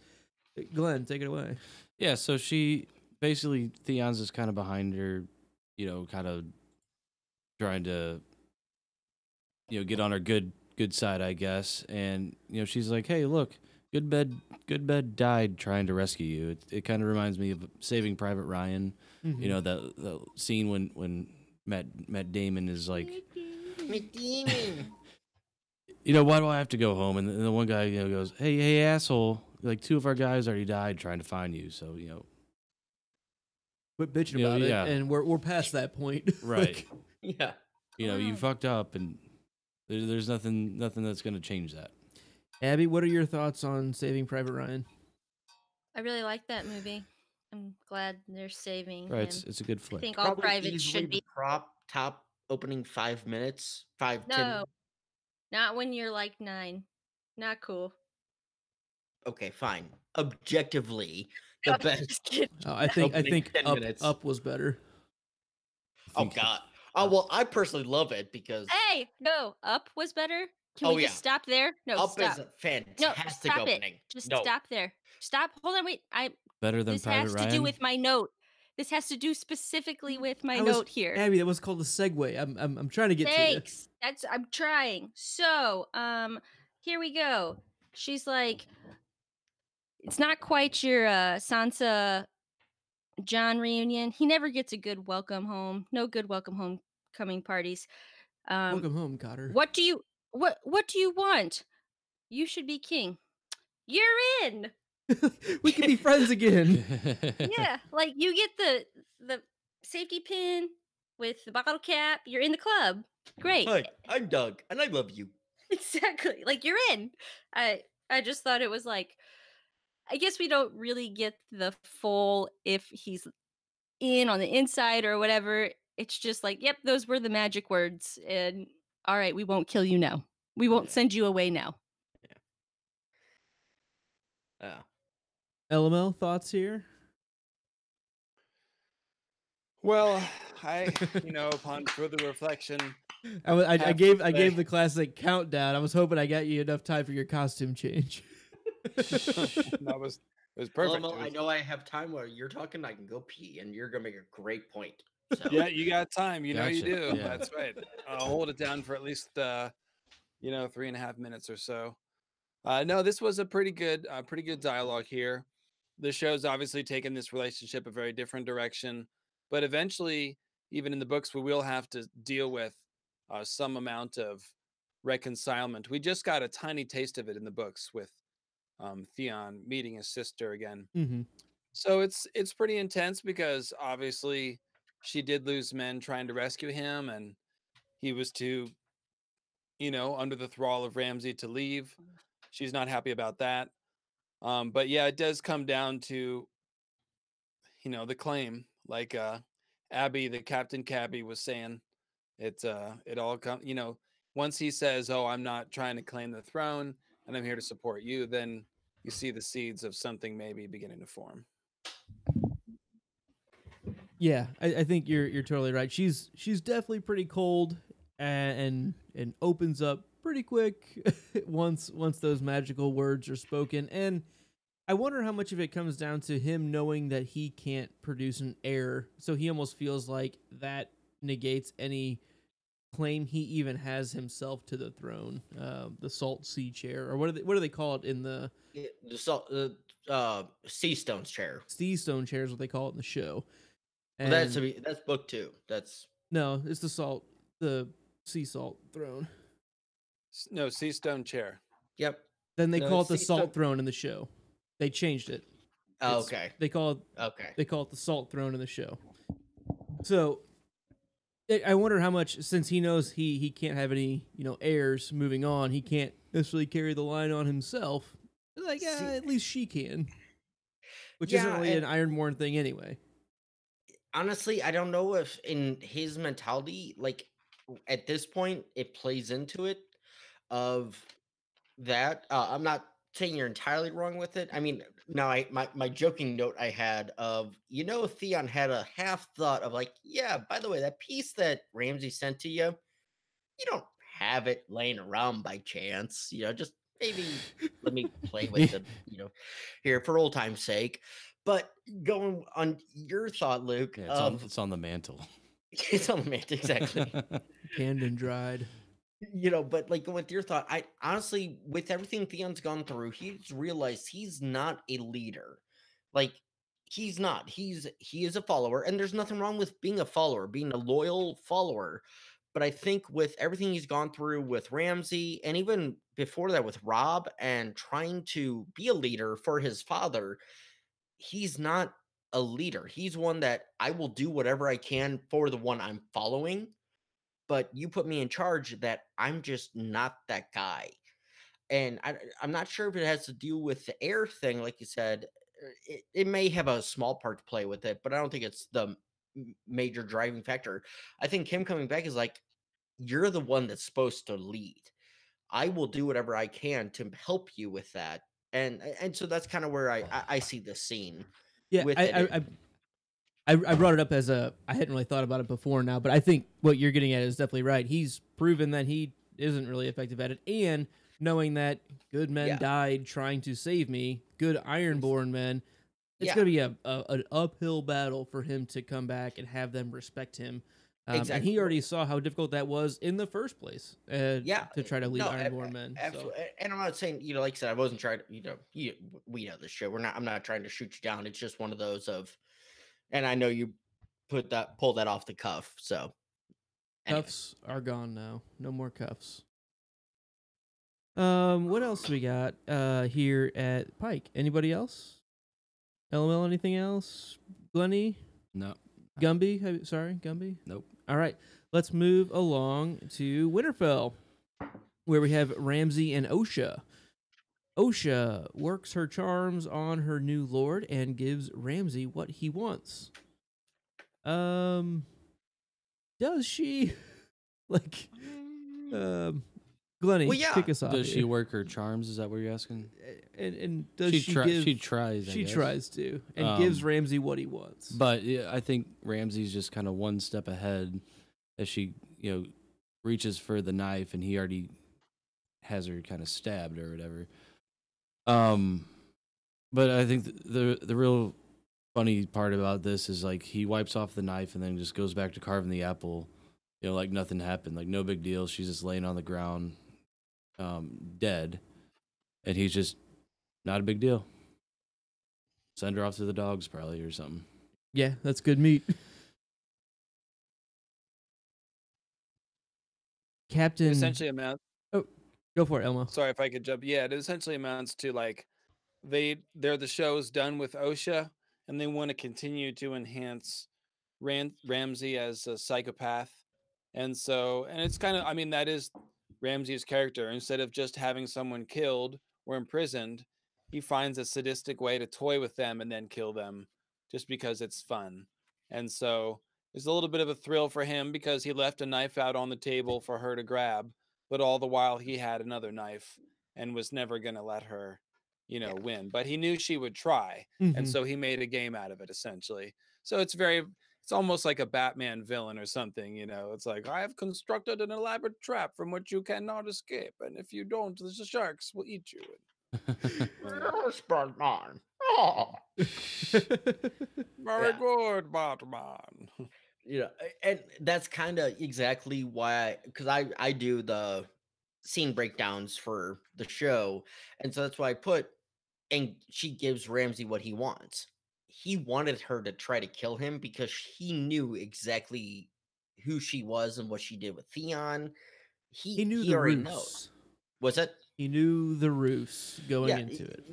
Glenn, take it away. Yeah, so she basically Theon's just kind of behind her, kind of trying to get on her good side, I guess. And she's like, "Hey, look, Goodbed died trying to rescue you." It kind of reminds me of Saving Private Ryan. Mm-hmm. The scene when Matt Damon is like, Matt Damon. why do I have to go home? And the one guy goes, "Hey, asshole! Like 2 of our guys already died trying to find you, so quit bitching about it." And we're past that point, right? Yeah. You fucked up, and there's nothing that's gonna change that. Abby, what are your thoughts on Saving Private Ryan? I really like that movie. I'm glad they're saving Right, him. it's a good flick. I think all privates should be top opening 5 minutes. 10. No, not when you're like 9. Not cool. Okay, fine. Objectively, the best. I think Up, minutes. Up was better. Oh God. Oh well, I personally love it because. Hey, no, Up was better. Can we just stop there? No, Up stop. is a fantastic no, stop opening. It. Just stop there. Stop. Hold on. Wait. Better than this Private has Ryan? to do with my note. This has to do specifically with my note here. Abby, that was called a segue. I'm trying to get Thanks. I'm trying. So, here we go. She's like, it's not quite your Sansa John reunion. He never gets a good welcome home. No good welcome homecoming parties. Welcome home, Cotter. What do you want? You should be king. You're in. We can be friends again. Yeah, like you get the safety pin with the bottle cap. You're in the club. Great. Hi, I'm Doug, and I love you. Exactly. Like you're in. I just thought it was like, I guess we don't really get the full if he's in on the inside or whatever. It's just like, yep, those were the magic words. And all right, we won't kill you now. We won't send you away now. Yeah. LML, thoughts here? Well, upon further reflection, I gave the classic countdown. I was hoping I got you enough time for your costume change. It was perfect. Well, I know I have time while you're talking. I can go pee, and you're gonna make a great point. So. Yeah, you got time. You know Gotcha. you do. Yeah. That's right. I'll hold it down for at least 3.5 minutes or so. No, this was a pretty good dialogue here. The show's obviously taken this relationship a very different direction, but eventually, even in the books, we will have to deal with some amount of reconcilement. We just got a tiny taste of it in the books with Theon meeting his sister again. Mm-hmm. So it's pretty intense because obviously she did lose men trying to rescue him, and he was too, under the thrall of Ramsay to leave. She's not happy about that. But yeah, it does come down to, the claim, like Abby, the Captain Cabby was saying, it all comes, once he says, "Oh, I'm not trying to claim the throne and I'm here to support you," then you see the seeds of something maybe beginning to form. Yeah, I think you're totally right. She's definitely pretty cold and opens up pretty quick once those magical words are spoken. And I wonder how much of it comes down to him knowing that he can't produce an heir, so he almost feels like that negates any claim he even has himself to the throne. The Salt Sea Chair, or what do they call it in the Sea Stone's chair? Sea Stone Chair is what they call it in the show. And That's book 2. No, it's the sea salt throne. No, Sea Stone chair. Yep. Then they call it the salt throne in the show. They changed it. Oh, okay. They call it the salt throne in the show. So I wonder how much, since he knows he can't have any heirs moving on, he can't necessarily carry the line on himself. Like at least she can, which isn't really an Ironborn thing anyway. Honestly, I don't know if in his mentality, like at this point, it plays into it of that. I'm not saying you're entirely wrong with it. I mean, now my joking note I had of, Theon had a half thought of like, yeah, by the way, that piece that Ramsey sent to you, you don't have it laying around by chance. Just maybe let me play with the, here for old time's sake. But going on your thought, Luke, Yeah, it's on the mantle. It's on the mantle, exactly. Canned and dried. But like with your thought, I honestly, with everything Theon's gone through, he's realized he's not a leader. Like, he's not. He is a follower, and there's nothing wrong with being a follower, being a loyal follower. But I think with everything he's gone through with Ramsey, and even before that with Rob, and trying to be a leader for his father, he's not a leader. He's one that I will do whatever I can for the one I'm following, but you put me in charge, that I'm just not that guy. And I'm not sure if it has to do with the air thing, like you said. It may have a small part to play with it, but I don't think it's the major driving factor. I think him coming back is like, you're the one that's supposed to lead. I will do whatever I can to help you with that. And so that's kind of where I see this scene. Yeah, with I brought it up as I hadn't really thought about it before now, but I think what you're getting at is definitely right. He's proven that he isn't really effective at it, and knowing that good men died trying to save me, good Ironborn men, it's going to be an uphill battle for him to come back and have them respect him. Exactly. And he already saw how difficult that was in the first place. To try to lead Ironborn men. Absolutely. So. And I'm not saying, like I said, I wasn't trying to, we know this show. I'm not trying to shoot you down. It's just one of those of, and I know you pulled that off the cuff. So cuffs are gone now. No more cuffs. What else we got here at Pike? Anybody else? LML, anything else? Glenny? No. Gumby? Sorry, Gumby? Nope. All right, let's move along to Winterfell, where we have Ramsey and Osha. Osha works her charms on her new lord and gives Ramsey what he wants. Does she? Glenny, kick us off. Does she work her charms? Is that what you're asking? And does she tries. She tries to, and gives Ramsey what he wants. But yeah, I think Ramsey's just kind of one step ahead as she, reaches for the knife, and he already has her kind of stabbed or whatever. But I think the real funny part about this is like he wipes off the knife and then just goes back to carving the apple, like nothing happened, like no big deal. She's just laying on the ground, dead, and he's just not a big deal. Send her off to the dogs probably or something. Yeah, that's good meat. Captain. It essentially amounts. Oh, go for it, Elmo. Sorry if I could jump. Yeah, it essentially amounts to like they're the show's done with Osha, and they want to continue to enhance Ramsey as a psychopath, and it's kind of, I mean, that is Ramsey's character. Instead of just having someone killed or imprisoned, he finds a sadistic way to toy with them and then kill them, just because it's fun. And so there's a little bit of a thrill for him because he left a knife out on the table for her to grab, but all the while he had another knife and was never going to let her, win. But he knew she would try, and so he made a game out of it, essentially. So it's almost like a Batman villain or something, It's like, I have constructed an elaborate trap from which you cannot escape, and if you don't, the sharks will eat you. Batman. Oh. Very good, Batman. And that's kind of exactly why, because I do the scene breakdowns for the show, and so that's why I put, and she gives Ramsey what he wants. He wanted her to try to kill him because he knew exactly who she was and what she did with Theon. He knew he the already ruse. knows. Was it? He knew the ruse going into it.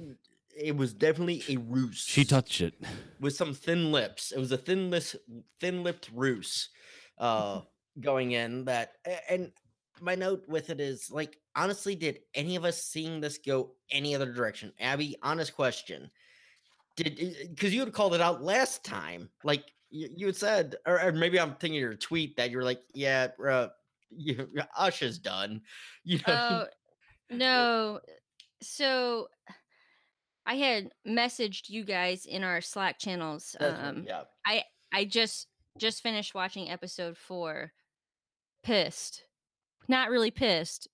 It was definitely a ruse. She touched it with some thin lips. It was a thin-lipped ruse going in that. And my note with it is, like, honestly, did any of us seeing this go any other direction? Abby, honest question. Because you had called it out last time. Like, you had said, or maybe I'm thinking your tweet that you were like, yeah, Usha's done. No. So I had messaged you guys in our Slack channels. That's right. Yeah. I just finished watching episode 4. Pissed. Not really pissed.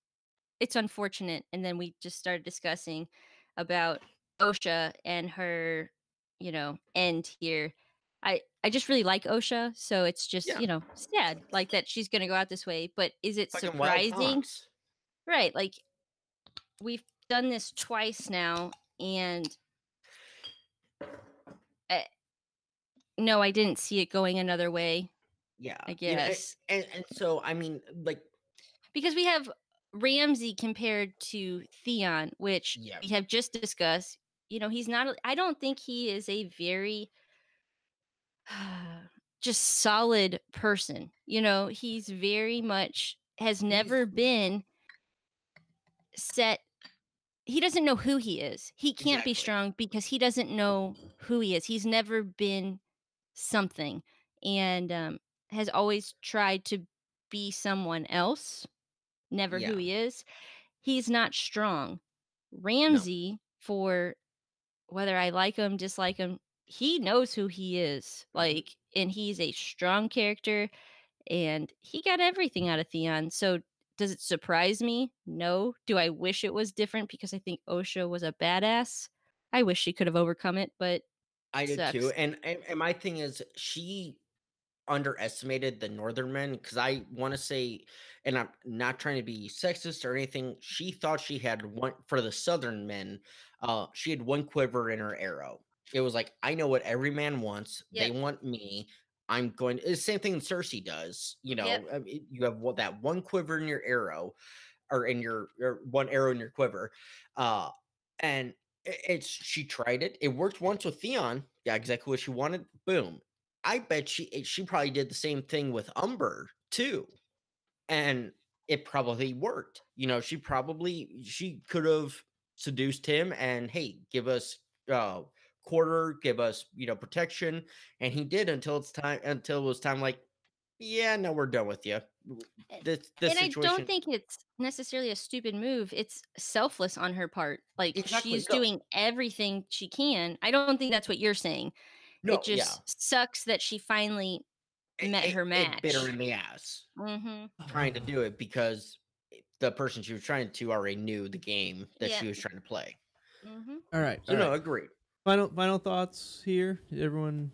It's unfortunate. And then we just started discussing about OSHA and her, end here. I just really like OSHA, so it's just, Yeah. sad like that she's going to go out this way, but is it Fucking wild surprising? fox. Right, like we've done this twice now, and uh, no, I didn't see it going another way, Yeah. I guess. And so I mean, like, Because we have Ramsey compared to Theon, which yeah, we have just discussed. He's not, I don't think he is a very just solid person. He's very much has never been set. He doesn't know who he is. He can't be exactly. strong because he doesn't know who he is. He's never been something, and has always tried to be someone else, never who Yeah. he is. He's not strong. No. Ramsey, for whether I like him, dislike him, he knows who he is. Like, and he's a strong character, and he got everything out of Theon. So does it surprise me? No. Do I wish it was different because I think OSHA was a badass? I wish she could have overcome it, but I did too. sucks. And my thing is, she underestimated the northern men, because I want to say, and I'm not trying to be sexist or anything, she thought she had one for the southern men. She had one quiver in her arrow. It was like, I know what every man wants. They Yep. want me. I'm going. It's the same thing Cersei does. Yep. You have that one quiver in your arrow, or in your one arrow in your quiver, and she tried it. It worked once with Theon. Yeah, exactly what she wanted. Boom. I bet she probably did the same thing with Umber too, and it probably worked. She could have seduced him and, hey, give us quarter, give us protection, and he did until it was time. Like, yeah, no, we're done with you. This And I situation. don't think it's necessarily a stupid move. It's selfless on her part. Like, Exactly. she's No. doing everything she can. I don't think that's what you're saying. No, It just sucks that she finally met her It bit her match. in the ass Mm-hmm. trying to do it, because the person she was trying to already knew the game that Yeah. she was trying to play. Mm-hmm. All right. So no, agreed. Final thoughts here. Did everyone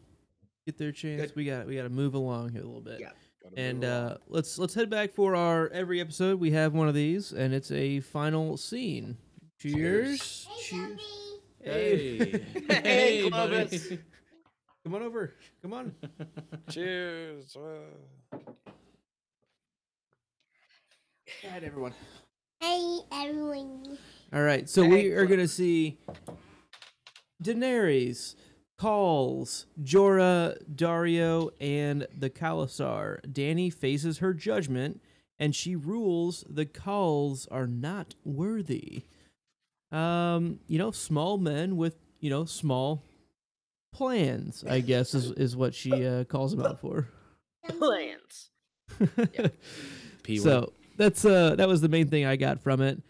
get their chance? Good. We got to move along here a little bit. Yeah. And let's head back for our every episode. We have one of these, and it's a final scene. Cheers. Cheers. Hey. Hey, buddy. Clovis. Come on over. Come on. Cheers. All right, everyone. Hey, everyone. All right, so we are going to see Daenerys, Khals, Jorah, Dario, and the Khalasar. Dany faces her judgment, and she rules the Khals are not worthy. Small men with, small plans, I guess, is what she calls them out for. Plans. So that was the main thing I got from it.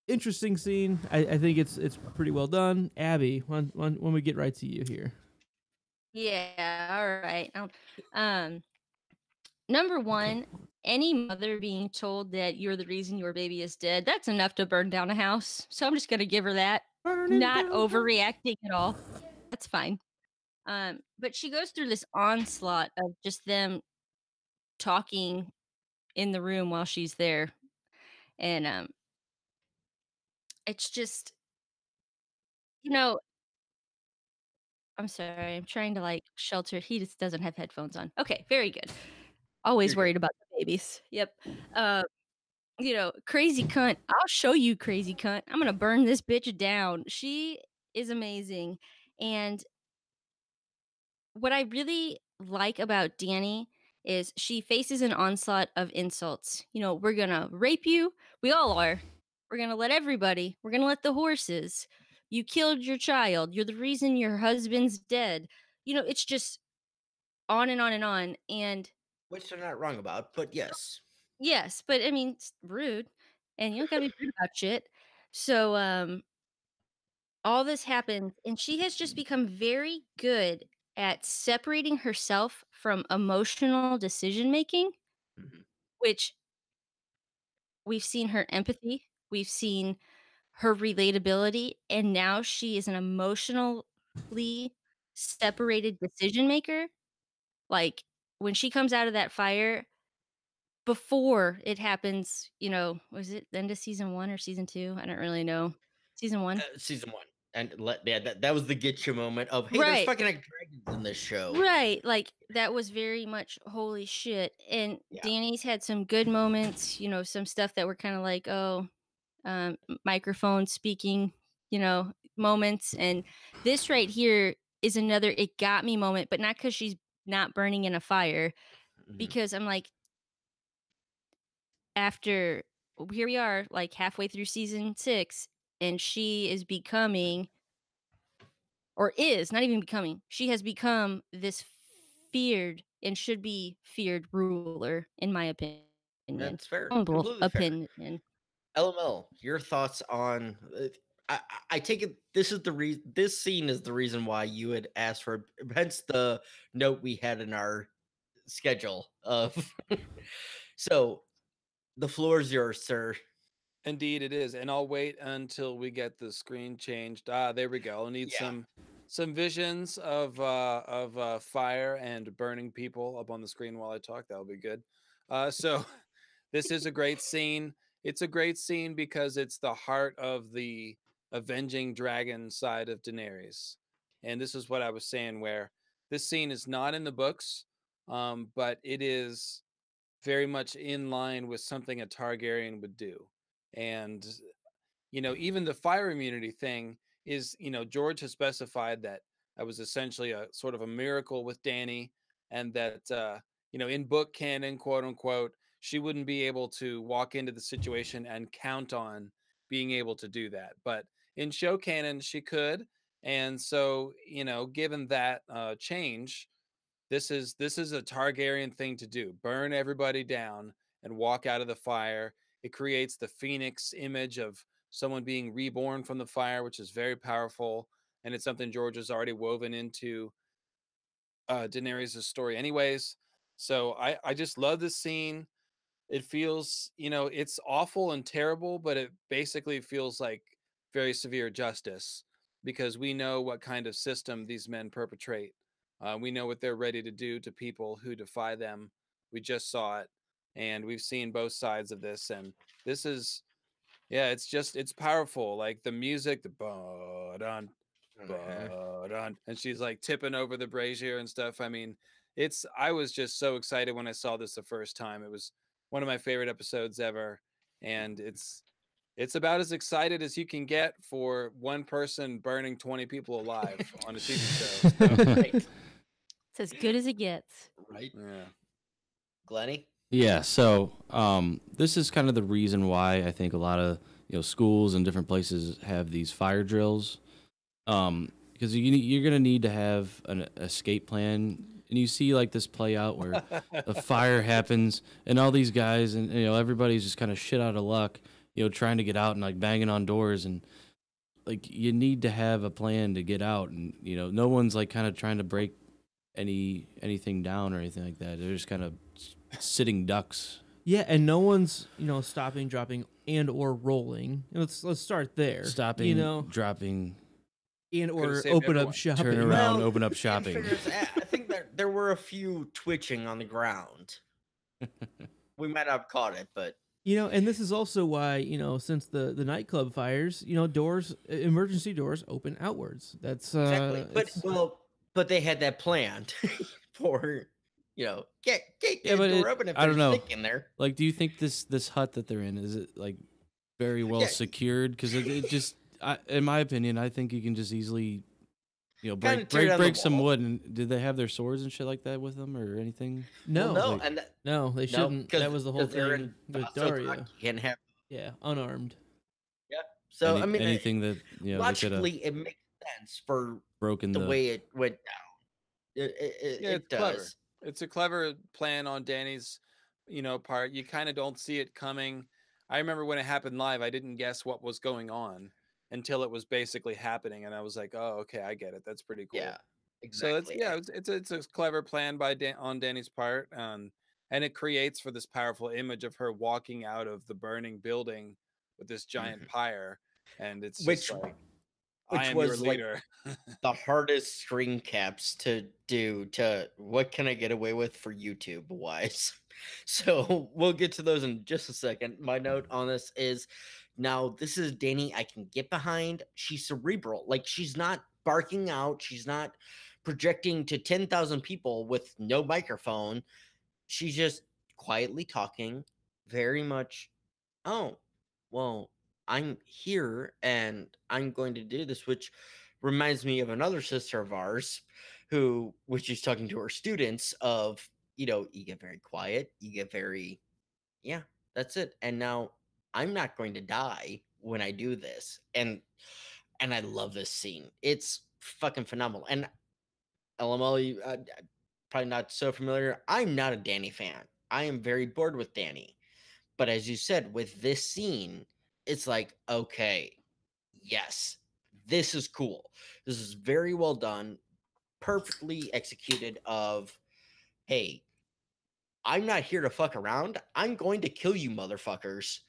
Interesting scene. I think it's pretty well done. Abby, when we get right to you here. Yeah. All right. Number one, any mother being told that you're the reason your baby is dead, that's enough to burn down a house. So I'm just gonna give her that. Not overreacting at all. That's fine. But she goes through this onslaught of just them talking in the room while she's there, and it's just, I'm sorry, I'm trying to shelter. He just doesn't have headphones on. Okay, very good. Always You're worried good. about the babies. Yep. Crazy cunt. I'll show you, crazy cunt. I'm gonna burn this bitch down. She is amazing. And what I really like about Dany is she faces an onslaught of insults. We're gonna rape you. We all are. We're gonna let everybody. We're gonna let the horses. You killed your child. You're the reason your husband's dead. It's just on and on and on. And Which they're not wrong about, but yes. yes, but I mean, it's rude. and you don't gotta be rude about shit. So, all this happens, and she has just become very good at separating herself from emotional decision making, Mhm. which we've seen her empathy, we've seen her relatability, and now she is an emotionally separated decision maker. Like, when she comes out of that fire, before it happens, was it the end of season 1 or season 2? I don't really know. Season 1? Season 1. And that was the get you moment of, hey, there's Right. fucking like dragons in this show. Right, like, that was very much holy shit, and Yeah. Danny's had some good moments, some stuff that were kinda like, oh, microphone speaking, moments, and this right here is another "it got me" moment, but not because she's not burning in a fire, Mhm. because I'm like after here we are, like, halfway through season 6, and she is becoming or is, not even becoming, she has become this feared and should be feared ruler, in my opinion. That's fair. Humble Completely fair. opinion. LML, your thoughts on I take it this is the reason this scene is the reason why you had asked for, hence the note we had in our schedule of so the floor is yours, sir. Indeed, it is, and I'll wait until we get the screen changed. Ah, there we go. I'll need Yeah. some visions of fire and burning people up on the screen while I talk. That'll be good. So this is a great scene. It's a great scene because it's the heart of the avenging dragon side of Daenerys, and this is what I was saying. Where this scene is not in the books, but it is very much in line with something a Targaryen would do. And, even the fire immunity thing is, George has specified that that was essentially a sort of a miracle with Danny, and that, in book canon, quote unquote, she wouldn't be able to walk into the situation and count on being able to do that. But in show canon, she could. And so, given that change, this is a Targaryen thing to do. Burn everybody down and walk out of the fire. It creates the phoenix image of someone being reborn from the fire, which is very powerful, and it's something George has already woven into Daenerys' story, anyways. So I just love this scene. It feels, it's awful and terrible, but it basically feels like very severe justice because we know what kind of system these men perpetrate. We know what they're ready to do to people who defy them. We just saw it, and we've seen both sides of this. And this is, yeah, it's powerful. Like the music, the ba-dun, ba-dun, and she's like tipping over the brazier and stuff. I mean, I was just so excited when I saw this the first time. It was one of my favorite episodes ever, and it's about as excited as you can get for one person burning 20 people alive on a TV show. So, Right. It's as good as it gets. Right. yeah. Glenny? Yeah, so this is kind of the reason why I think a lot of schools and different places have these fire drills, because you're gonna need to have an escape plan, and you see like this play out where a fire happens and all these guys and everybody's just kind of shit out of luck, trying to get out and like banging on doors, and like you need to have a plan to get out, and no one's like kind of trying to break anything down or anything like that. They're just kind of sitting ducks. Yeah, and no one's stopping, dropping, and or rolling. Let's start there. Stopping, dropping, and or saved open everyone. up shopping. turn around, Well, open up in shopping. fairness, I think there were a few twitching on the ground. We might not have caught it, but And this is also why since the nightclub fires, emergency doors open outwards. That's exactly. But they had that planned for get Yeah, the but door open if I don't there's know. stick in there. Like, do you think this hut that they're in, is it like very well Yeah. secured? Because it just, in my opinion, I think you can just easily, break tear down the some wall. wood. And did they have their swords and shit like that with them or anything? no, Well, no, like- and no, they shouldn't. 'cause- That was the whole 'cause they're thing in with Dothraki, Daria. You can't have Unarmed. so. I mean, anything that they could have logically, it makes sense for broken the way it went down. Yeah, It it's clever. does. It's a clever plan on Danny's, part. You kind of don't see it coming. I remember when it happened live, I didn't guess what was going on until it was basically happening, and I was like, "Oh, okay, I get it. That's pretty cool." Yeah, So it's exactly. yeah, it's a clever plan by on Danny's part, and it creates for this powerful image of her walking out of the burning building with this giant Mhm. pyre, and it's just Which like, "I which am your was like leader." the hardest screen caps to do to what can I get away with for YouTube wise. So we'll get to those in just a second. My note on this is now this is Danny I can get behind. She's cerebral. Like she's not barking out, she's not projecting to 10,000 people with no microphone. She's just quietly talking, very much, oh, well, I'm here and I'm going to do this, which reminds me of another sister of ours who, which she's talking to her students of, you get very quiet, you get very, yeah, that's it. And now I'm not going to die when I do this. And I love this scene. It's fucking phenomenal. And LML, probably not so familiar. I'm not a Danny fan. I am very bored with Danny. But as you said, with this scene, it's like, okay, yes, this is cool. This is very well done, perfectly executed of, hey, I'm not here to fuck around. I'm going to kill you motherfuckers.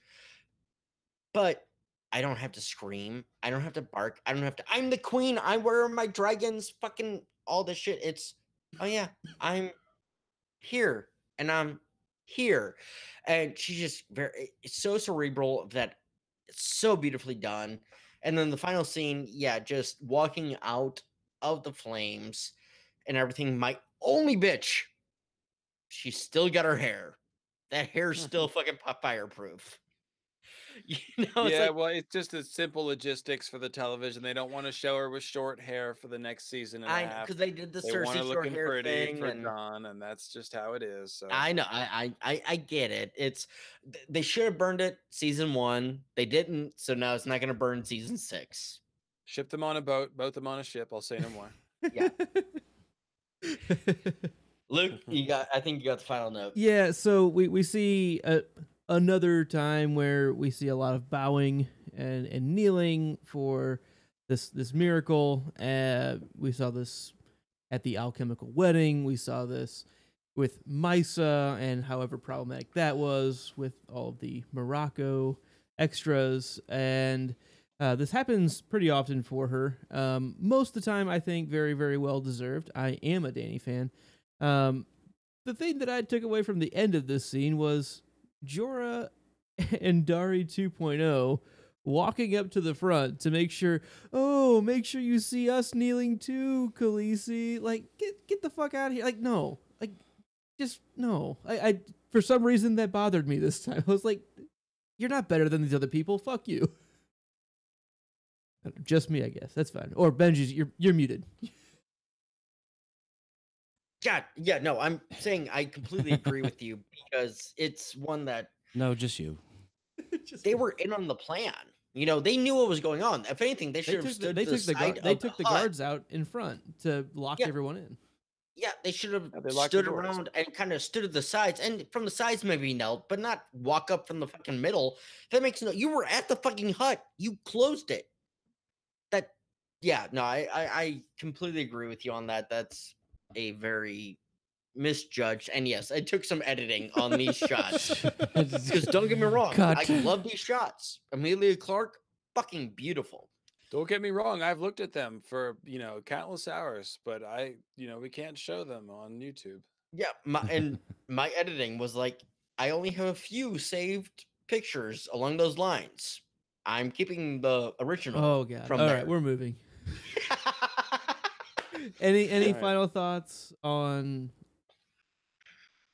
But I don't have to scream. I don't have to bark. I don't have to. I'm the queen. I wear my dragons, fucking all this shit. It's, oh yeah, I'm here and I'm here. And she's just it's so cerebral that it's so beautifully done. And then the final scene, yeah, just walking out of the flames and everything. My only bitch, she's still got her hair. That hair's still fucking fireproof. It's Yeah, like, well, it's just a simple logistics for the television. They don't want to show her with short hair for the next season and a I know, half. because they did the They want Cersei her short looking hair pretty thing, for and John, and that's just how it is. So I know, I get it. It's they should have burned it season 1. They didn't, so now it's not going to burn season 6. ship them on a boat, both them on a ship. I'll say no more. Yeah. Luke, I think you got the final note. Yeah, so we see another time where we see a lot of bowing and kneeling for this miracle. We saw this at the alchemical wedding. We saw this with Misa and however problematic that was with all of the Morocco extras. And this happens pretty often for her. Most of the time, I think very, very well deserved. I am a Danny fan. The thing that I took away from the end of this scene was Jorah and Dari 2.0 walking up to the front to make sure you see us kneeling too, Khaleesi. Like, get the fuck out of here. Like, no. Like, just no. I for some reason that bothered me this time. I was like, you're not better than these other people. Fuck you. Just me, I guess. That's fine. Or Benji's, you're muted. God, yeah, no, I'm saying I completely agree with you because it's one that No, just you. they were in on the plan. They knew what was going on. If anything, they should have stood to the side. They took the hut. guards out in front to lock everyone in. Yeah, they should have they locked stood the doors. around and kind of stood at the sides, and from the sides maybe knelt, but not walk up from the fucking middle. That makes no. You were at the fucking hut. You closed it. I completely agree with you on that. That's a very misjudged, and yes, it took some editing on these shots. Because don't get me wrong, God. I love these shots. Amelia Clarke, fucking beautiful. Don't get me wrong. I've looked at them for, countless hours, but we can't show them on YouTube. Yeah, my editing was like, I only have a few saved pictures along those lines. I'm keeping the original. Oh god. From All there. right, we're moving. Any All right. final thoughts on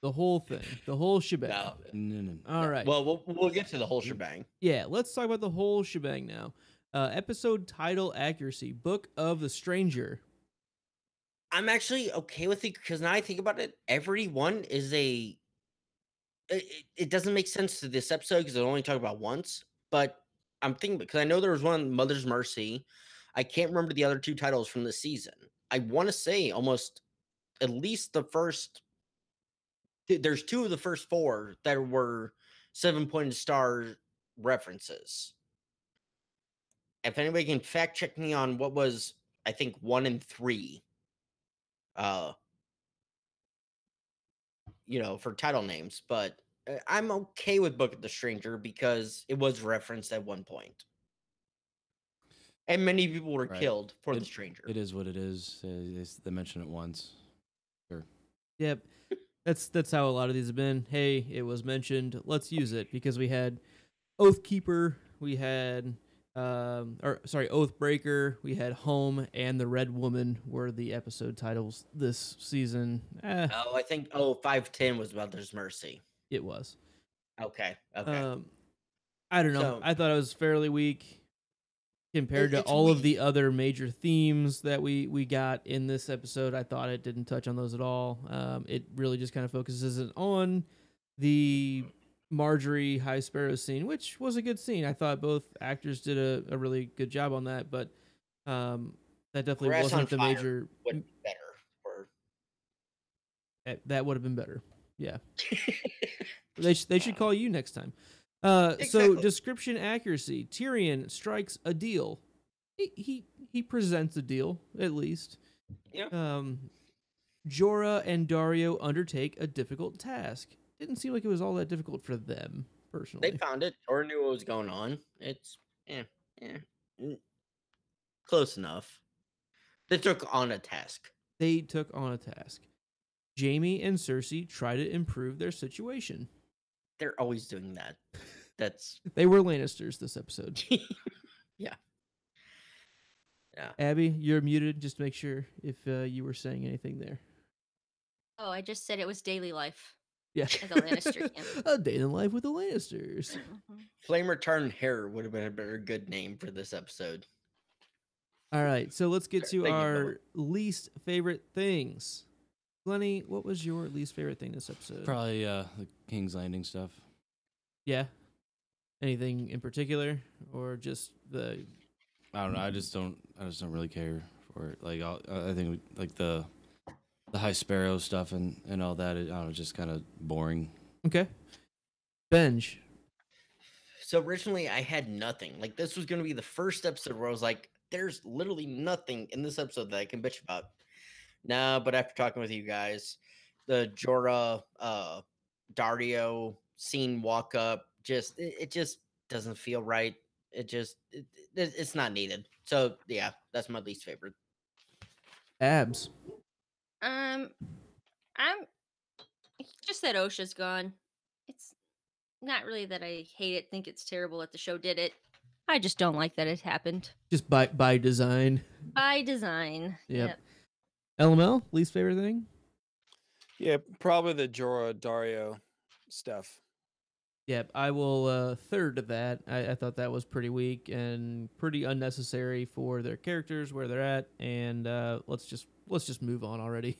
the whole thing, the whole shebang? No. All right. Well, we'll get to the whole shebang. Yeah, let's talk about the whole shebang now. Episode title accuracy, Book of the Stranger. I'm actually okay with it because now I think about it, every one is it doesn't make sense to this episode because they only talk about once. But I'm thinking because I know there was one Mother's Mercy. I can't remember the other 2 titles from this season. I want to say almost at least the first. There's 2 of the first 4 that were 7-pointed stars references. If anybody can fact check me on what was, I think, 1 and 3, for title names, but I'm okay with Book of the Stranger because it was referenced at one point. And many people were killed for the stranger. It is what it is. They mention it once. Sure. Yep. That's how a lot of these have been. Hey, it was mentioned. Let's use it, because we had Oathkeeper, we had Oathbreaker, we had Home, and The Red Woman were the episode titles this season. Oh, I think 510 was Mother's Mercy. It was. Okay. I don't know. So, I thought it was fairly weak compared to all of the other major themes that we got in this episode. I thought it didn't touch on those at all. It really just kind of focuses on the Marjorie High Sparrow scene, which was a good scene. I thought both actors did a really good job on that, but that definitely Grass wasn't on the Fire major. would be better. That would have been better. Yeah. They should call you next time. Exactly. So description accuracy. Tyrion strikes a deal. He presents a deal, at least. Yeah. Jorah and Dario undertake a difficult task. Didn't seem like it was all that difficult for them, personally. They found it. Jorah knew what was going on. It's close enough. They took on a task. Jaime and Cersei try to improve their situation. They're always doing that. They were Lannisters this episode. Yeah. Abby, you're muted. Just make sure if you were saying anything there. Oh, I just said it was daily life. Yeah. As a Lannister. A day in the life with the Lannisters. Flame Retardant Hair would have been a better good name for this episode. All right, so let's get to our least favorite things. Glennie, what was your least favorite thing this episode? Probably the King's Landing stuff. Yeah. Anything in particular, or just the? I don't know. I just don't really care for it. Like I think like the High Sparrow stuff and all that. I don't know, just kind of boring. Okay. Benj. So originally I had nothing. Like, this was going to be the first episode where I was like, there's literally nothing in this episode that I can bitch about. No, but after talking with you guys, the Jorah Dario scene walk up, it just doesn't feel right. It's not needed. So yeah, that's my least favorite. Abs. I'm just that OSHA's gone. It's not really that I hate it, think it's terrible that the show did it. I just don't like that it happened. Just by design. By design. Yep. LML, least favorite thing? Yeah, probably the Jorah Dario stuff. Yep, I will third to that. I thought that was pretty weak and pretty unnecessary for their characters, where they're at, and let's just move on already.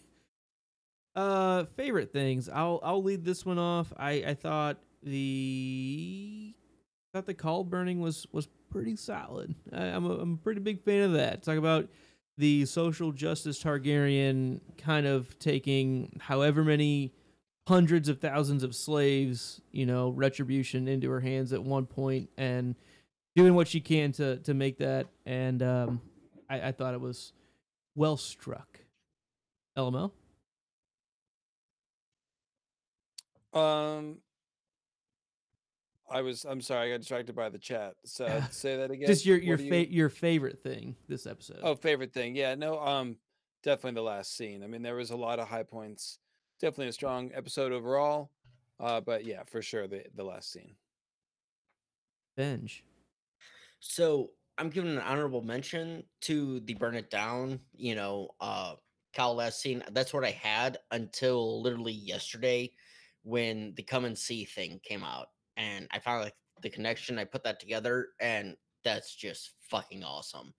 Favorite things. I'll lead this one off. I thought the call burning was pretty solid. I'm a pretty big fan of that. Talk about the social justice Targaryen kind of taking however many hundreds of thousands of slaves, retribution into her hands at one point and doing what she can to make that. And I thought it was well struck. LML? I'm sorry, I got distracted by the chat. So say that again. Just your favorite thing this episode. Oh, favorite thing. Yeah, no, definitely the last scene. I mean, there was a lot of high points. Definitely a strong episode overall. But yeah, for sure the last scene. Benj. So I'm giving an honorable mention to the burn it down, Cal last scene. That's what I had until literally yesterday when the come and see thing came out. And I found like the connection. I put that together, and that's just fucking awesome.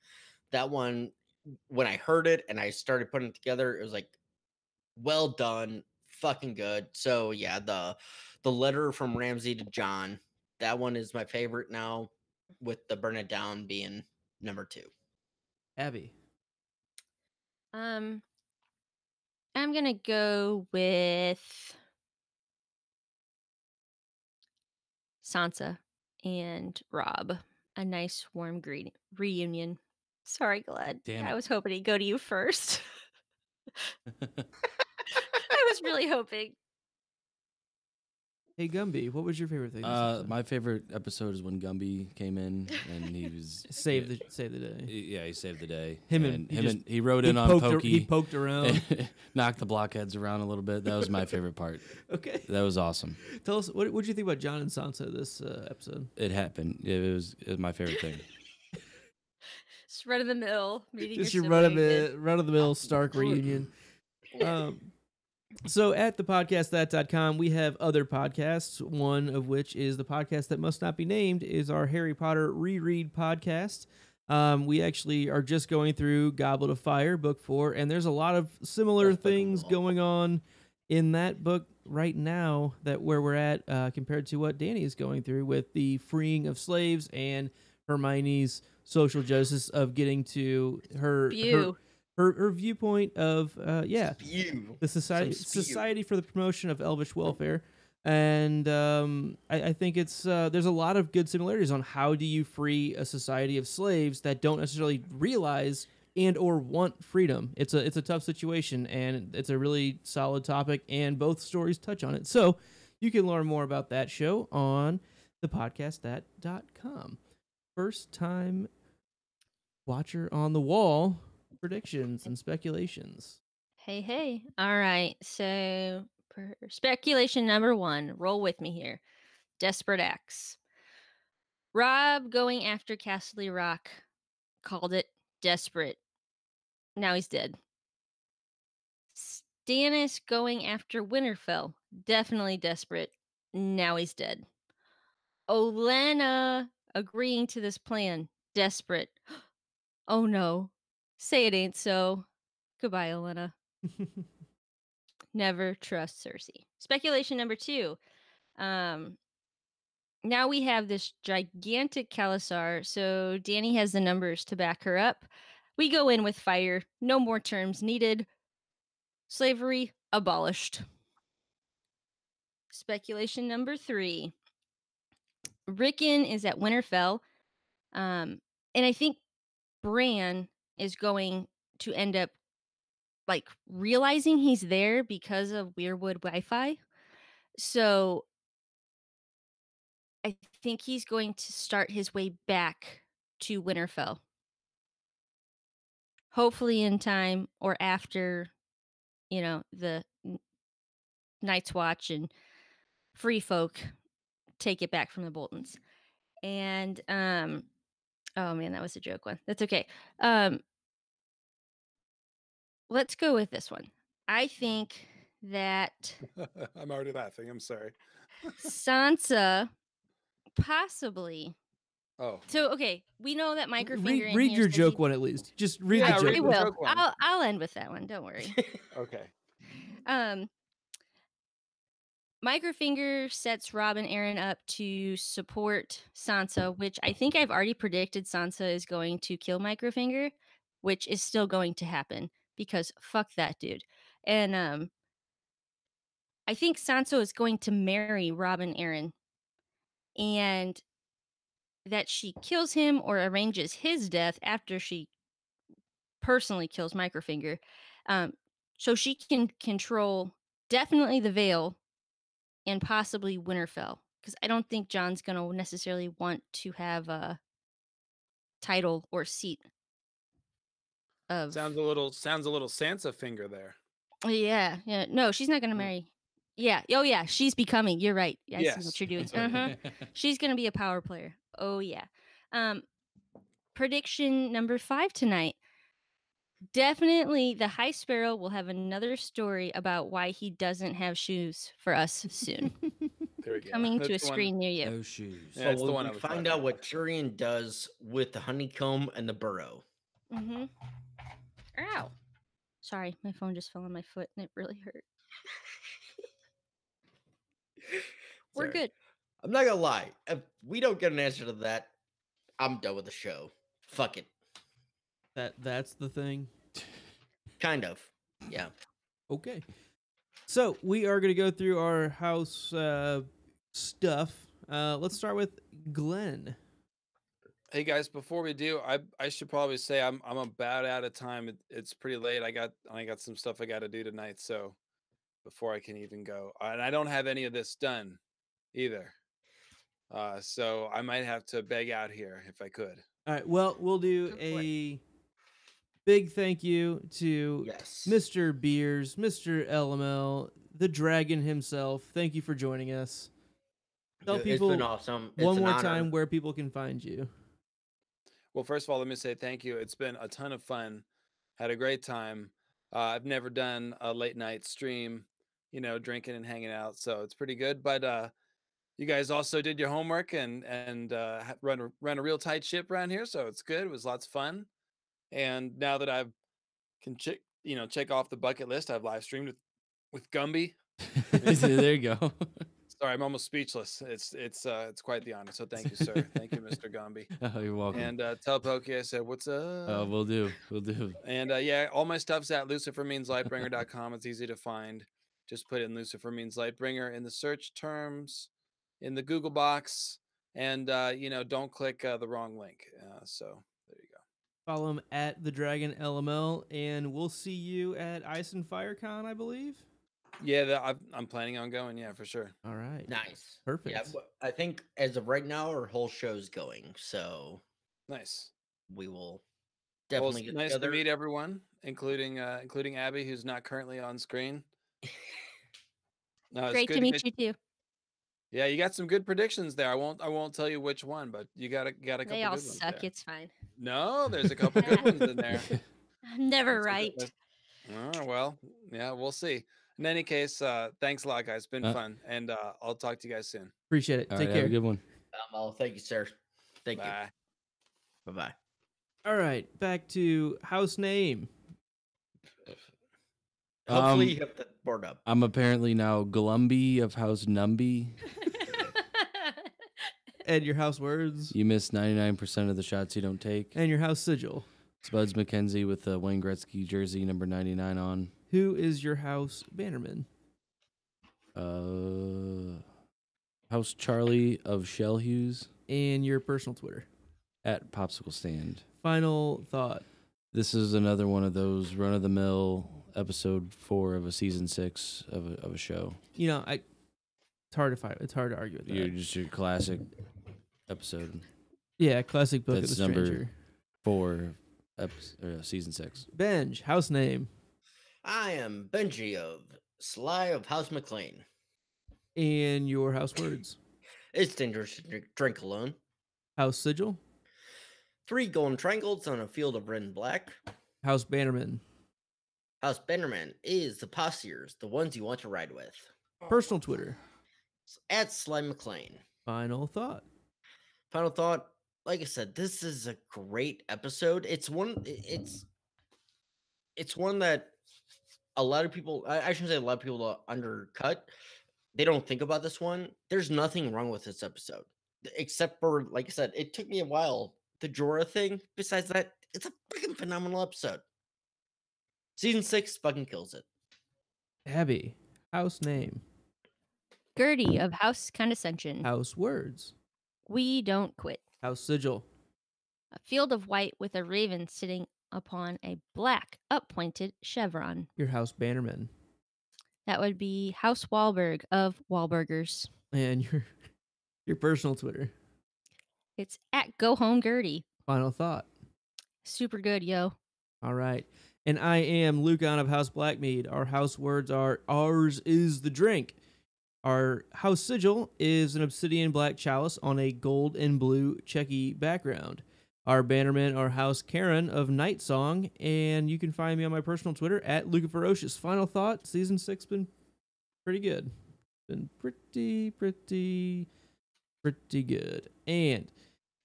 That one, when I heard it and I started putting it together, it was like, well done, fucking good. So yeah, the letter from Ramsay to John, that one is my favorite now, with the burn it down being number 2. Abby. I'm gonna go with Sansa and Rob. A nice warm reunion. Sorry, Glenn. Damn I it. was hoping he'd go to you first. I was really hoping. Hey Gumby, what was your favorite thing? This episode? My favorite episode is when Gumby came in and he was Save the day. Yeah, he saved the day. He rode in on Pokey. He poked around, knocked the blockheads around a little bit. That was my favorite part. Okay, that was awesome. Tell us what did you think about John and Sansa this episode? It happened. It was my favorite thing. Just run of the mill meeting. Just your run of the mill Stark reunion. So at thepodcastthat.com, we have other podcasts, one of which is the podcast that must not be named, is our Harry Potter reread podcast. We actually are just going through Goblet of Fire, book 4, and there's a lot of similar things going on in that book right now that where we're at compared to what Danny is going through with the freeing of slaves and Hermione's social justice of getting to her viewpoint of the society for the promotion of elvish welfare, and I think it's there's a lot of good similarities on how do you free a society of slaves that don't necessarily realize and or want freedom. It's a tough situation, and it's a really solid topic, and both stories touch on it. So you can learn more about that show on thepodcastthat.com. First time watcher on the wall. Predictions and speculations. Hey. All right. So, speculation number 1. Roll with me here. Desperate acts. Rob going after Castle Rock called it desperate. Now he's dead. Stannis going after Winterfell. Definitely desperate. Now he's dead. Olenna agreeing to this plan. Desperate. Oh no. Say it ain't so. Goodbye, Olenna. Never trust Cersei. Speculation number 2. Now we have this gigantic Khalasar, so Danny has the numbers to back her up. We go in with fire. No more terms needed. Slavery abolished. Speculation number 3. Rickon is at Winterfell, and I think Bran is going to end up like realizing he's there because of Weirwood Wi-Fi. So I think he's going to start his way back to Winterfell. Hopefully in time or after, the Night's Watch and Free Folk take it back from the Boltons. And oh man, that was a joke one. That's okay. Let's go with this one. I think that I'm already laughing. I'm sorry. Sansa possibly. Oh. So okay, we know that Microfinger. Read your joke one at least. Just read the joke. I will. I'll end with that one. Don't worry. Okay. Microfinger sets Rob and Aaron up to support Sansa, which I think I've already predicted Sansa is going to kill Microfinger, which is still going to happen because fuck that dude. And I think Sansa is going to marry Rob and Aaron, and that she kills him or arranges his death after she personally kills Microfinger, so she can control definitely the Vale and possibly Winterfell, because I don't think John's going to necessarily want to have a title or seat. Sounds a little Sansa finger there. Yeah. No, she's not going to marry. Yeah. Oh yeah, she's becoming. You're right. I yes. see what you're doing. She's going to be a power player. Oh yeah. Prediction number 5 tonight. Definitely the High Sparrow will have another story about why he doesn't have shoes for us soon. There we go. Coming to a screen near you. No shoes. Yeah, that's the one we find out what Tyrion does with the honeycomb and the burrow. Mm-hmm. Ow. Sorry, my phone just fell on my foot and it really hurt. We're good. I'm not gonna lie. If we don't get an answer to that, I'm done with the show. Fuck it. That's the thing. Kind of. Yeah. Okay. So we are going to go through our house stuff. Let's start with Glenn. Hey guys, before we do, I should probably say I'm about out of time. It's pretty late. I got some stuff I got to do tonight, so before I can even go, and I don't have any of this done either. So I might have to beg out here if I could. All right. Well, we'll do a big thank you to Mr. Beers, Mr. LML, the dragon himself. Thank you for joining us. Tell people it's been awesome. One more time where people can find you. Well, first of all, let me say thank you. It's been a ton of fun. Had a great time. I've never done a late night stream, drinking and hanging out, so it's pretty good. But you guys also did your homework and run a real tight ship around here, so it's good. It was lots of fun. And now that I can check off the bucket list, I've live streamed with Gumby. There you go. Sorry, I'm almost speechless. It's quite the honor. So thank you, sir. Thank you, Mr. Gumby. Oh, you're welcome. And tell Pokey I said, what's up? Oh, we'll do. And yeah, all my stuff's at lucifermeanslightbringer.com. It's easy to find. Just put in Lucifer Means Lightbringer in the search terms, in the Google box, and don't click the wrong link. So there you go. Follow him at the Dragon LML, and we'll see you at Ice and Fire Con, I believe. Yeah, I'm planning on going. Yeah, for sure. All right. Nice. Perfect. Yeah, I think as of right now, our whole show's going. So nice. We will definitely get nice together. to meet everyone, including Abby, who's not currently on screen. No, Great to meet you too. Yeah, you got some good predictions there. I won't tell you which one, but you got a couple. They all good ones suck. there. It's fine. No, there's a couple good ones in there. I'm never right. Oh, well, yeah, we'll see. In any case, thanks a lot, guys. It's been fun, and I'll talk to you guys soon. Appreciate it. Take care. Have a good one. Thank you, sir. Thank you. Bye-bye. All right, back to house name. Hopefully you have the board up. I'm apparently now Glumby of House Numby. And your house words. You miss 99% of the shots you don't take. And your house sigil. Spuds McKenzie with the Wayne Gretzky jersey number 99 on. Who is your house bannerman? House Charlie of Shell Hughes. And your personal Twitter. At Popsicle Stand. Final thought. This is another one of those run-of-the-mill episode 4 of a season 6 of a show. It's hard to fight. It's hard to argue with that. Just your classic episode. Yeah, classic book That's of the Stranger. Number 4, season 6. Benj, house name. I am Benji of Sly of House McLean. And your house words. It's dangerous to drink alone. House sigil. 3 golden triangles on a field of red and black. House bannerman. House bannerman is the posseers, the ones you want to ride with. Personal Twitter. At Sly McLean. Final thought. Final thought. Like I said, this is a great episode. It's one that a lot of people, I shouldn't say a lot of people undercut. They don't think about this one. There's nothing wrong with this episode. Except for, like I said, it took me a while. The Jorah thing. Besides that, it's a freaking phenomenal episode. Season 6 fucking kills it. Abby, house name. Gertie of House Condescension. House words. We don't quit. House sigil. A field of white with a raven sitting upon a black up-pointed chevron. Your house bannerman. That would be House Wahlberg of Wahlburgers. And your personal Twitter. It's at Go Home Gertie. Final thought. Super good, yo. All right. And I am Lucan of House Blackmead. Our house words are ours is the drink. Our house sigil is an obsidian black chalice on a gold and blue checky background. Our bannermen are House Karen of Night Song, and you can find me on my personal Twitter at Luca Ferocious. Final thought, season 6 been pretty good. Been pretty good. And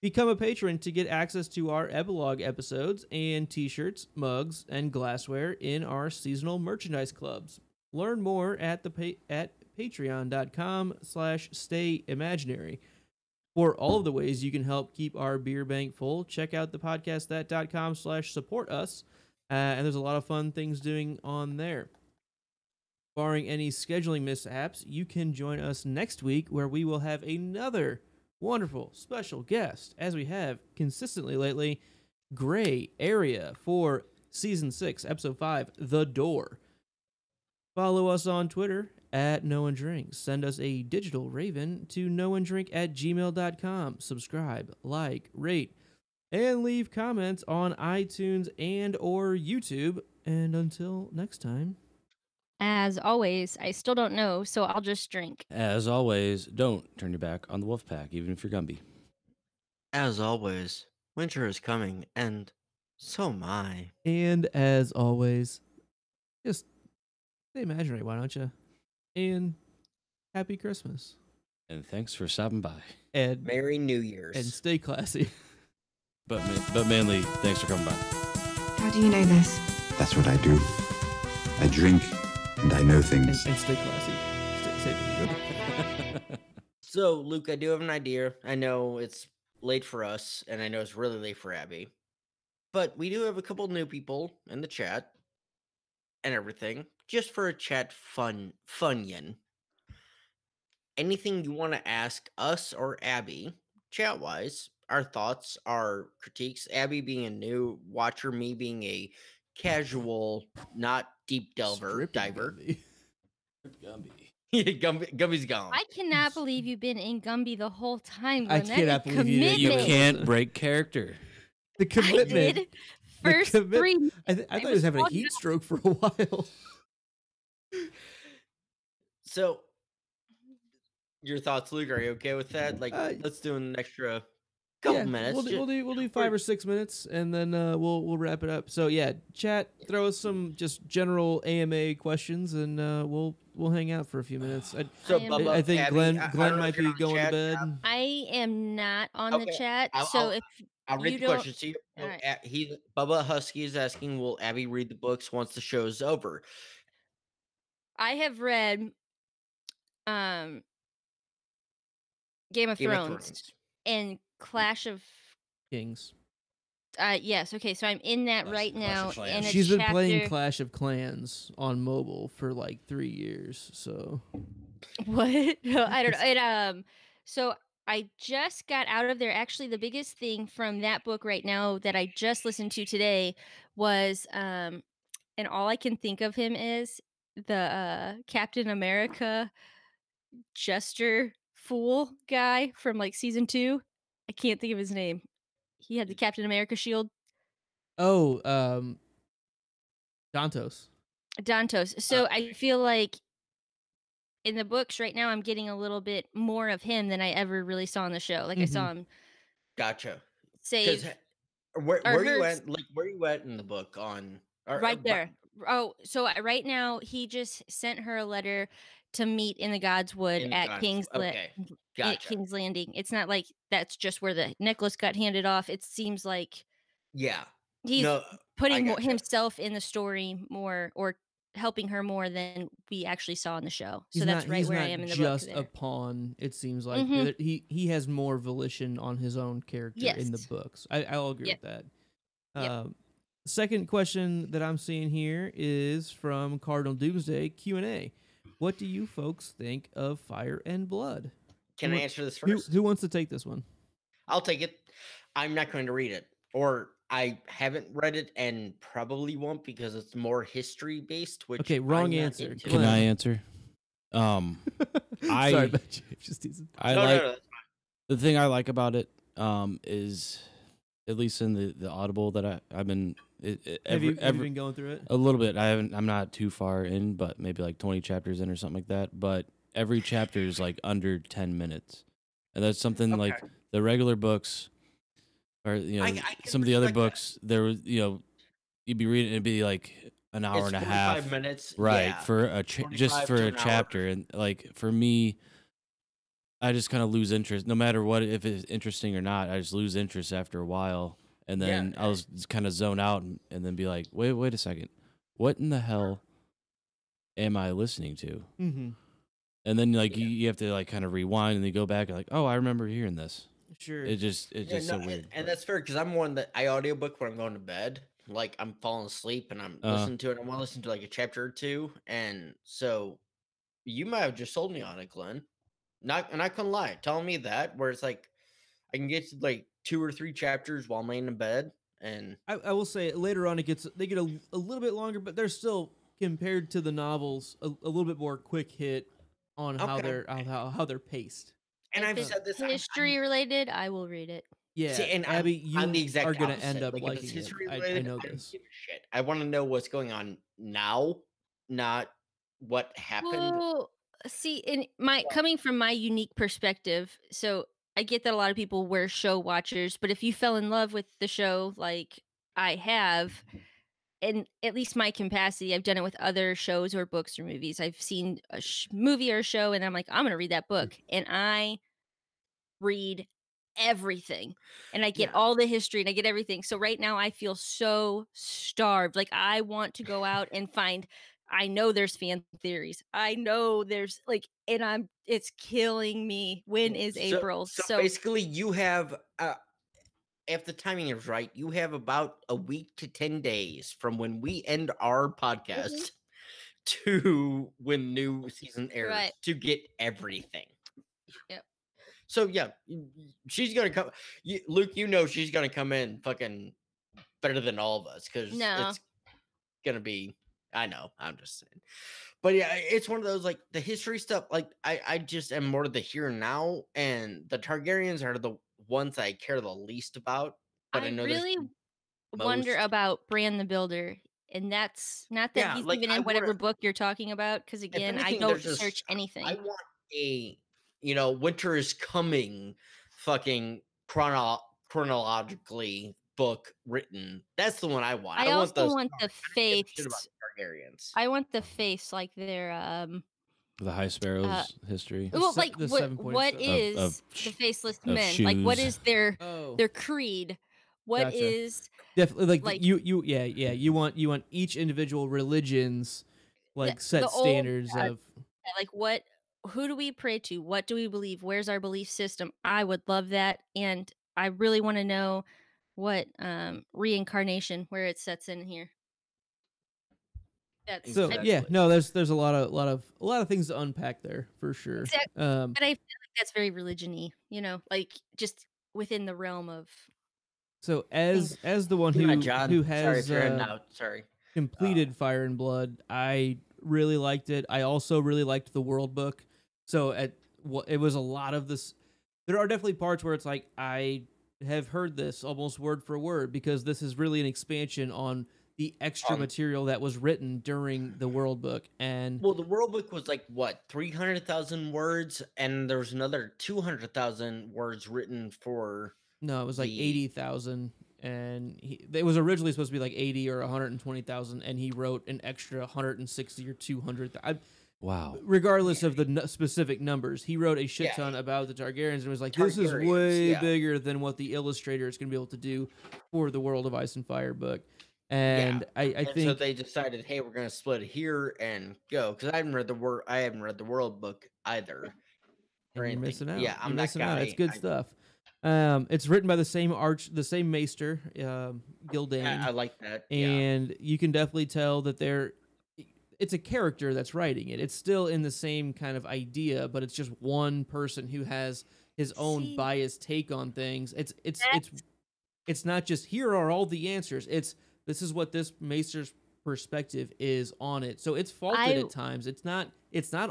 become a patron to get access to our epilogue episodes and t-shirts, mugs, and glassware in our seasonal merchandise clubs. Learn more at patreon.com/stayimaginary. For all of the ways you can help keep our beer bank full, check out thepodcastthat.com/support us. And there's a lot of fun things doing on there. barring any scheduling mishaps, you can join us next week where we will have another wonderful special guest, as we have consistently lately, Gray Area for Season 6, Episode 5, The Door. Follow us on Twitter at No One Drinks. Send us a digital raven to noonedrink@gmail.com. Subscribe, like, rate, and leave comments on iTunes and or YouTube. And until next time, As always, I still don't know, so I'll just drink. As always, don't turn your back on the wolf pack, even if you're Gumby. As always, winter is coming, and so am I. and as always, just stay imaginary, why don't you? And happy Christmas. And thanks for stopping by. And Merry New Year's. and stay classy. But mainly, thanks for coming by. How do you know this? That's what I do. I drink, and I know and things. stay classy. Stay safe and good. So, Luke, I do have an idea. I know it's late for us, and I know it's really late for Abby. But we do have a couple new people in the chat and everything, just for a chat funyon. Anything you want to ask us or Abby, chat-wise, our thoughts, our critiques, Abby being a new watcher, me being a casual, not deep delver, Stripping diver. Gumby. Gumby's gone. I cannot believe you've been in Gumby the whole time. I Lynette. cannot believe you did. You Commitment. can't break character. The I commitment. did. The First commit- 3 I thought he was was having a on heat stroke for a while. So, your thoughts, Luke? Are you okay with that? Like, Uh, let's do an extra couple minutes. We'll do 5 or 6 minutes, and then we'll wrap it up. So yeah, chat, throw us some just general AMA questions, and we'll hang out for a few minutes. So, I am- Bubba, I think Abby, Glenn I don't know might if you're be on the going to chat. bed. I am not on the Okay, chat, I'll- so I'll- if I'll read you the don't- question to you. All right. Bubba Husky is asking, will Abby read the books once the show's over? I have read Game of Thrones and Clash of Kings. yes, okay, so I'm in that Clash- right Clash now of Clans. and She's been playing Clash of Clans on mobile for like 3 years. So What? No, I don't know. So I just got out of there. Actually, the biggest thing from that book right now that I just listened to today was and all I can think of him is the Captain America jester fool guy from like season 2. I can't think of his name. He had the Captain America shield. Dantos. Dantos. So I feel like in the books right now, I'm getting a little bit more of him than I ever really saw in the show. Like I saw him Gotcha. save Where or you her- at? Like, where you at in the book on? right there. Oh, so right now he just sent her a letter to meet in the Godswood In at King's okay, at gotcha. King's Landing. It's not like that's just where the necklace got handed off. It seems like Yeah. he's No, putting gotcha. himself in the story more or helping her more than we actually saw in the show. So He's that's not, right he's where I not am in the just book. a There. pawn. It seems like Mhm. he has more volition on his own character in the Yes. books. I'll agree Yep. with that. Yep. Second question that I'm seeing here is from Cardinal Doomsday Q&A. What do you folks think of Fire and Blood? Can I Who- answer this Who, first? who wants to take this one? I'll take it. I'm not going to read it, or I haven't read it and probably won't because it's more history based. Which Okay, wrong I'm not answer. into. Can Glenn. I answer? Sorry about you. Just teasing. I No, like no, the thing I like about it is at least in the Audible that I've been Have you been going through it? a little bit. I'm not too far in, but maybe like 20 chapters in or something like that. But every chapter is like under 10 minutes, and that's something like Okay. the regular books, or I can some of the other respect that. books. There was you'd be reading, it'd be like an hour It's and a 45 half, minutes, right? yeah. For just 45 for to a an hour. chapter, and like for me, I just kind of lose interest, no matter what, if it's interesting or not. I just lose interest after a while, and then Yeah. I'll just kind of zone out and then be like, wait a second, what in the hell am I listening to? Mm-hmm. And then like you have to like kind of rewind and then go back and like, oh, I remember hearing this. Sure. It's just so weird. And that's fair because I'm one that I audiobook when I'm going to bed. Like I'm falling asleep and I'm listening to it. I want to listen to like a chapter or two, and so you might have just sold me on it, Glenn. Not gonna lie, telling me that where it's like I can get to like 2 or 3 chapters while I'm laying in bed, and I will say later on they get a little bit longer, but they're still compared to the novels a little bit more quick hit on how they're paced. And if I've it's said this history related, I will read it. Yeah, See, and Abby, I'm the you exact are going to opposite. end up Like, if it's liking history it. related, I know I don't this. give a shit. I want to know what's going on now, not what happened. Well, see, in my coming from my unique perspective, so I get that a lot of people were show watchers, but if you fell in love with the show like I have, in at least my capacity, I've done it with other shows or books or movies. I've seen a movie or a show, and I'm like, I'm going to read that book, and I read everything and I get all the history and I get everything. So right now I feel so starved. Like I want to go out and find, I know there's fan theories. I know there's like, and it's killing me. When is April? So basically you have, if the timing is right, you have about a week to 10 days from when we end our podcast to when new season airs to get everything. Yep. So yeah, she's gonna come. Luke, you know she's gonna come in fucking better than all of us because it's gonna be. I know. I'm just saying, but yeah, it's one of those like the history stuff. Like I just am more to the here and now, and the Targaryens are the ones I care the least about. But I know really wonder about Bran the Builder. And that's not that he's even in whatever book you're talking about. Because again, anything, I don't search anything. I want a, Winter is Coming fucking chronologically book written. That's the one I want. I also want the face. Targaryens. I want the face like their the High Sparrow's history. Well, like what is the faceless men? Like what is their creed? What is definitely like you you want each individual religion's like set standards of like who do we pray to? What do we believe? Where's our belief system? I would love that, and I really want to know what reincarnation, where it sets in here. That's there's a lot of things to unpack there for sure. Exactly. But I feel like that's very religion-y, like just within the realm of. So as the one who has completed Fire and Blood, I really liked it. I also really liked the world book. So it was a lot of this. There are definitely parts where it's like I have heard this almost word for word because this is really an expansion on the extra material that was written during the world book. And the world book was like what 300,000 words, and there was another 200,000 words written for. No, it was like 80,000, and it was originally supposed to be like 80 or 120,000, and he wrote an extra 160 or 200. Wow! Regardless of the specific numbers, he wrote a shit ton about the Targaryens, and was like, "This is way bigger than what the illustrator is going to be able to do for the World of Ice and Fire book." And I think so they decided, hey, we're going to split it here and go because I haven't read the world book either. Or you're missing out. Yeah, I'm missing out. It's good stuff. It's written by the same maester, Gildan. I like that. And you can definitely tell that it's a character that's writing it. It's still in the same kind of idea, but it's just one person who has his own biased take on things. It's not just here are all the answers. This is what this maester's perspective is on it. So it's faulted at times. It's not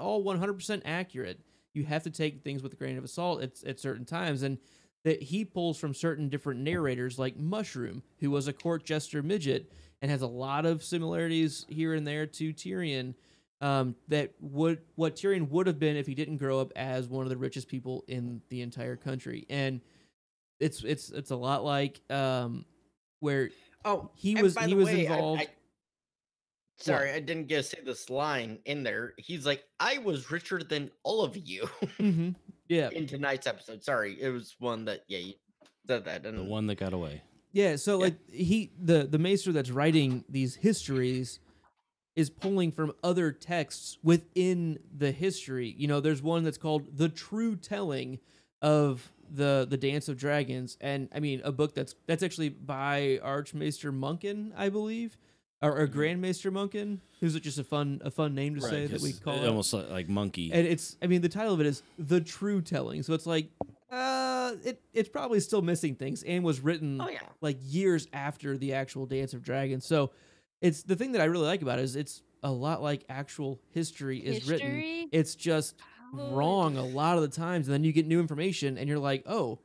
all 100% accurate. You have to take things with a grain of salt at certain times, and that he pulls from certain different narrators like Mushroom, who was a court jester midget and has a lot of similarities here and there to Tyrion. What Tyrion would have been if he didn't grow up as one of the richest people in the entire country, and it's a lot like where he was involved. Sorry, I didn't get to say this line in there. He's like, I was richer than all of you. Mm-hmm. Yeah. In tonight's episode. Sorry, it was one that you said that. The one that got away. Yeah, so like the maester that's writing these histories is pulling from other texts within the history. There's one that's called The True Telling of the Dance of Dragons, and I mean a book that's actually by Archmaester Munkin, I believe, or Grandmaster Munkin, who's just a fun name to say that we call it. Almost like monkey. And I mean the title of it is The True Telling, so it's like it's probably still missing things and was written like years after the actual Dance of Dragons. So it's the thing that I really like about it is it's a lot like actual history is written. It's just wrong a lot of the times, and then you get new information and you're like, oh,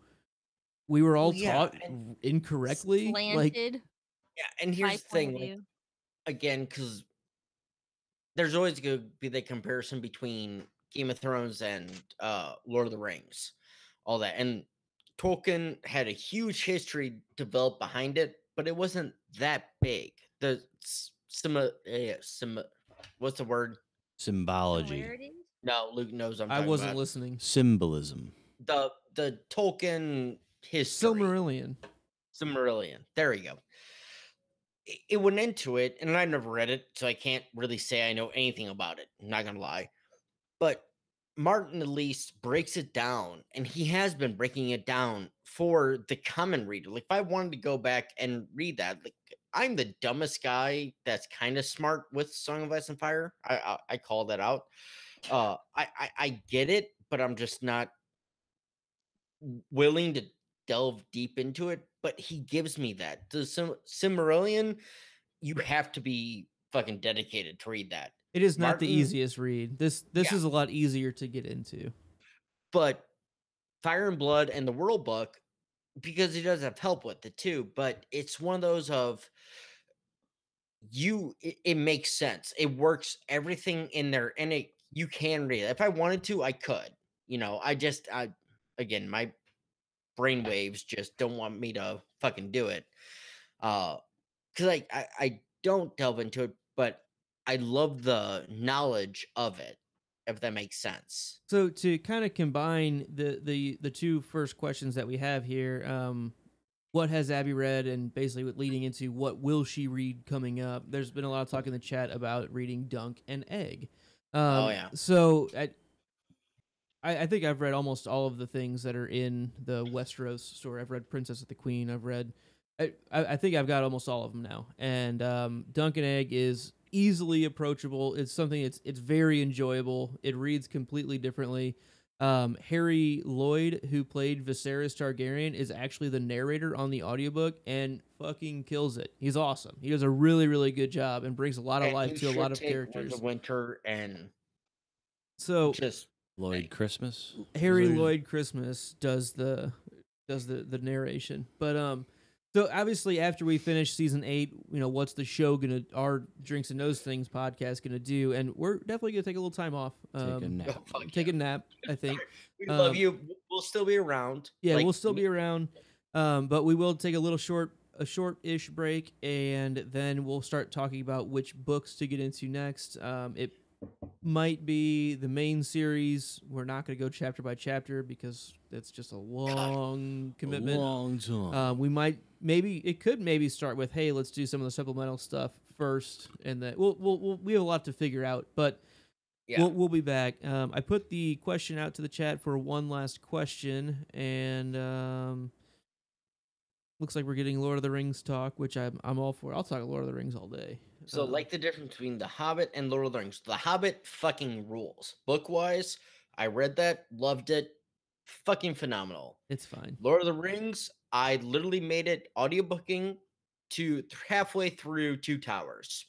we were all taught incorrectly. Slanted. And here's the thing, like, again, because there's always going to be the comparison between Game of Thrones and Lord of the Rings, all that, and Tolkien had a huge history developed behind it, but it wasn't that big. The what's the word? Symbology. No, Luke knows I wasn't listening. Symbolism. The Tolkien history. Silmarillion. There we go. It went into it, and I've never read it, so I can't really say I know anything about it. I'm not gonna lie. But Martin at least breaks it down, and he has been breaking it down for the common reader. Like, if I wanted to go back and read that, like, I'm the dumbest guy that's kind of smart with Song of Ice and Fire. I call that out. I get it, but I'm just not willing to delve deep into it. But he gives me that. The Silmarillion, you have to be fucking dedicated to read that. It is not the easiest read. This is a lot easier to get into. But Fire and Blood and the World Book, because he does have help with it too, but it's one of those of it makes sense. It works, everything in there, and you can read it. If I wanted to, I could. Again, my brain waves just don't want me to fucking do it. Because I don't delve into it, but I love the knowledge of it, if that makes sense. So to kind of combine the two first questions that we have here, what has Abby read, and basically leading into what will she read coming up? There's been a lot of talk in the chat about reading Dunk and Egg. So I think I've read almost all of the things that are in the Westeros story. I've read Princess of the Queen. I've read, I think I've got almost all of them now. And Dunk and Egg is easily approachable. It's something it's very enjoyable. It reads completely differently. Harry Lloyd, who played Viserys Targaryen, is actually the narrator on the audiobook and fucking kills it. He's awesome. He does a really, really good job and brings a lot of life to a lot of characters. Winter and so just Lloyd Christmas. Harry Lloyd Christmas does the narration. But so obviously after we finish season 8, what's the show our Drinks and Nose Things podcast gonna do? And we're definitely gonna take a little time off. Take a nap, I think. We love you. We'll still be around. Yeah, we'll still be around. But we will take a short-ish break, and then we'll start talking about which books to get into next. It might be the main series. We're not going to go chapter by chapter because that's just a long commitment. A long time. It could maybe start with, hey, let's do some of the supplemental stuff first, and then we have a lot to figure out, but we'll be back. I put the question out to the chat for one last question, and looks like we're getting Lord of the Rings talk, which I'm all for. I'll talk Lord of the Rings all day. So, like the difference between The Hobbit and Lord of the Rings. The Hobbit fucking rules. Book-wise, I read that, loved it, fucking phenomenal. It's fine. Lord of the Rings, I literally made it audiobooking to halfway through Two Towers.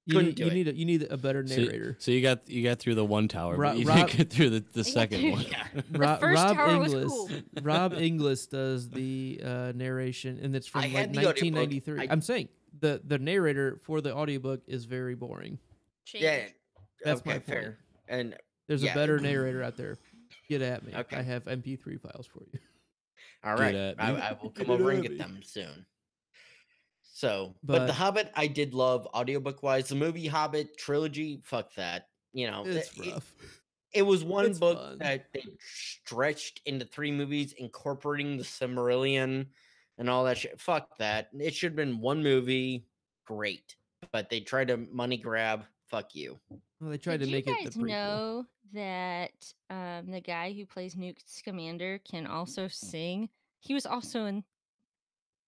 You need a better narrator. So you got through the one tower, but you didn't get through the second one. The first tower was cool. Rob Inglis does the narration, and it's from 1993. I'm saying the narrator for the audiobook is very boring. Yeah, that's my point. Fair. And there's a better narrator out there. Get at me. Okay. I have MP3 files for you. All right, I will come over and get them soon. So, but The Hobbit, I did love audiobook wise. The movie Hobbit trilogy, fuck that. It's rough. It was one book fun. that they stretched into 3 movies, incorporating the Silmarillion and all that shit. Fuck that. It should have been one movie. Great. But they tried to money grab. fuck you. Well, they tried Did to make you it the guys prequel. know that the guy who plays Newt Scamander can also sing? He was also in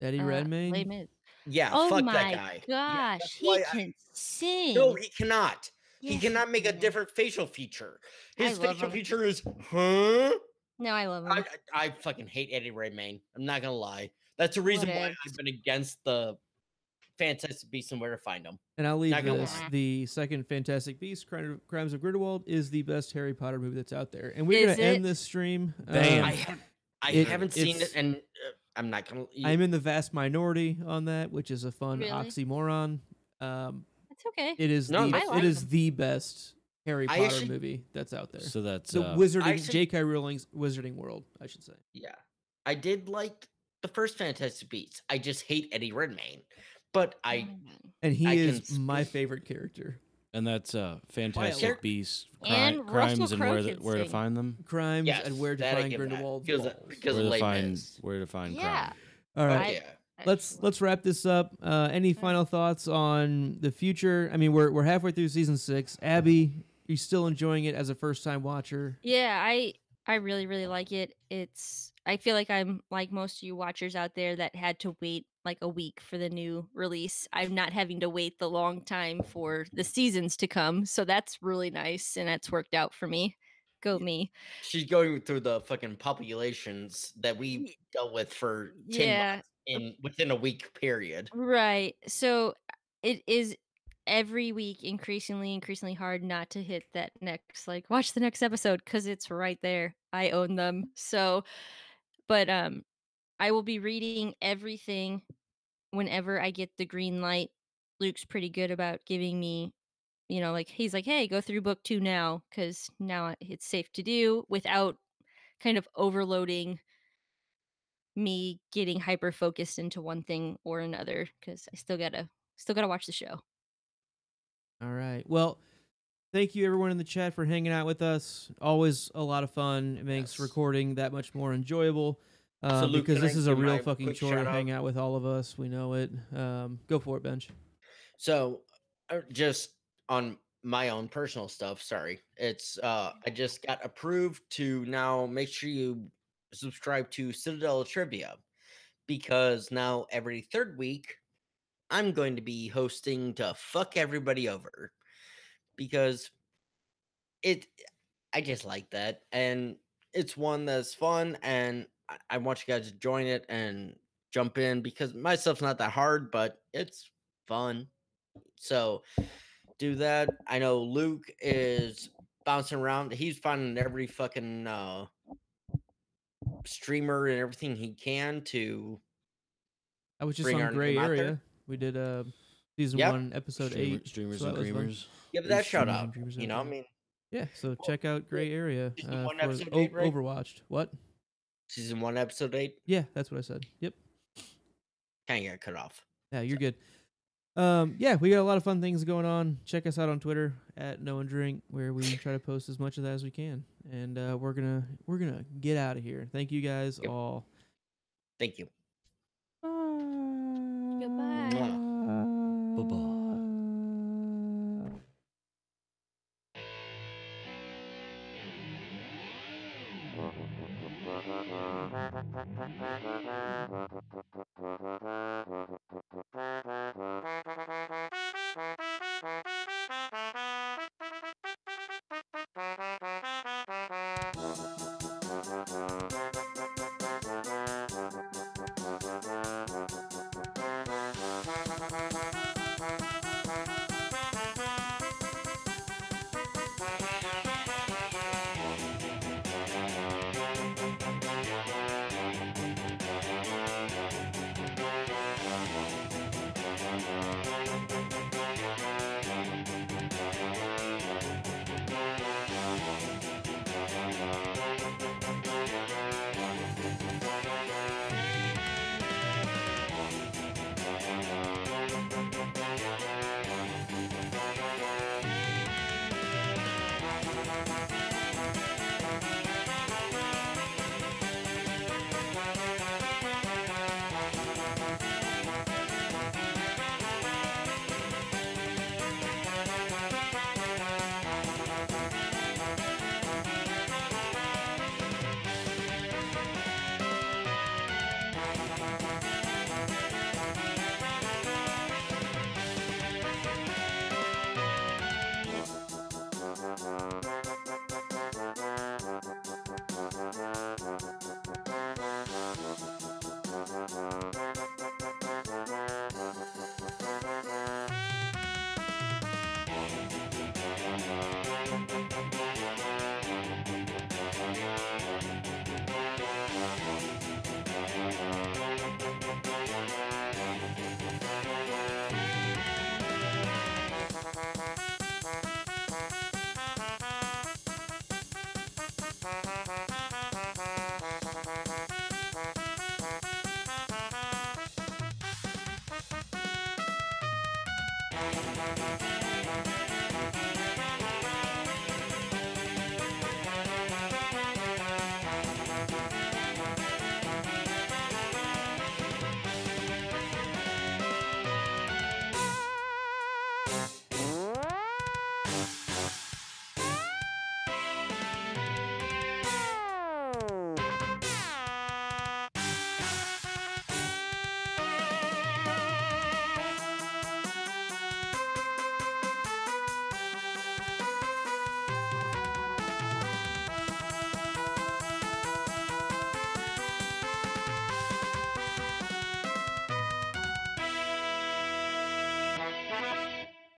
Eddie Les Redmayne. Mis. Yeah, Oh fuck that my guy. Yeah, gosh, that's he why can sing. No, he cannot. He Yes, cannot make a can. different facial feature. I His love facial him. feature is, huh? No, I love him. I fucking hate Eddie Redmayne. I'm not gonna lie. That's the reason why Whatevs. I've been against the Fantastic Beasts and Where to Find Them. And I'll leave Not gonna this: lie. the second Fantastic Beasts, Crimes of Grindelwald, is the best Harry Potter movie that's out there. And we're Is gonna end it? this stream. Bam. I It- haven't seen it, it's- and I'm not gonna. I'm in the vast minority on that, which is a fun Really? oxymoron. That's okay. It is No, the that's it fine. is the best Harry I Potter actually- movie that's out there. So that's The Wizarding actually- J.K. Rowling's Wizarding World, I should say. Yeah, I did like the first Fantastic Beasts. I just hate Eddie Redmayne, but And he I is can my speak- favorite character. and that's Fantastic Quiet. Beasts, And crimes, Russell and Crowe where can where to sing. find them. Crimes Yes, and where to that I find give that, Grindelwald's because- balls. because- Where to Les find Mis. Yeah. crime. All right. yeah. Let's wrap this up. Any final thoughts on the future? I mean, we're halfway through season 6. Abby, are you still enjoying it as a first time watcher? Yeah, I really really like it. I feel like I'm like most of you watchers out there that had to wait like a week for the new release. I'm not having to wait the long time for the seasons to come, so that's really nice and that's worked out for me. Go me. She's going through the fucking populations that we dealt with for 10 Yeah. months within a week period. Right. So it is every week increasingly hard not to hit that next like watch the next episode because it's right there. I own them. So but I will be reading everything whenever I get the green light. Luke's pretty good about giving me, like he's like, "Hey, go through book 2 now cuz now it's safe to do without kind of overloading me getting hyper focused into one thing or another cuz I still got to watch the show." All right. Well, thank you everyone in the chat for hanging out with us. Always a lot of fun. It makes Yes. recording that much more enjoyable. So, Luke, Because can I this is a give real my fucking quick chore to shout-out? hang out with all of us. We know it. Go for it, Bench. So, just on my own personal stuff, sorry. It's I just got approved to now make sure you subscribe to Citadel Trivia, because now every third week I'm going to be hosting to fuck everybody over, because I just like that, and it's one that's fun, and I want you guys to join it and jump in, because my stuff's not that hard, but it's fun. So do that. I know Luke is bouncing around. He's finding every fucking streamer and everything he can to. I was just Bring our on Gray name out there. Area. We did season Yep. 1, episode 8. Streamers so and that was fun. creamers. give There's that shout streamers out. and dreamers You know, out I there. mean, Yeah, so check out Gray Area Season 1, for episode 8, right? Overwatched. What? season 1, episode 8 Yeah, that's what I said. Yep. kind of got cut off. Yeah, you're good. Yeah, we got a lot of fun things going on. Check us out on Twitter at No and Drink, where we try to post as much of that as we can. And we're gonna get out of here. Thank you guys Yep. all. Thank you. Goodbye. Bye-bye.